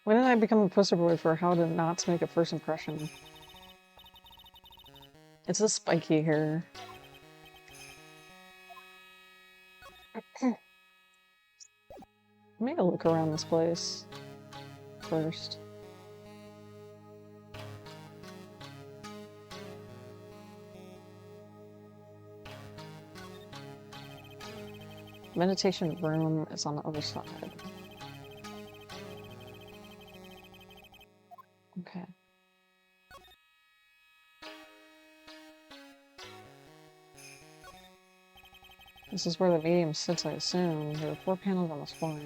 When did I become a poster boy for how to not make a first impression? It's a spiky hair. Let me go look around this place first. Meditation room is on the other side. Okay. This is where the medium sits, I assume. There are 4 panels on this floor.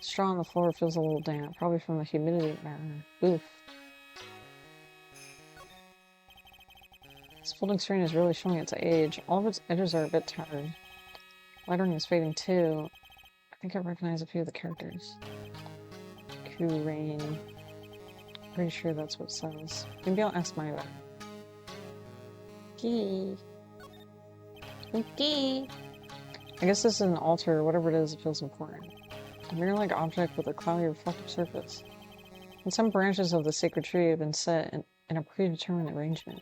Straw on the floor feels a little damp, probably from the humidity there. Oof. This folding screen is really showing its age. All of its edges are a bit tattered. Lettering is fading too. I think I recognize a few of the characters. Rain. Pretty sure that's what it says. Maybe I'll ask Maya about it. Key. I guess this is an altar. Whatever it is, it feels important. A mirror-like object with a cloudy reflective surface. And some branches of the sacred tree have been set in a predetermined arrangement.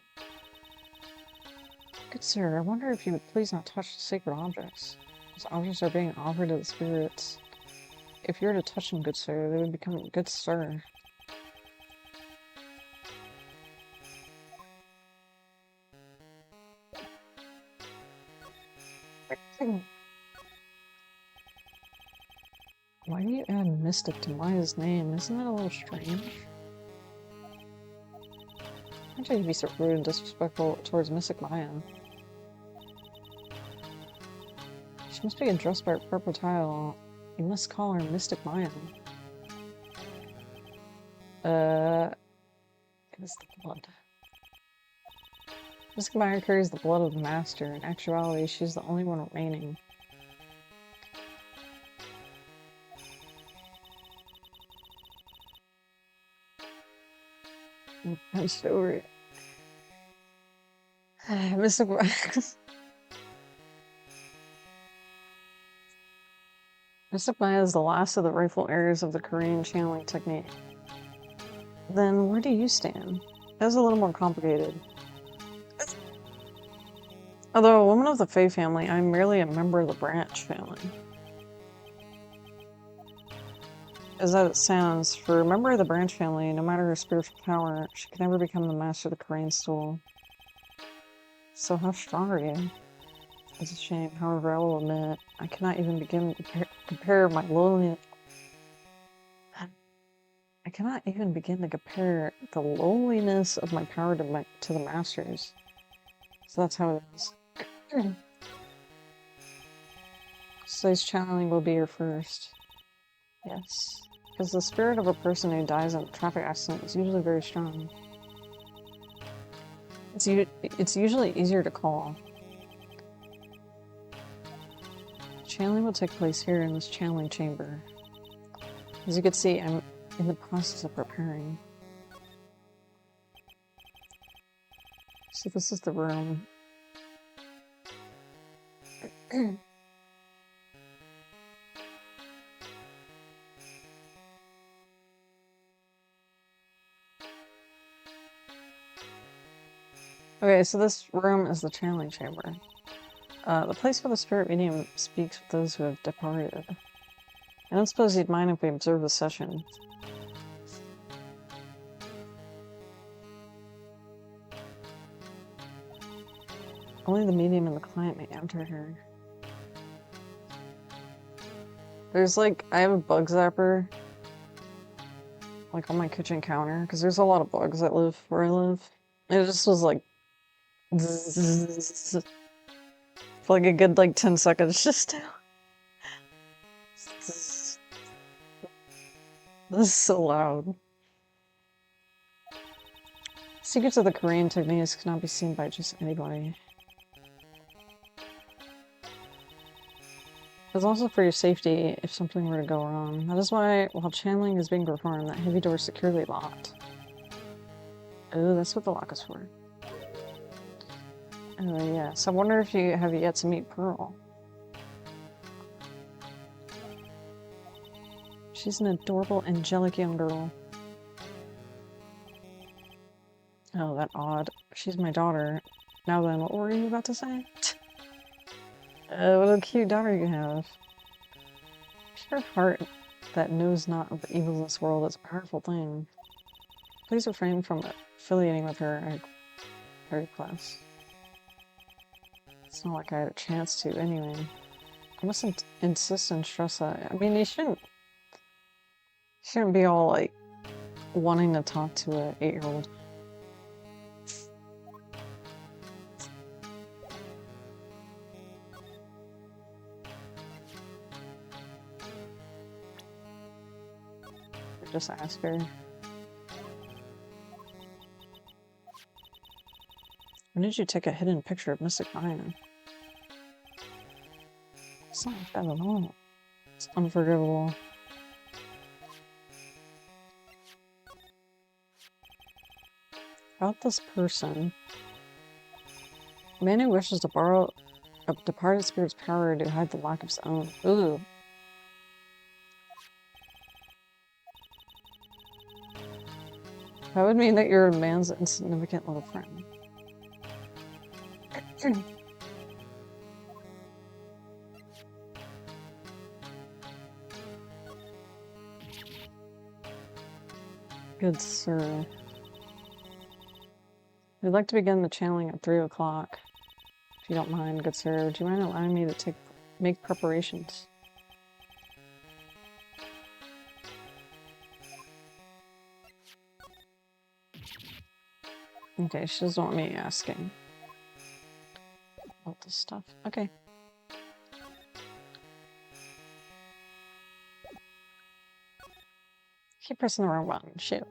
Good sir, I wonder if you would please not touch the sacred objects. These objects are being offered to the spirits. If you were to touch them, good sir, they would become good sir. Why do you add mystic to Maya's name? Isn't that a little strange? Why should you be so rude and disrespectful towards Mystic Maya? She must be addressed by her purple title. You must call her Mystic Maya. It is the blood. Mystic Maya carries the blood of the Master. In actuality, she's the only one remaining. I'm sorry. Mystic Maya. Mystic Maya is the last of the rightful heirs of the Korean channeling technique. Then where do you stand? That's a little more complicated. Although a woman of the Fae family, I'm merely a member of the Branch family. As that it sounds, for a member of the Branch family, no matter her spiritual power, she can never become the master of the Korean stool. So how strong are you? It's a shame, however, I will admit, I cannot even begin to compare my lowliness. I cannot even begin to compare the lowliness of my power to the masters. So that's how it is. Today's channeling will be your first. Yes. Because the spirit of a person who dies in a traffic accident is usually very strong. It's usually easier to call. Channeling will take place here in this channeling chamber. As you can see, I'm in the process of preparing. So this is the room. Okay, so this room is the channeling chamber. The place where the spirit medium speaks with those who have departed. I don't suppose you'd mind if we observe the session. Only the medium and the client may enter here. There's like, I have a bug zapper, like on my kitchen counter, because there's a lot of bugs that live where I live. And it just was like, zzz, for like a good like 10 seconds just now. This is so loud. Secrets of the Korean techniques cannot be seen by just anybody. It's also for your safety if something were to go wrong. That is why, while channeling is being performed, that heavy door is securely locked. Oh, that's what the lock is for. Oh, yes. I wonder if you have yet to meet Pearl. She's an adorable, angelic young girl. Oh, that odd. She's my daughter. Now then, what were you about to say? What a cute daughter you have. Pure heart that knows not of the evils of this world is a powerful thing. Please refrain from affiliating with her at her class. It's not like I had a chance to, anyway. I mustn't insist and stress that. I mean, you shouldn't be all, like, wanting to talk to an 8-year-old. Just ask her. When did you take a hidden picture of Mystic Mine? It's not like that at all. It's unforgivable. About this person. A man who wishes to borrow a departed spirit's power to hide the lack of his own. Ooh. That would mean that you're a man's insignificant little friend. Good sir. We'd like to begin the channeling at 3 o'clock. If you don't mind, good sir, would you mind allowing me to make preparations? Okay, she doesn't want me asking about this stuff. Okay. Keep pressing the wrong button. Shoot.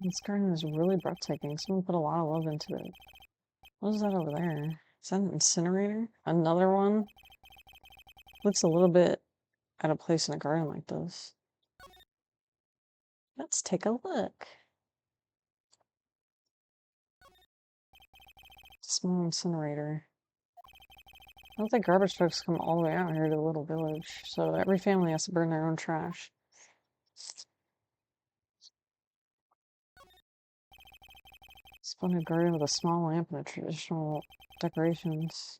This garden is really breathtaking. Someone put a lot of love into it. What is that over there? Is that an incinerator? Another one? Looks a little bit out of place in a garden like this. Let's take a look. Small incinerator. I don't think garbage trucks come all the way out here to the little village, so every family has to burn their own trash. Splendid garden with a small lamp and the traditional decorations.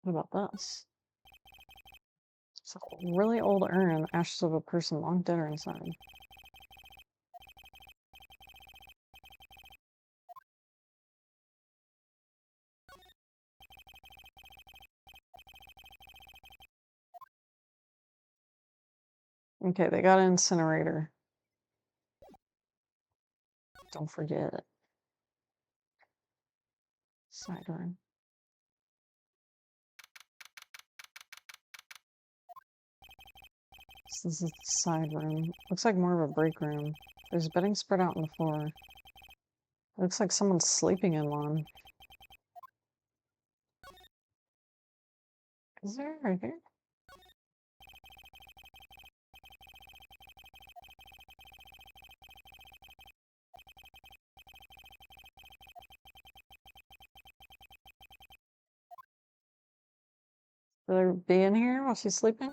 What about this? It's a really old urn, ashes of a person long dead are inside. Okay, they got an incinerator. Don't forget it. Side room. So this is the side room. Looks like more of a break room. There's bedding spread out on the floor. It looks like someone's sleeping in one. Is there right here? Will there be in here while she's sleeping?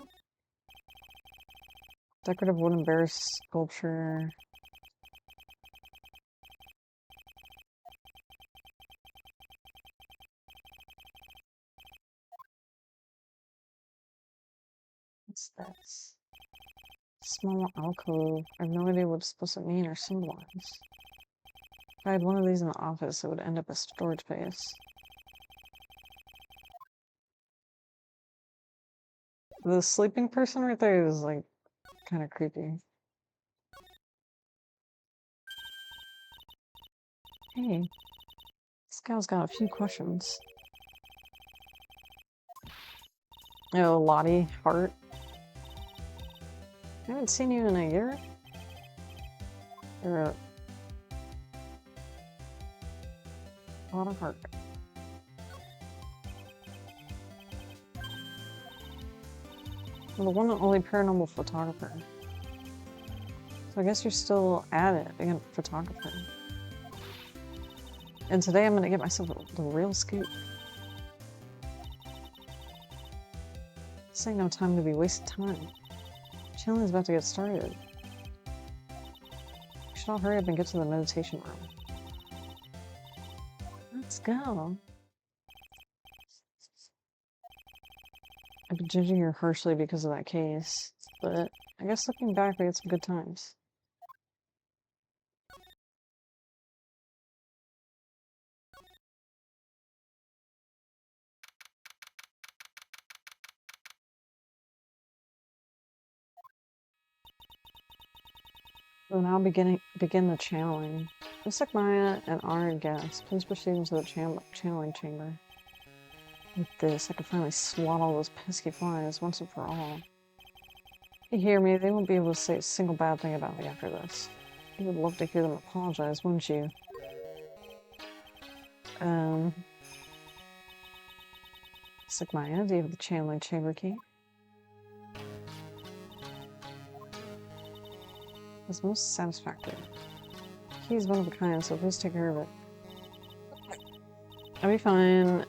Decorative wooden bear sculpture. What's this? Small alcove. I have no idea what it's supposed to mean or symbolize. If I had one of these in the office, it would end up as storage space. The sleeping person right there is like kind of creepy. Hey, this gal's got a few questions. Oh, Lottie Hart. I haven't seen you in a year. You're a lot of heart. Well, the one and only paranormal photographer. So I guess you're still at it, being a photographer. And today I'm gonna get myself the real scoop. This ain't no time to be wasting time. Chilling's about to get started. We should all hurry up and get to the meditation room. Let's go. I've been judging her harshly because of that case, but I guess looking back, we had some good times. We'll now begin the channeling. Mystic Maya and honored guests, please proceed into the channeling chamber. With this, I can finally swat all those pesky flies once and for all. You hear me? They won't be able to say a single bad thing about me after this. You would love to hear them apologize, wouldn't you? Mystic Maya, do you have the channeling chamber key? That's most satisfactory. The key is one of a kind, so please take care of it. I'll be fine.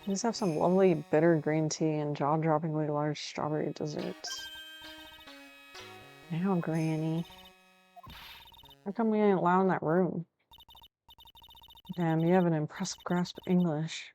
These have some lovely bitter green tea and jaw-droppingly large strawberry desserts. Now, Granny. How come we ain't allowed in that room? Damn, you have an impressive grasp of English.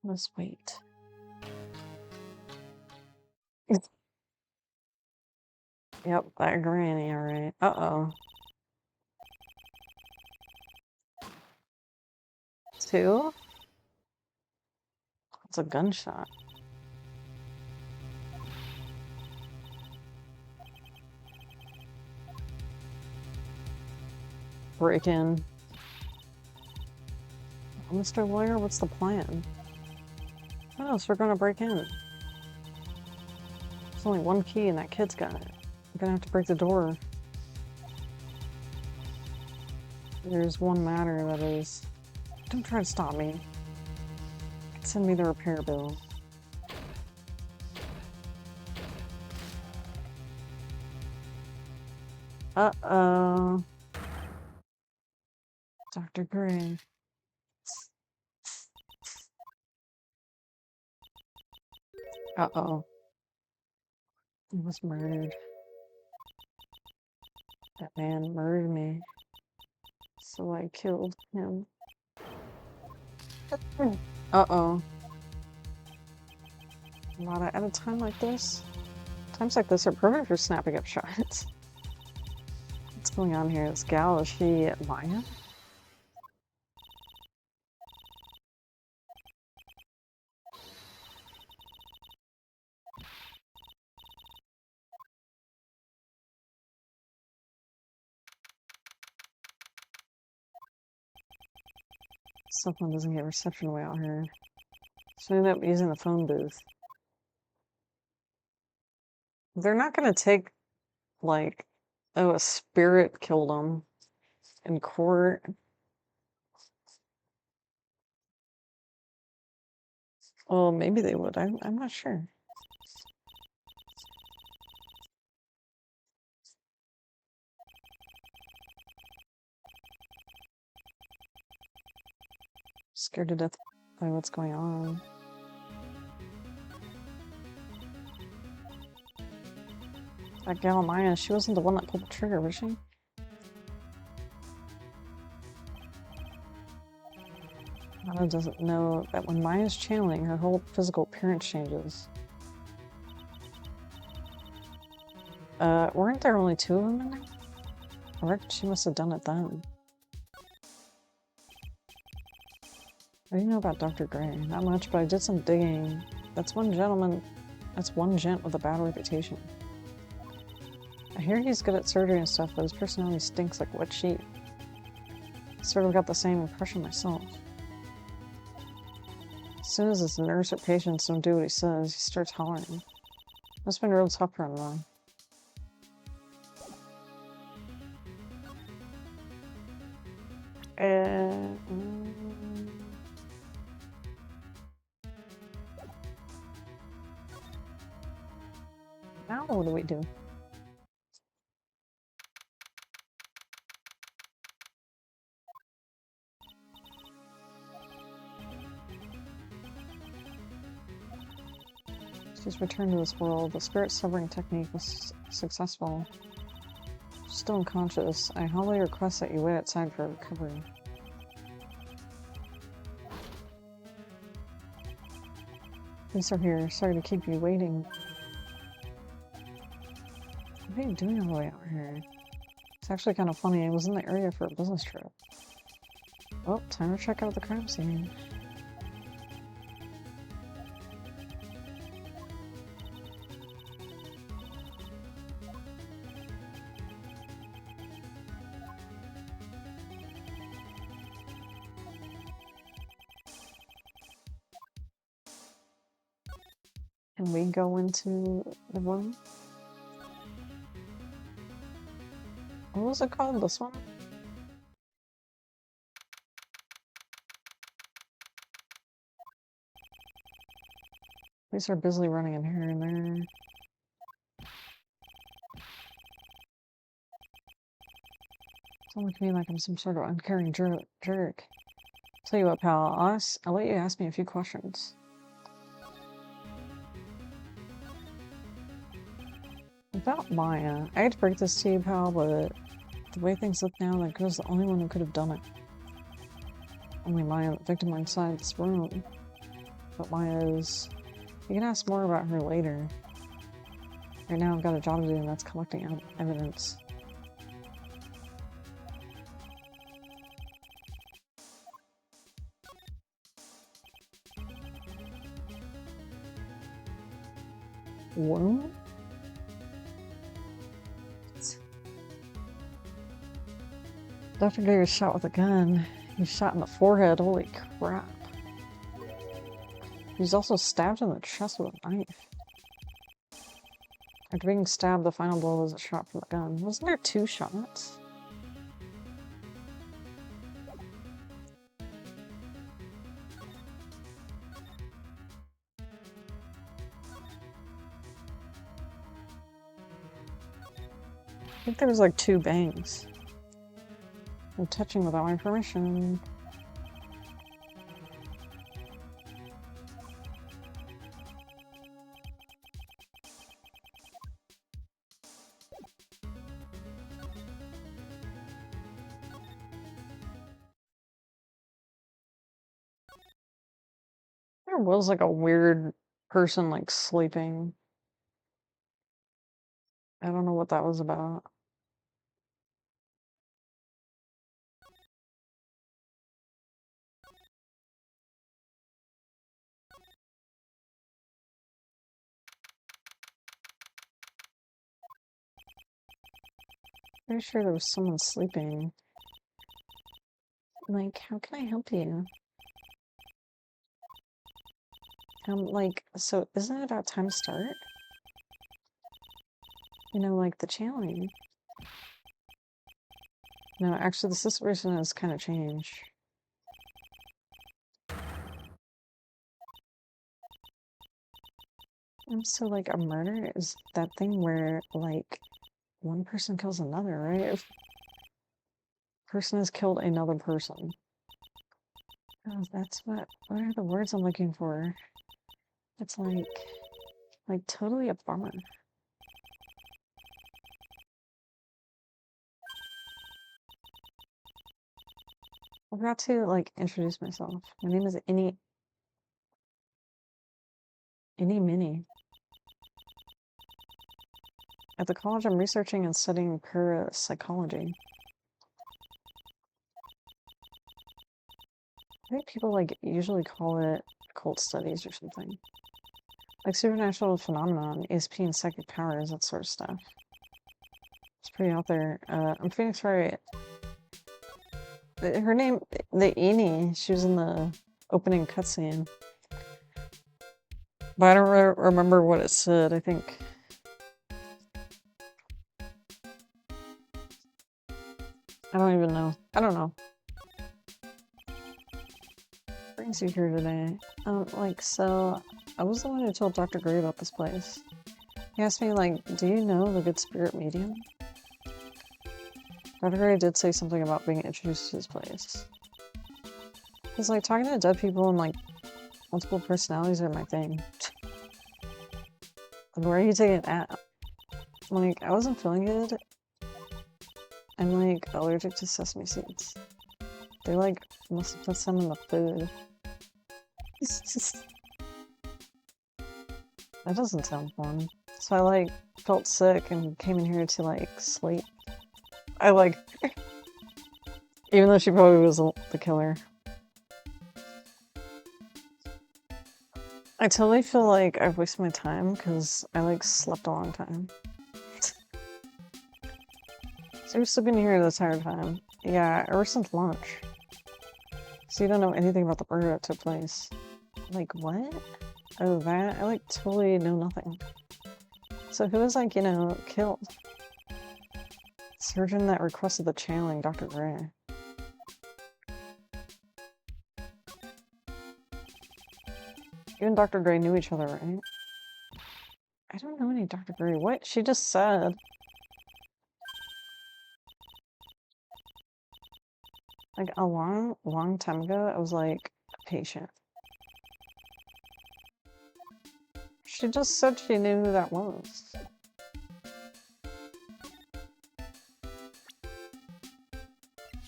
Let's wait. Yep, that Granny, alright. Uh-oh. 2? It's a gunshot. Break in. Oh, Mr. Lawyer, what's the plan? What else? We're gonna break in. There's only one key and that kid's got it. We're gonna have to break the door. There's one matter that is... Don't try to stop me. Send me the repair bill. Uh-oh. Dr. Gray. Uh-oh. He was murdered. That man murdered me. So I killed him. Uh-oh. At a time like this? Times like this are perfect for snapping up shots. What's going on here? This gal, is she Maya? Cell phone doesn't get reception way out here. So I ended up using the phone booth. They're not gonna take, like, oh, a spirit killed him in court. Well, maybe they would. I'm not sure. Scared to death by what's going on. That gal Maya, she wasn't the one that pulled the trigger, was she? Maya doesn't know that when Maya's channeling, her whole physical appearance changes. Weren't there only 2 of them in there? I reckon she must have done it then. What do you know about Dr. Gray? Not much, but I did some digging. That's one gent with a bad reputation. I hear he's good at surgery and stuff, but his personality stinks like wet sheet. Sort of got the same impression myself. As soon as his nurse or patients don't do what he says, he starts hollering. Must have been real tough for him, though. Now what do we do? She's returned to this world. The spirit severing technique was successful. Still unconscious. I humbly request that you wait outside for recovery. Police are here. Sorry to keep you waiting. What are you doing all the way out here? It's actually kind of funny. I was in the area for a business trip. Well, time to check out the crime scene. Can we go into the room? What was it called? This one? Police are busily running in here and there. Don't look at me like I'm some sort of uncaring jerk. Tell you what, pal, I'll let you ask me a few questions. About Maya, I hate to break this to you, pal, but the way things look now, that girl's the only one who could have done it. Only Maya, the victim, are inside this room. But Maya's... You can ask more about her later. Right now I've got a job to do, and that's collecting evidence. What? Dr. Gray was shot with a gun. He was shot in the forehead. Holy crap. He's also stabbed in the chest with a knife. After being stabbed, the final blow was a shot from the gun. Wasn't there 2 shots? I think there was like 2 bangs. I'm touching without my permission. There was like a weird person like sleeping. I don't know what that was about. Pretty sure there was someone sleeping. Like, how can I help you? Like, so isn't it about time to start? You know, like the challenge. No, actually, the situation has kind of changed. So, like, a murder is that thing where, like, one person kills another, right? If person has killed another person. Oh, that's what are the words I'm looking for? It's like totally a bummer. I forgot to, like, introduce myself. My name is Any Mini. At the college, I'm researching and studying parapsychology. I think people, like, usually call it occult studies or something. Like supernatural phenomenon, ESP and psychic powers, that sort of stuff. It's pretty out there. I'm Phoenix Wright. Her name, the Eni, she was in the opening cutscene. But I don't remember what it said, I think. I don't even know. I don't know. What brings you here today? Like, so, I was the one who told Dr. Gray about this place. He asked me, like, do you know the Good Spirit Medium? Dr. Gray did say something about being introduced to this place. Because, like, talking to dead people and, like, multiple personalities are my thing. Where are you taking it at? Like, I wasn't feeling good. I'm, like, allergic to sesame seeds. They, like, must have put some in the food. That doesn't sound fun. So I, like, felt sick and came in here to, like, sleep. I, like... even though she probably was the killer. I totally feel like I've wasted my time because I, like, slept a long time. So you're sleeping here the entire time. Yeah, ever since lunch. So you don't know anything about the murder that took place. Like, what? Oh, that? I, like, totally know nothing. So who was, like, you know, killed? Surgeon that requested the channeling, Dr. Gray. You and Dr. Gray knew each other, right? I don't know any Dr. Gray. What? She just said. Like, a long, long time ago, I was, like, a patient. She just said she knew who that was.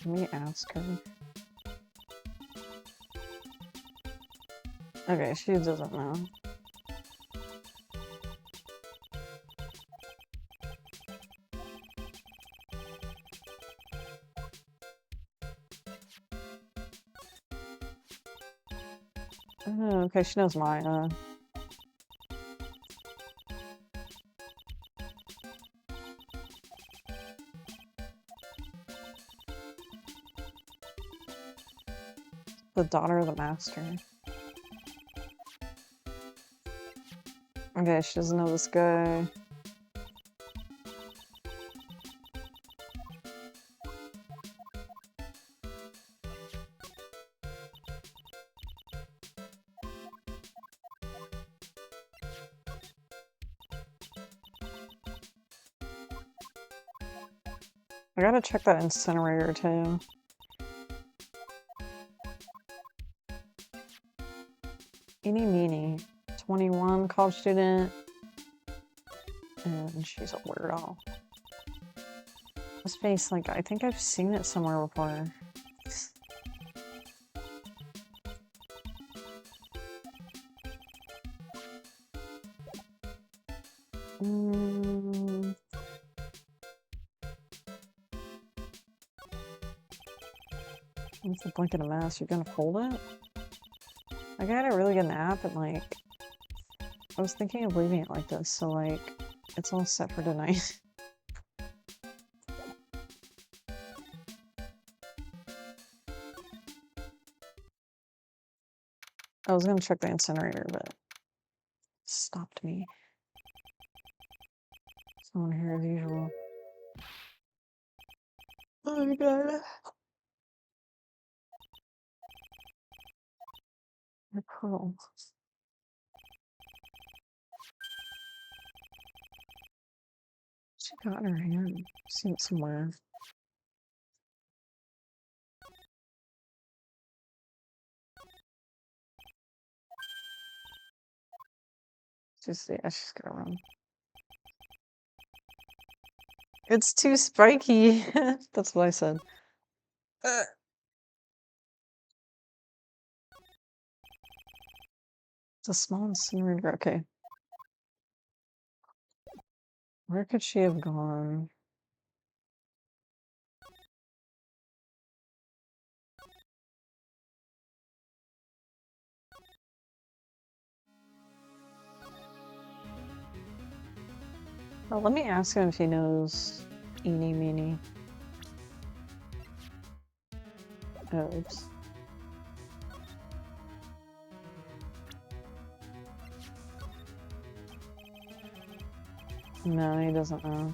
Can we ask her? Okay, she doesn't know. Oh, okay, she knows Maya. The daughter of the master. Okay, she doesn't know this guy. I gotta check that incinerator too. Eeny meeny. 21, college student. And she's a weirdo. This face, like, I think I've seen it somewhere before. What's the blanket of mess? You're gonna fold it? Like, I had a really good nap and, like, I was thinking of leaving it like this, so, like, it's all set for tonight. I was gonna check the incinerator, but stopped me. Someone here as usual. Oh my god. The pearl. She got in her hand. Seen it somewhere. Yeah, she's gonna run. It's too spiky. That's what I said. It's a small incinerator. Okay. Where could she have gone? Oh, let me ask him if he knows Eeny Meeny. Oh, oops. No, he doesn't know.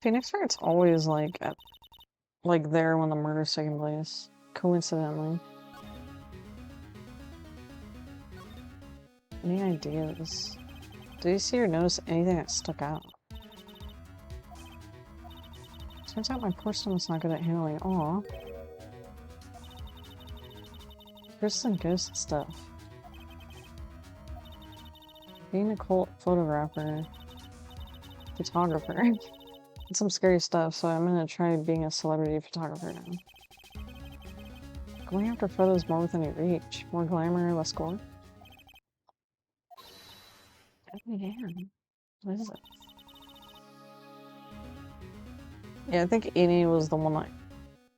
Phoenix Wright's always like at, like there when the murder's taking place, coincidentally. Any ideas? Did you see or notice anything that stuck out? Turns out my poor stomach's not good at handling. Aw. Here's some ghost stuff. Being a cult photographer, photographer. It's some scary stuff, so I'm gonna try being a celebrity photographer now. Going after photos more within your reach. More glamour, less gore. Oh, yeah. What is it? Yeah, I think Eeny was the one that...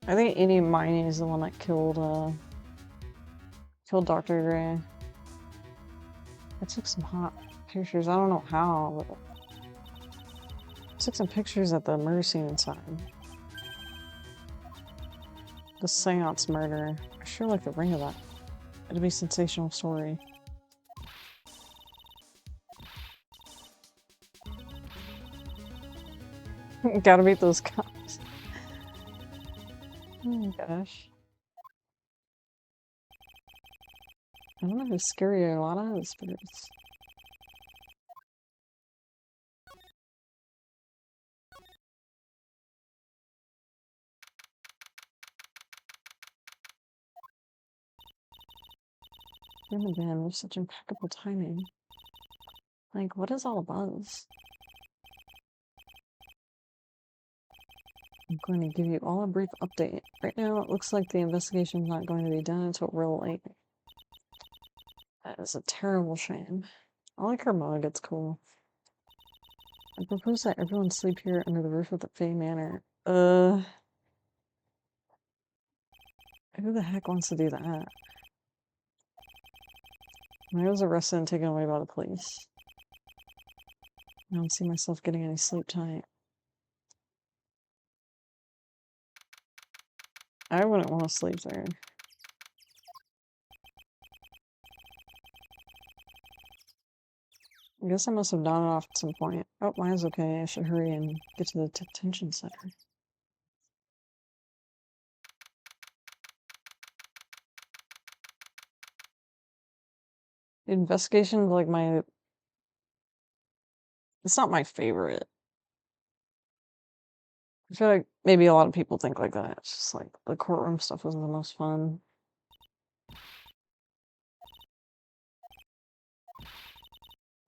I think Eeny Miney is the one that killed Dr. Gray. I took some hot pictures. I don't know how, but... I took some pictures at the murder scene inside. The seance murder. I sure like the ring of that. It'd be a sensational story. Gotta beat those cops. Oh my gosh. I don't know who's scarier, a lot of the spirits. And again, there's such impeccable timing. Like, what is all the buzz? I'm going to give you all a brief update. Right now, it looks like the investigation's not going to be done until real late. That is a terrible shame. I like her mug, it's cool. I propose that everyone sleep here under the roof of the Fey Manor. Who the heck wants to do that? When I was arrested and taken away by the police. I don't see myself getting any sleep tonight. I wouldn't want to sleep there. I guess I must have nodded off at some point. Oh, mine's okay. I should hurry and get to the detention center. Investigation, like my... It's not my favorite. I feel like maybe a lot of people think like that. It's just like the courtroom stuff wasn't the most fun.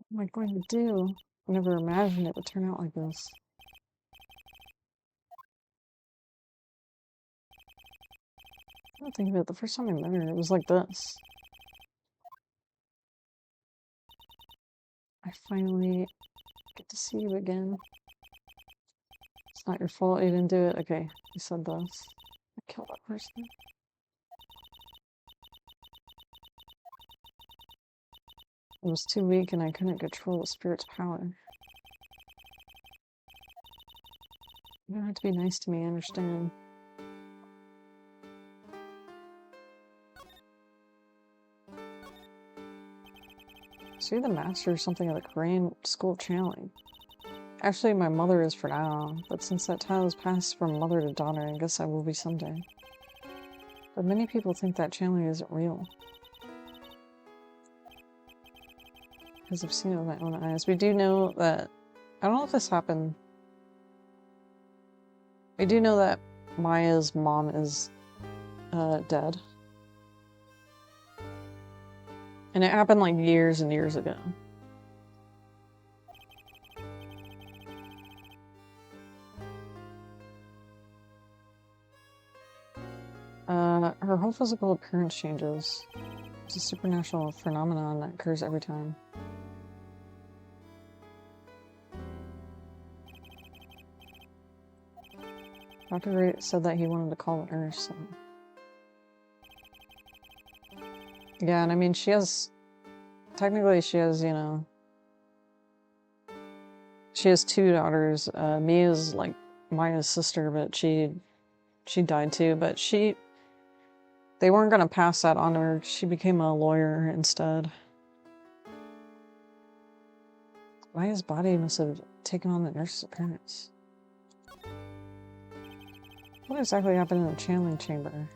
What am I going to do? I never imagined it would turn out like this. I don't think of it. The first time I met her, it was like this. I finally get to see you again. It's not your fault you didn't do it. Okay, you said this. I killed that person. It was too weak and I couldn't control the spirit's power. You don't have to be nice to me, I understand. So you're the master or something at the Korean school of channeling. Actually, my mother is for now, but since that time has passed from mother to daughter, I guess I will be someday. But many people think that channeling isn't real. Because I've seen it with my own eyes. We do know that... I don't know if this happened. We do know that Maya's mom is dead. And it happened like years and years ago. Her whole physical appearance changes. It's a supernatural phenomenon that occurs every time. Dr. Wright said that he wanted to call the nurse. So. Yeah, and I mean, she has... Technically, she has, you know... She has 2 daughters. Mia's, like, Maya's sister, but she died too. But they weren't gonna pass that on to her. She became a lawyer instead. Maya's body must have taken on the nurse's appearance. What exactly happened in the channeling chamber?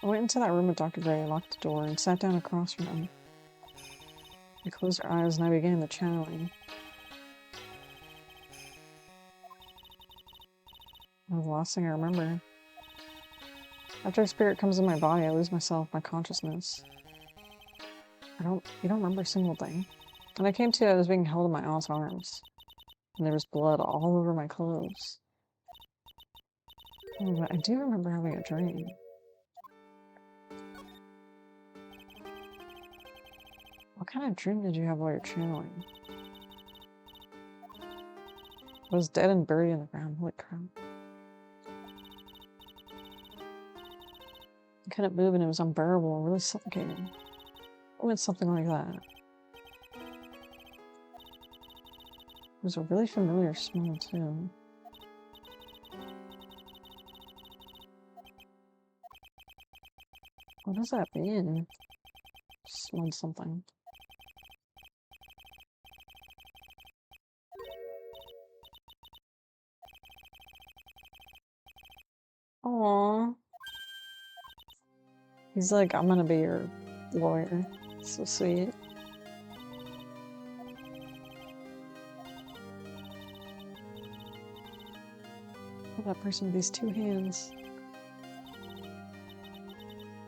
I went into that room with Dr. Gray, locked the door, and sat down across from him. I closed her eyes and I began the channeling. That was the last thing I remember. After a spirit comes in my body, I lose myself, my consciousness. You don't remember a single thing. When I came to, I was being held in my aunt's arms. And there was blood all over my clothes. Oh, but I do remember having a dream. What kind of dream did you have while you're channeling? I was dead and buried in the ground. Holy crap. I couldn't move and it was unbearable, really suffocating. It went something like that. It was a really familiar smell too. What does that mean? Smelled something. Aww. He's like, I'm gonna be your lawyer. So sweet. Oh, that person with these 2 hands.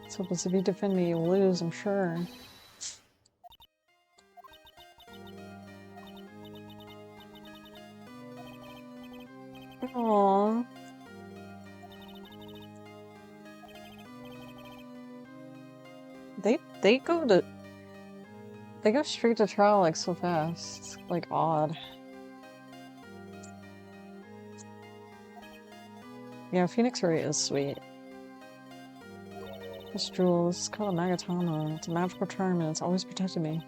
It's hopeless. If you defend me, you'll lose, I'm sure. Aww. They go straight to trial like so fast. It's like odd. Yeah, Phoenix Ray is sweet. This jewel is called a Magatama. It's a magical charm and it's always protected me.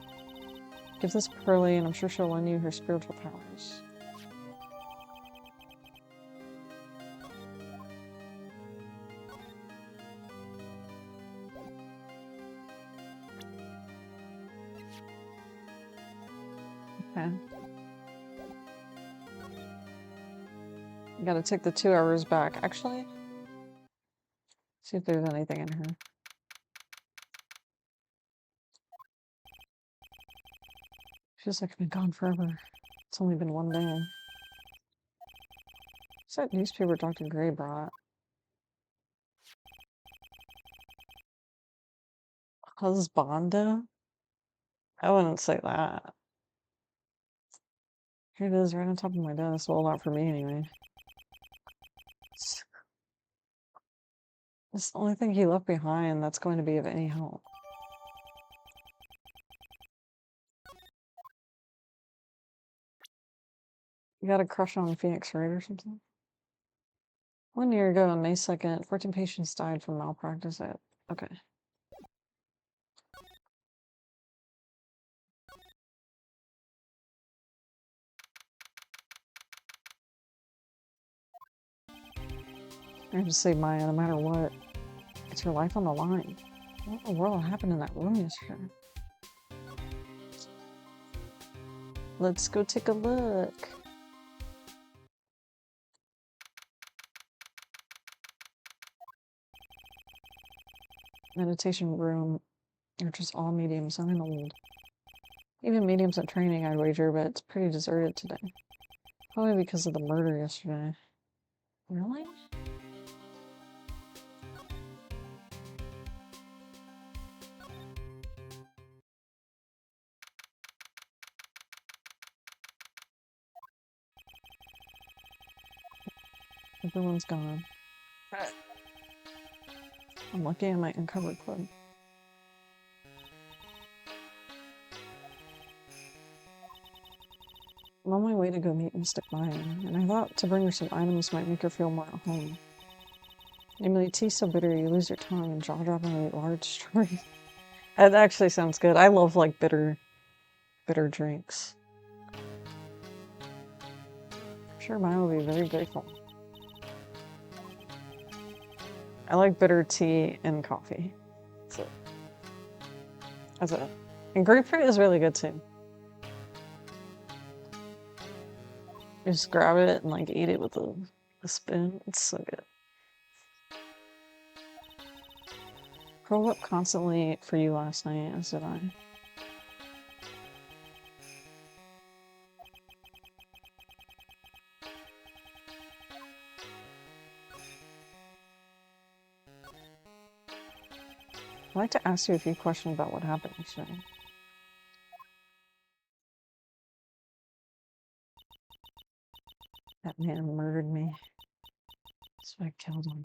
Give this to Pearly and I'm sure she'll lend you her spiritual powers. Okay. Gotta take the 2 hours back. Actually, see if there's anything in here. Feels like I've been gone forever. It's only been 1 day. What's that newspaper Dr. Gray brought? Husbanda? I wouldn't say that. Here it is, right on top of my desk. Well, not for me anyway. It's the only thing he left behind that's going to be of any help. You got a crush on Phoenix Wright or something? 1 year ago on May 2nd, 14 patients died from malpractice at... Okay. I have to say, Maya, no matter what, it's your life on the line. What in the world happened in that room yesterday? Let's go take a look. Meditation room. They're just all mediums. I'm old. Even mediums at training, I'd wager, but it's pretty deserted today. Probably because of the murder yesterday. Really? Everyone's gone. I'm lucky I might uncover club. I'm on my way to go meet Mystic Maya, and I thought to bring her some items might make her feel more at home. Namely, tea so bitter you lose your tongue and jaw-droppingly large stories. That actually sounds good. I love like bitter drinks. I'm sure Maya will be very grateful. I like bitter tea and coffee. So that's it. And grapefruit is really good too. You just grab it and like eat it with a spoon. It's so good. Curled up constantly for you last night, as did I. I'd like to ask you a few questions about what happened yesterday. That man murdered me. So I killed him.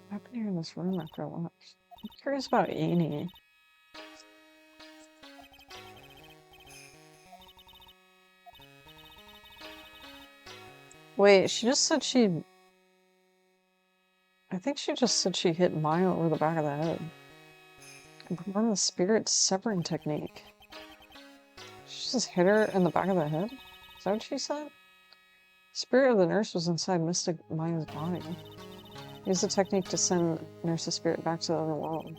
What happened here in this room after lunch? I'm curious about Amy. Wait, she just said she... I think she just said she hit Maya over the back of the head. And performed the spirit severing technique. She just hit her in the back of the head? Is that what she said? The spirit of the nurse was inside Mystic Maya's body. Use the technique to send Nurse's spirit back to the other world.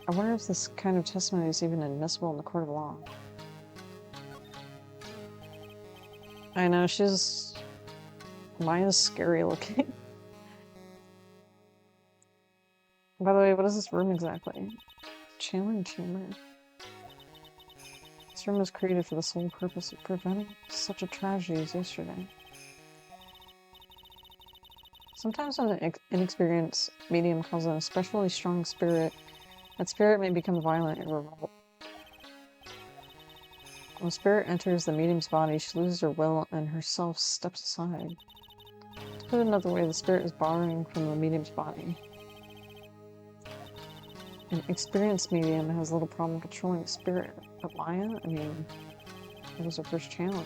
I wonder if this kind of testimony is even admissible in the court of law. I know, she's... Maya's scary looking. By the way, what is this room exactly? Channeling chamber. This room was created for the sole purpose of preventing such a tragedy as yesterday. Sometimes when an inexperienced medium calls an especially strong spirit, that spirit may become violent and revolt. When a spirit enters the medium's body, she loses her will and herself steps aside. To put it another way, the spirit is borrowing from the medium's body. An experienced medium has little problem controlling the spirit, but Maya, I mean, it was her first channeling.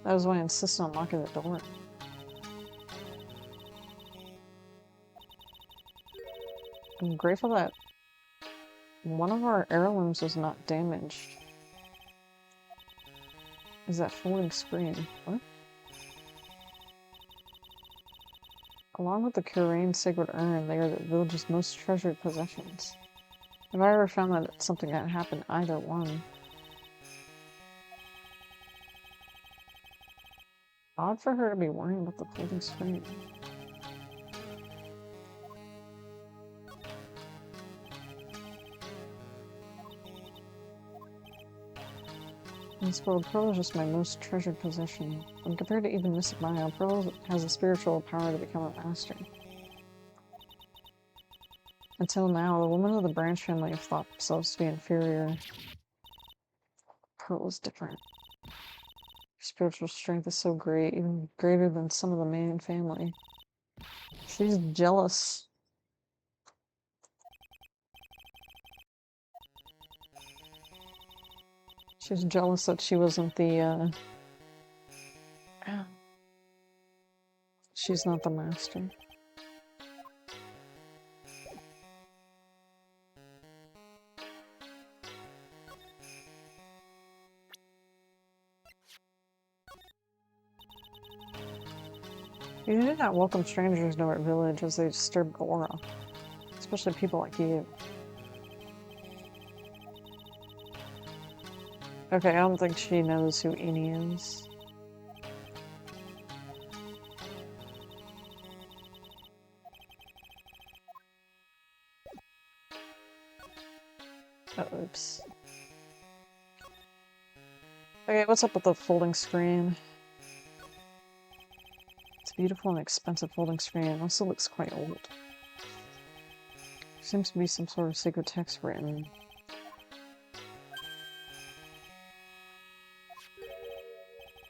That was why I insisted on locking the door. I'm grateful that one of our heirlooms was not damaged. Is that folding screen? What? Along with the Khrenoneno sacred urn, they are the village's most treasured possessions. If I ever found that something had happened to either one. Odd for her to be worrying about the floating screen. This world, Pearl is just my most treasured possession. When compared to even Mystic Maya, Pearl has the spiritual power to become a master. Until now, the women of the branch family have thought themselves to be inferior. Pearl is different. Her spiritual strength is so great, even greater than some of the main family. She's jealous. She's jealous that she wasn't the, she's not the master. You do not welcome strangers to our village as they disturb the aura. Especially people like you. Okay, I don't think she knows who Ini is. Oh, oops. Okay, what's up with the folding screen? It's a beautiful and expensive folding screen. It also looks quite old. There seems to be some sort of secret text written.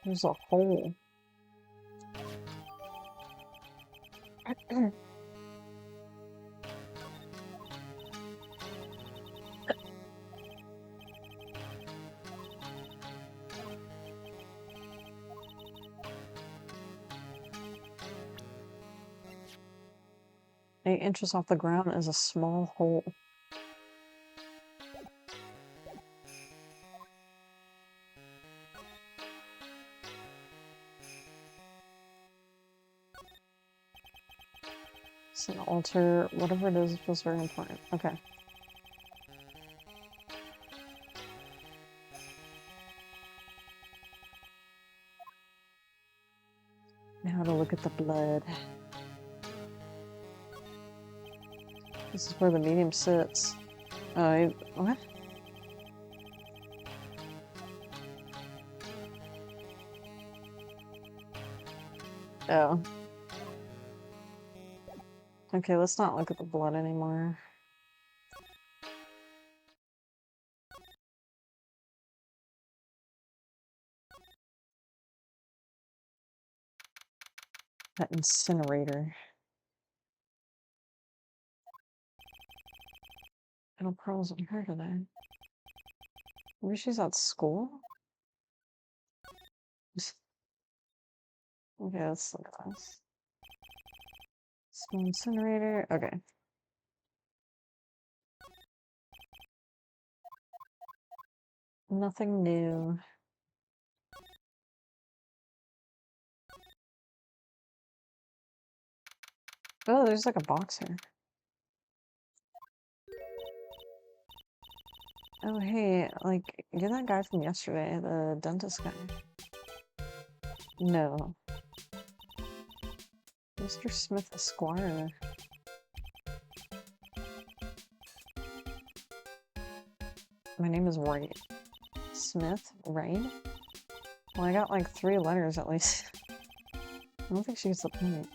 There's a hole. Eight inches off the ground is a small hole. It's an altar. Whatever it is, it feels very important. Okay. Now to look at the blood. This is where the medium sits. What? Oh. Okay, let's not look at the blood anymore. That incinerator. I don't Pearl's in her today. Maybe she's at school? Okay, let's look at this. Small incinerator. Okay. Nothing new. Oh, there's like a box here. Oh, hey, like, you're that guy from yesterday, the dentist guy. No. Mr. Smith Esquire. My name is Wright. Smith? Wright? Well, I got like 3 letters at least. I don't think she gets the point.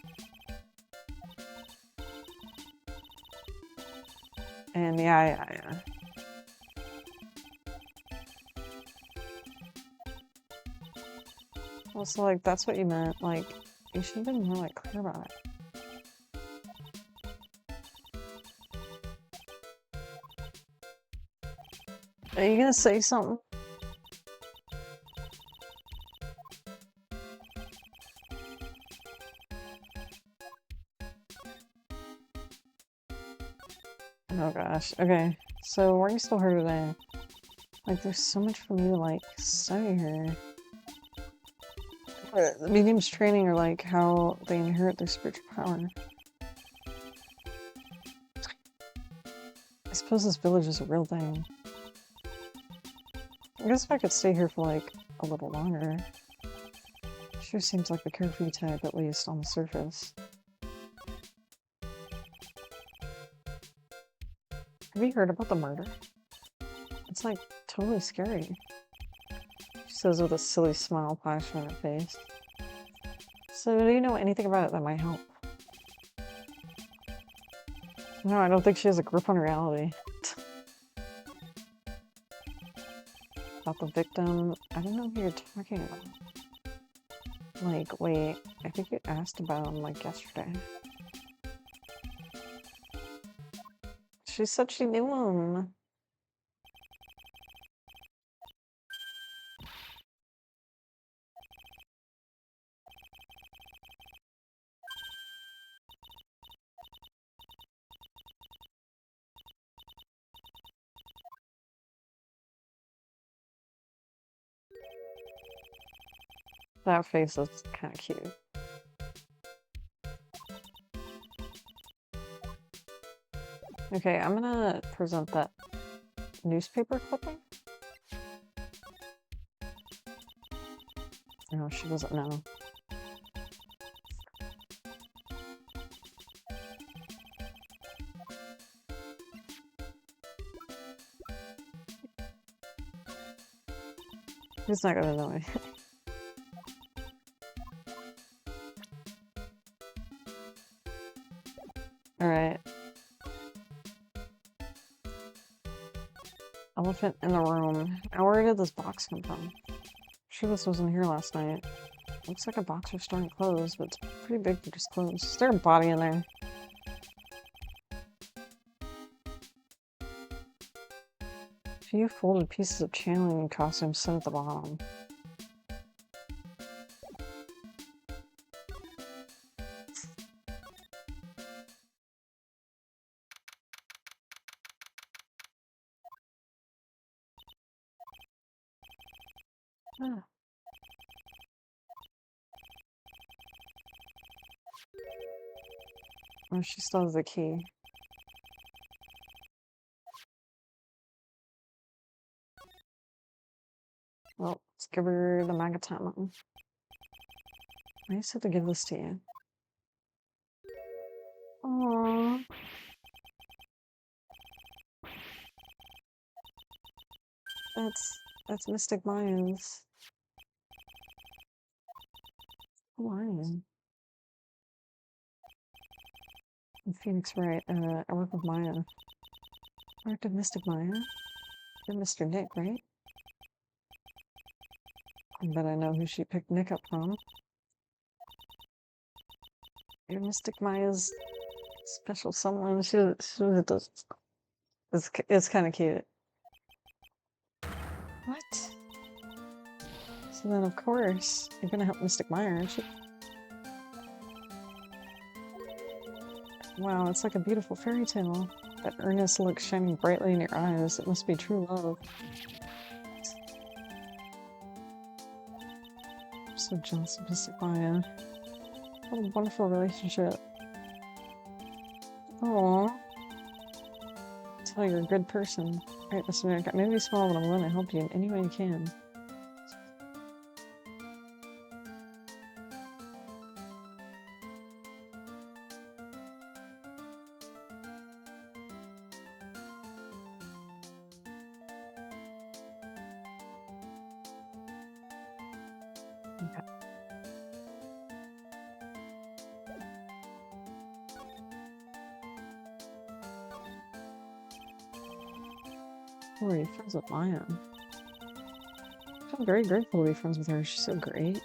And yeah. Well, so like, that's what you meant. Like, you should have been more like clear about it. Are you gonna say something? Oh gosh. Okay. So why are you still here today? Like, there's so much for me to like study here. The medium's training are like how they inherit their spiritual power. I suppose this village is a real thing. I guess if I could stay here for like a little longer. Sure seems like the carefree type, at least on the surface. Have you heard about the murder? It's like totally scary. She says with a silly smile flashing on her face. So do you know anything about it that might help? No, I don't think she has a grip on reality. About the victim, I don't know who you're talking about. Like, wait, I think you asked about him like yesterday. She said she knew him. That face is kind of cute. Okay, I'm gonna present that newspaper clipping. No, she doesn't know. He's not gonna know it. Alright. Elephant in the room. Now where did this box come from? This wasn't here last night. Looks like a box for storing clothes, but it's pretty big for just clothes. Is there a body in there? A few folded pieces of channeling costumes set at the bottom. Ah. Oh, she still has the key. Well, let's give her the Magatama. I just have to give this to you. Aww. That's Mystic Maya's. Who are you? I'm Phoenix Wright. I work with Maya. I worked with Mystic Maya. You're Mr. Nick, right? I bet I know who she picked Nick up from. You're Mystic Maya's special someone. She really does. It's kind of cute. What? So then, of course, you're gonna help Mystic Maya, aren't you? Wow, it's like a beautiful fairy tale. That earnest look shining brightly in your eyes. It must be true love. I'm so jealous of Mystic Maya. What a wonderful relationship. Aww. Tell you're a good person. Alright, Mr. Nick, I may be small, but I'm willing to help you in any way you can. Okay. Oh, are you friends with Maya? I'm very grateful to be friends with her. She's so great.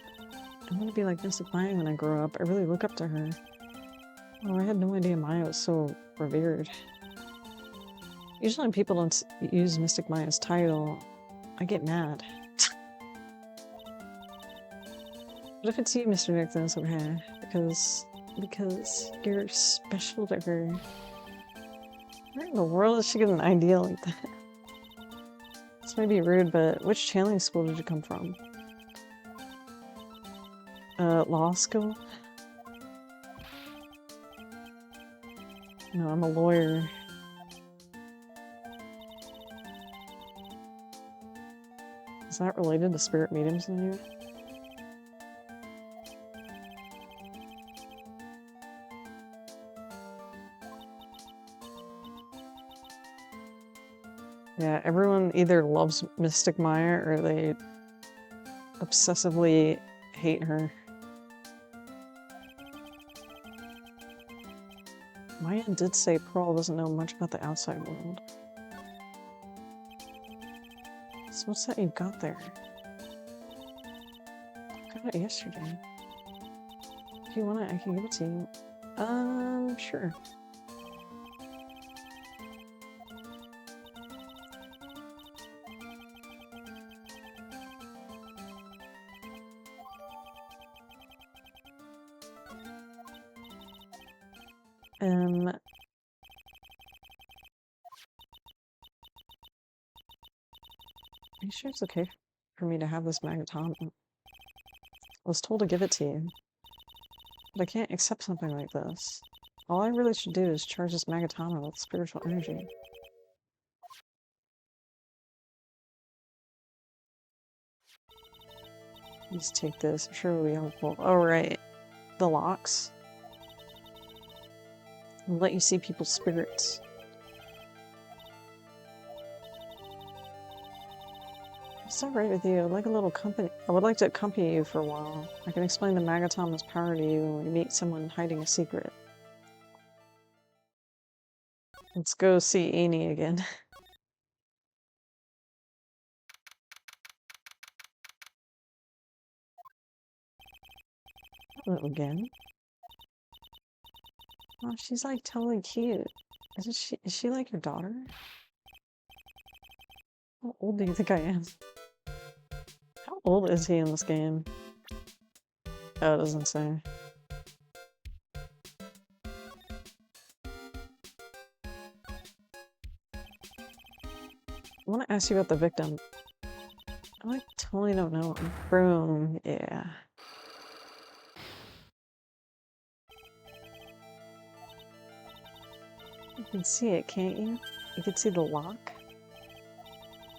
I want to be like Mystic Maya when I grow up. I really look up to her. Oh, I had no idea Maya was so revered. Usually when people don't use Mystic Maya's title, I get mad. But if it's you, Mr. Nick, then it's okay. Because you're special to her. Where in the world did she get an idea like that? This may be rude, but which channeling school did you come from? Law school? No, I'm a lawyer. Is that related to spirit mediums in you? Yeah, everyone either loves Mystic Maya or they obsessively hate her. Maya did say Pearl doesn't know much about the outside world. So what's that you got there? I got it yesterday. If you want it, I can give it to you. Sure. Are you sure it's okay for me to have this magneton? I was told to give it to you. But I can't accept something like this. All I really should do is charge this magatama with spiritual energy. Let's take this. I'm sure it'll be helpful. Oh, right. The locks. I'll let you see people's spirits. It's alright with you. I'd like a little company. I would like to accompany you for a while. I can explain the magatama's power to you when we meet someone hiding a secret. Let's go see Amy again. Hello again. Oh, she's like totally cute. Is she like your daughter? How old do you think I am? How old is he in this game? Oh, it doesn't say. I want to ask you about the victim. I like totally don't know. Broom, yeah. You can see it, can't you? You can see the lock.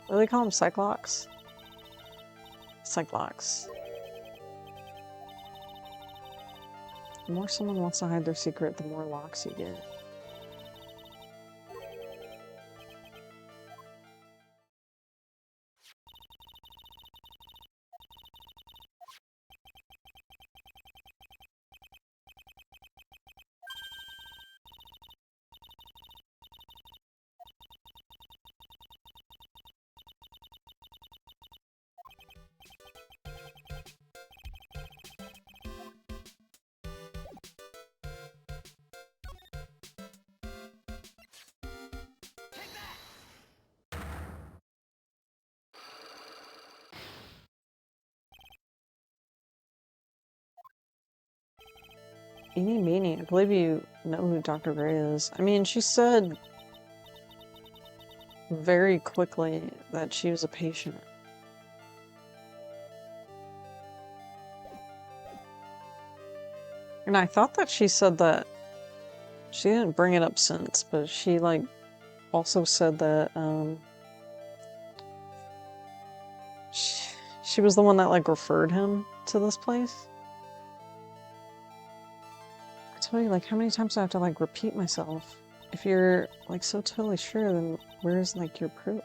What do they call them? Cyclocks? Cyclocks. The more someone wants to hide their secret, the more locks you get. Eeny meeny, I believe you know who Dr. Gray is. I mean, she said very quickly that she was a patient. And I thought that she said that she didn't bring it up since, but she like also said that she was the one that like referred him to this place. I tell you, like, how many times do I have to like repeat myself? If you're like so totally sure, then where's like your proof?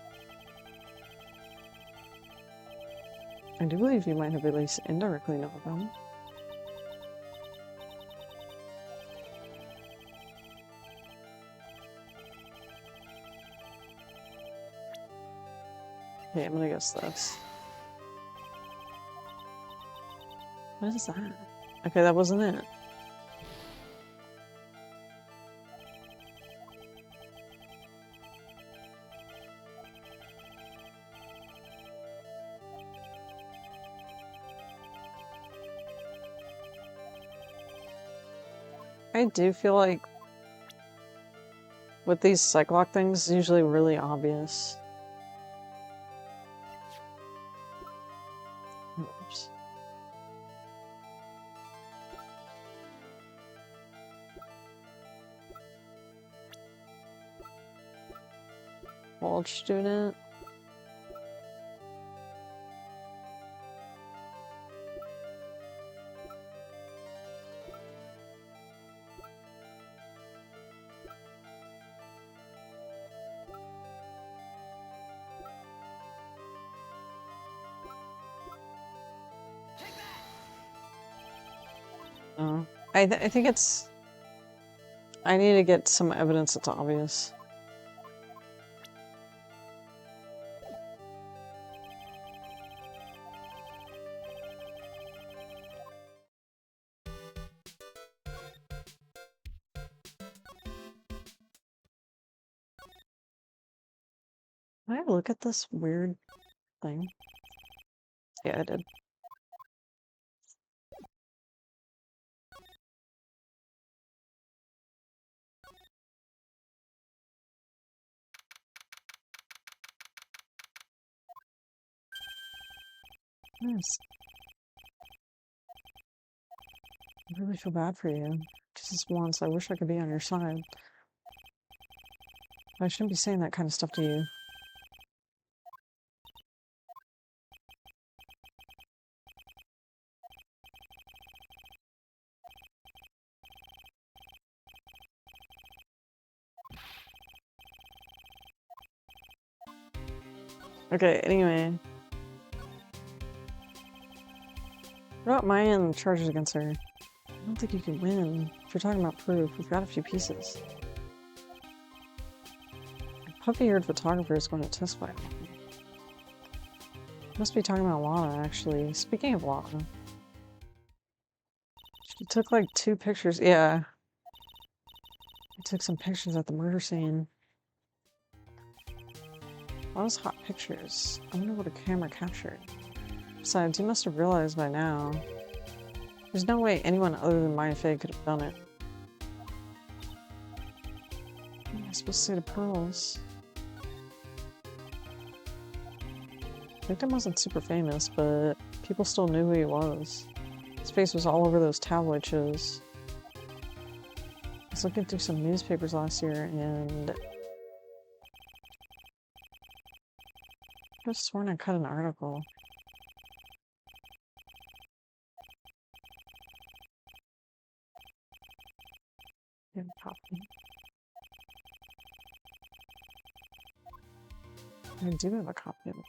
I do believe you might have at least indirectly known about him. Okay, I'm gonna guess this. What is that? Okay, that wasn't it. I do feel like with these Cyclock things, it's usually really obvious. Oops. college student. Oh, I think it's. I need to get some evidence that's obvious. Can I look at this weird thing? Yeah, I did. Yes. I really feel bad for you. Just this once, I wish I could be on your side. I shouldn't be saying that kind of stuff to you. Okay, anyway. What about my charges against her? I don't think you can win. If you're talking about proof, we've got a few pieces. A puffy-eared photographer is going to testify. Must be talking about Lana, actually. Speaking of Lana. She took like 2 pictures. Yeah. I took some pictures at the murder scene. Lana's hot pictures. I wonder what a camera captured. Besides, you must have realized by now. There's no way anyone other than Maya Fey could have done it. What am I supposed to say to Pearls? The victim wasn't super famous, but people still knew who he was. His face was all over those tabloid shows. I was looking through some newspapers last year and I could have sworn I cut an article. You have a copy? I do have a copy of it.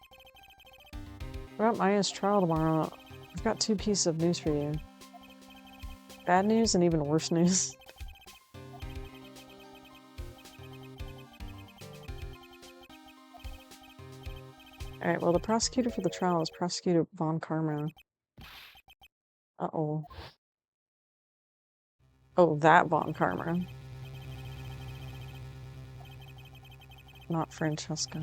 About Maya's trial tomorrow, I've got 2 pieces of news for you. Bad news and even worse news. Alright, well, the prosecutor for the trial is Prosecutor Von Karma. Uh-oh. Oh, that Von Karma. Not Francesca.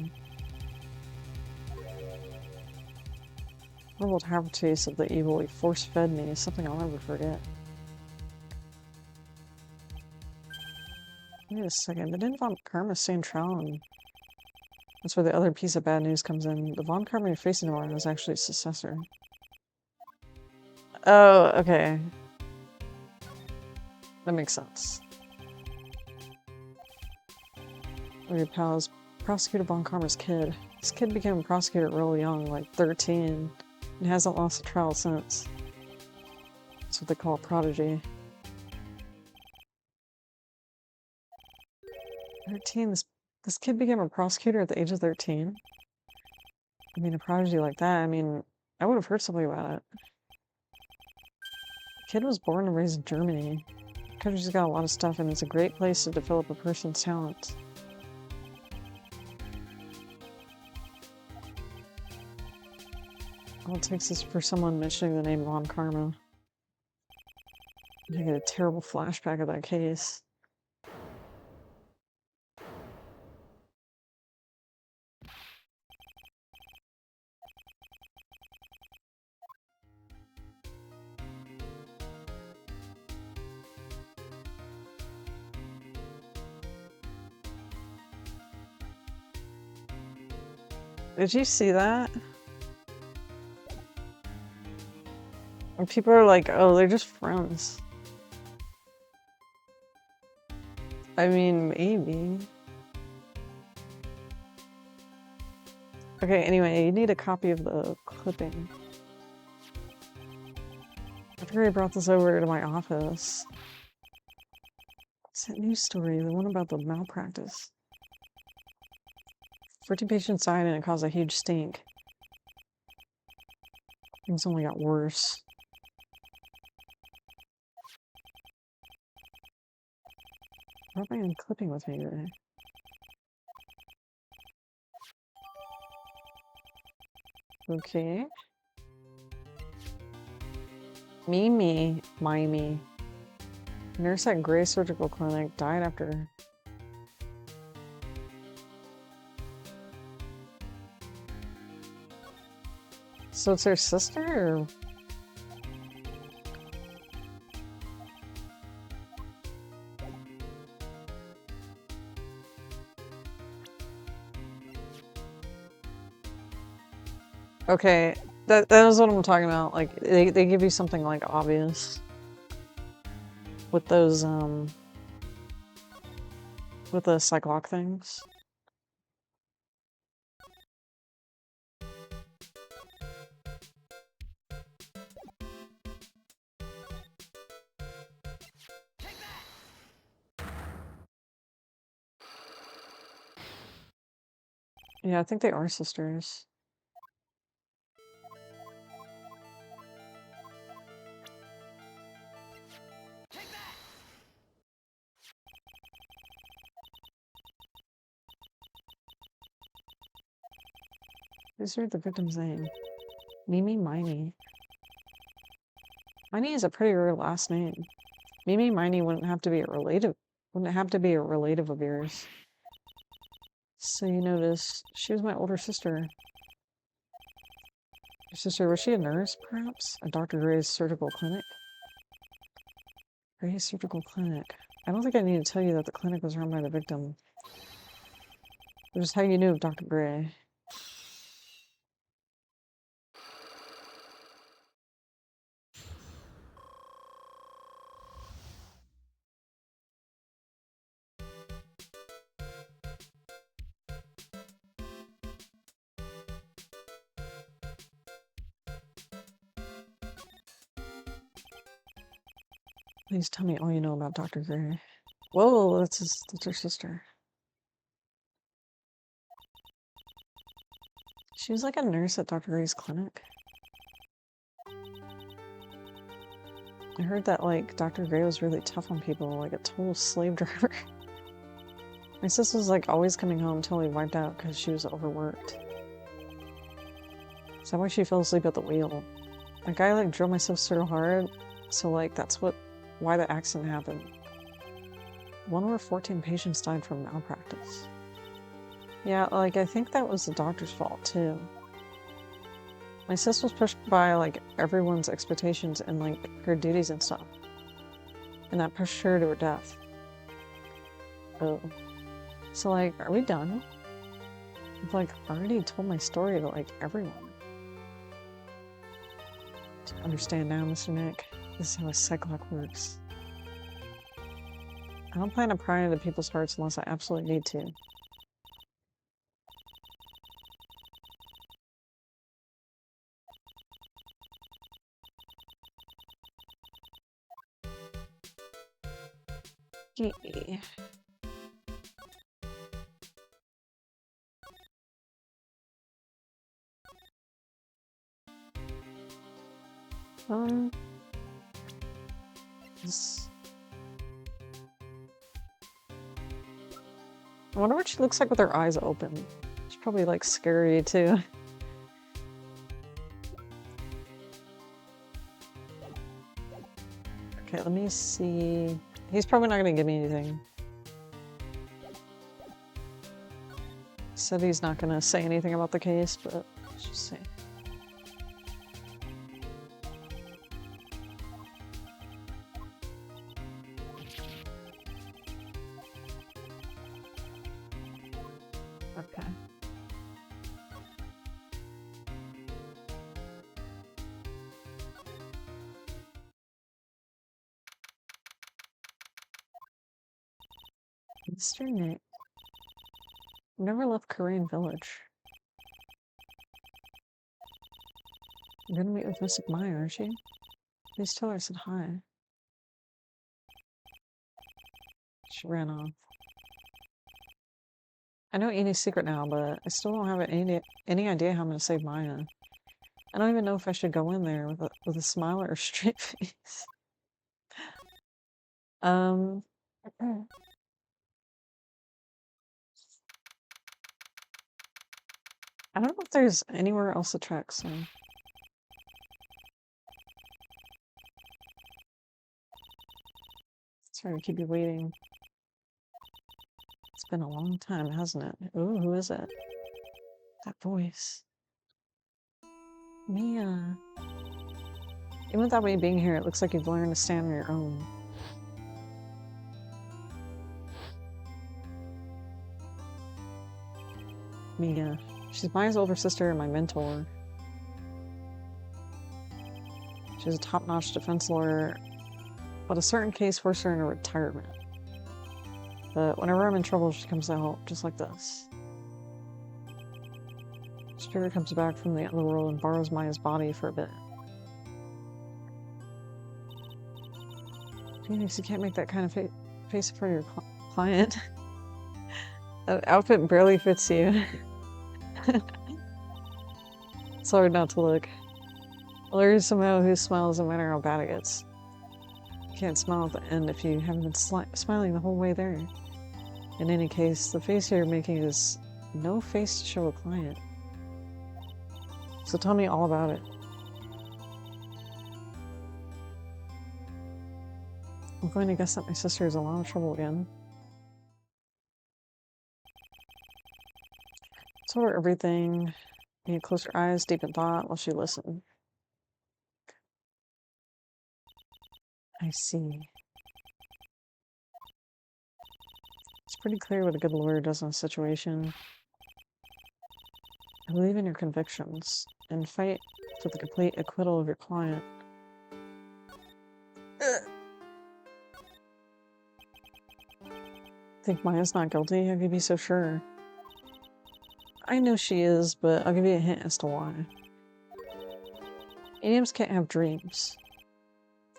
Horrible taste of the evil he force-fed me is something I'll never forget. Wait a second, didn't Von Karma stay in trial? And that's where the other piece of bad news comes in. The Von Karma you're facing tomorrow is actually a successor. Oh, okay. That makes sense. Your pal is Prosecutor Von Karma's kid. This kid became a prosecutor real young, like 13, and hasn't lost a trial since. That's what they call a prodigy. 13? This kid became a prosecutor at the age of 13? I mean, a prodigy like that, I mean, I would have heard something about it. The kid was born and raised in Germany. The country's got a lot of stuff, and it's a great place to develop a person's talents. All it takes is for someone mentioning the name Von Karma. I get a terrible flashback of that case. Did you see that? And people are like, oh, they're just friends. I mean, maybe. Okay, anyway, you need a copy of the clipping. After I brought this over to my office. What's that news story? The one about the malpractice. 14 patients died and it caused a huge stink. Things only got worse. What am I clipping with me today? Okay. Mimi. Nurse at Gray Surgical Clinic died after. So it's her sister? Or... Okay, that is what I'm talking about. Like, they give you something, like, obvious. With those, with the cyclock things. Yeah, I think they are sisters. Please read the victim's name. Mimi Miney. Miney is a pretty rare last name. Mimi Miney wouldn't have to be a relative of yours. So you notice she was my older sister. Your sister, was she a nurse, perhaps? At Dr. Gray's surgical clinic? Gray's surgical clinic. I don't think I need to tell you that the clinic was run by the victim. Which is how you knew of Dr. Gray. Please tell me all you know about Dr. Gray. Whoa, that's her sister. She was like a nurse at Dr. Gray's clinic. I heard that, like, Dr. Gray was really tough on people, like a total slave driver. My sis was, like, always coming home totally wiped out because she was overworked. Is that why she fell asleep at the wheel? A guy, like, drilled my sis so hard, so, like, that's why the accident happened. One over 14 patients died from malpractice. Yeah, like, I think that was the doctor's fault, too. My sis was pushed by, like, everyone's expectations and, like, her duties and stuff. And that pushed her to her death. Oh. So, like, are we done? I've, like, already told my story to, like, everyone. Do you understand now, Mr. Nick? This is how a cyclock works. I don't plan to pry into people's hearts unless I absolutely need to. Yeah. I wonder what she looks like with her eyes open. She's probably, like, scary, too. Okay, let me see. He's probably not gonna give me anything. He said he's not gonna say anything about the case, but let's just see. Okay. Mr. Nick. Never left Korean Village. You're gonna meet with Mystic Maya, aren't you? Please tell her I said hi. She ran off. I know Edie's secret now, but I still don't have any idea how I'm gonna save Maya. I don't even know if I should go in there with a smile or a straight face. Um, I don't know if there's anywhere else to check, so. Sorry to keep you waiting. It's been a long time, hasn't it? Ooh, who is it? That voice. Mia. Even without me being here, it looks like you've learned to stand on your own. Mia. She's Maya's older sister and my mentor. She's a top-notch defense lawyer, but a certain case forced her into retirement. But whenever I'm in trouble, she comes to help, just like this. Spirit comes back from the otherworld and borrows Maya's body for a bit. Phoenix, you can't make that kind of face for your client. That outfit barely fits you. It's hard not to look. Well, there is somehow whose smile doesn't matter how bad it gets. You can't smile at the end if you haven't been smiling the whole way there. In any case, the face you're making is no face to show a client. So tell me all about it. I'm going to guess that my sister is in a lot of trouble again. Told her everything. Mia closed her eyes, deep in thought, while she listened. I see. It's pretty clear what a good lawyer does in a situation. I believe in your convictions and fight for the complete acquittal of your client. Think Maya's not guilty? How could you be so sure? I know she is, but I'll give you a hint as to why. Mediums can't have dreams.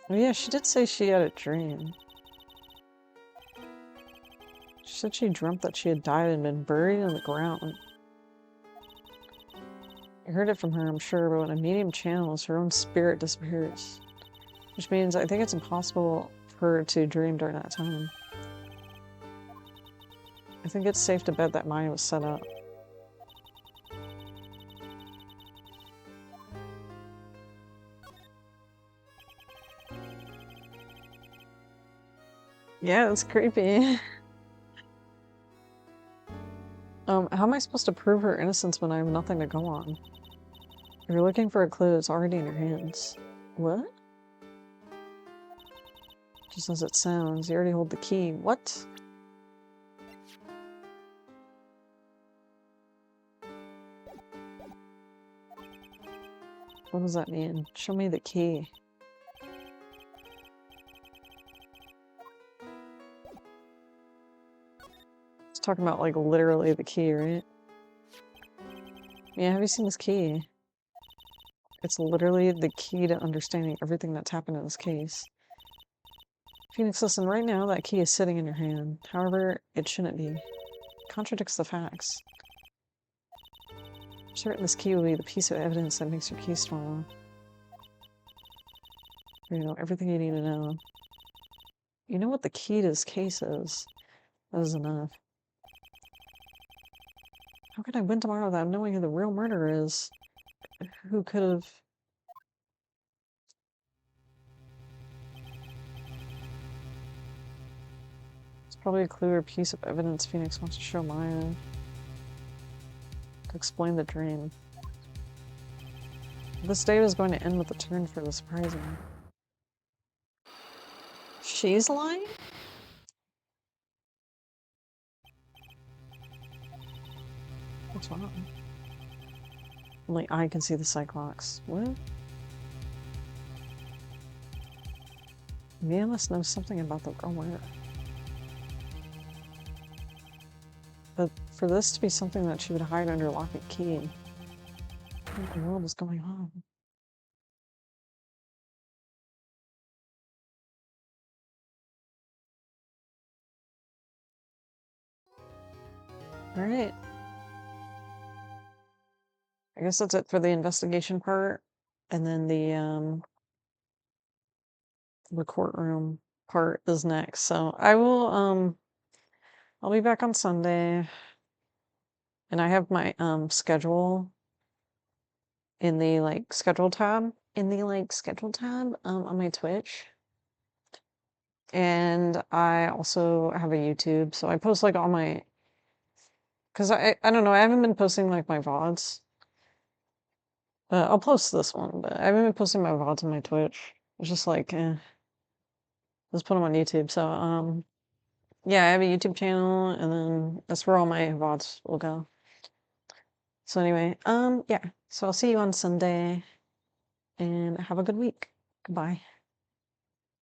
Oh yeah, she did say she had a dream. She said she dreamt that she had died and been buried in the ground. I heard it from her, I'm sure, but when a medium channels, her own spirit disappears. Which means I think it's impossible for her to dream during that time. I think it's safe to bet that Maya was set up. Yeah, it's creepy. How am I supposed to prove her innocence when I have nothing to go on? If you're looking for a clue, it's already in your hands. What? Just as it sounds, you already hold the key. What? What does that mean? Show me the key. It's talking about, like, literally the key, right? Yeah, have you seen this key? It's literally the key to understanding everything that's happened in this case. Phoenix, listen, right now that key is sitting in your hand. However, it shouldn't be. It contradicts the facts. I'm certain this key will be the piece of evidence that makes your case strong. You know, everything you need to know. You know what the key to this case is. That is enough. How can I win tomorrow without knowing who the real murderer is? Who could have... It's probably a clue or piece of evidence Phoenix wants to show Maya. To explain the dream. This day was going to end with a turn for the surprising. She's lying? What's wrong? Only I can see the Cyclops. What? Mia must know something about the real murder. But for this to be something that she would hide under lock and key, what in the world is going on? All right. I guess that's it for the investigation part, and then the courtroom part is next. So I'll be back on Sunday, and I have my schedule in the schedule tab on my Twitch. And I also have a YouTube, so I post like all my, because I don't know, I haven't been posting like my VODs. I'll post this one, but I haven't been posting my VODs on my Twitch. It's just like, let's put them on YouTube. So yeah, I have a YouTube channel, and then that's where all my VODs will go. So anyway, yeah. So I'll see you on Sunday, and have a good week. Goodbye.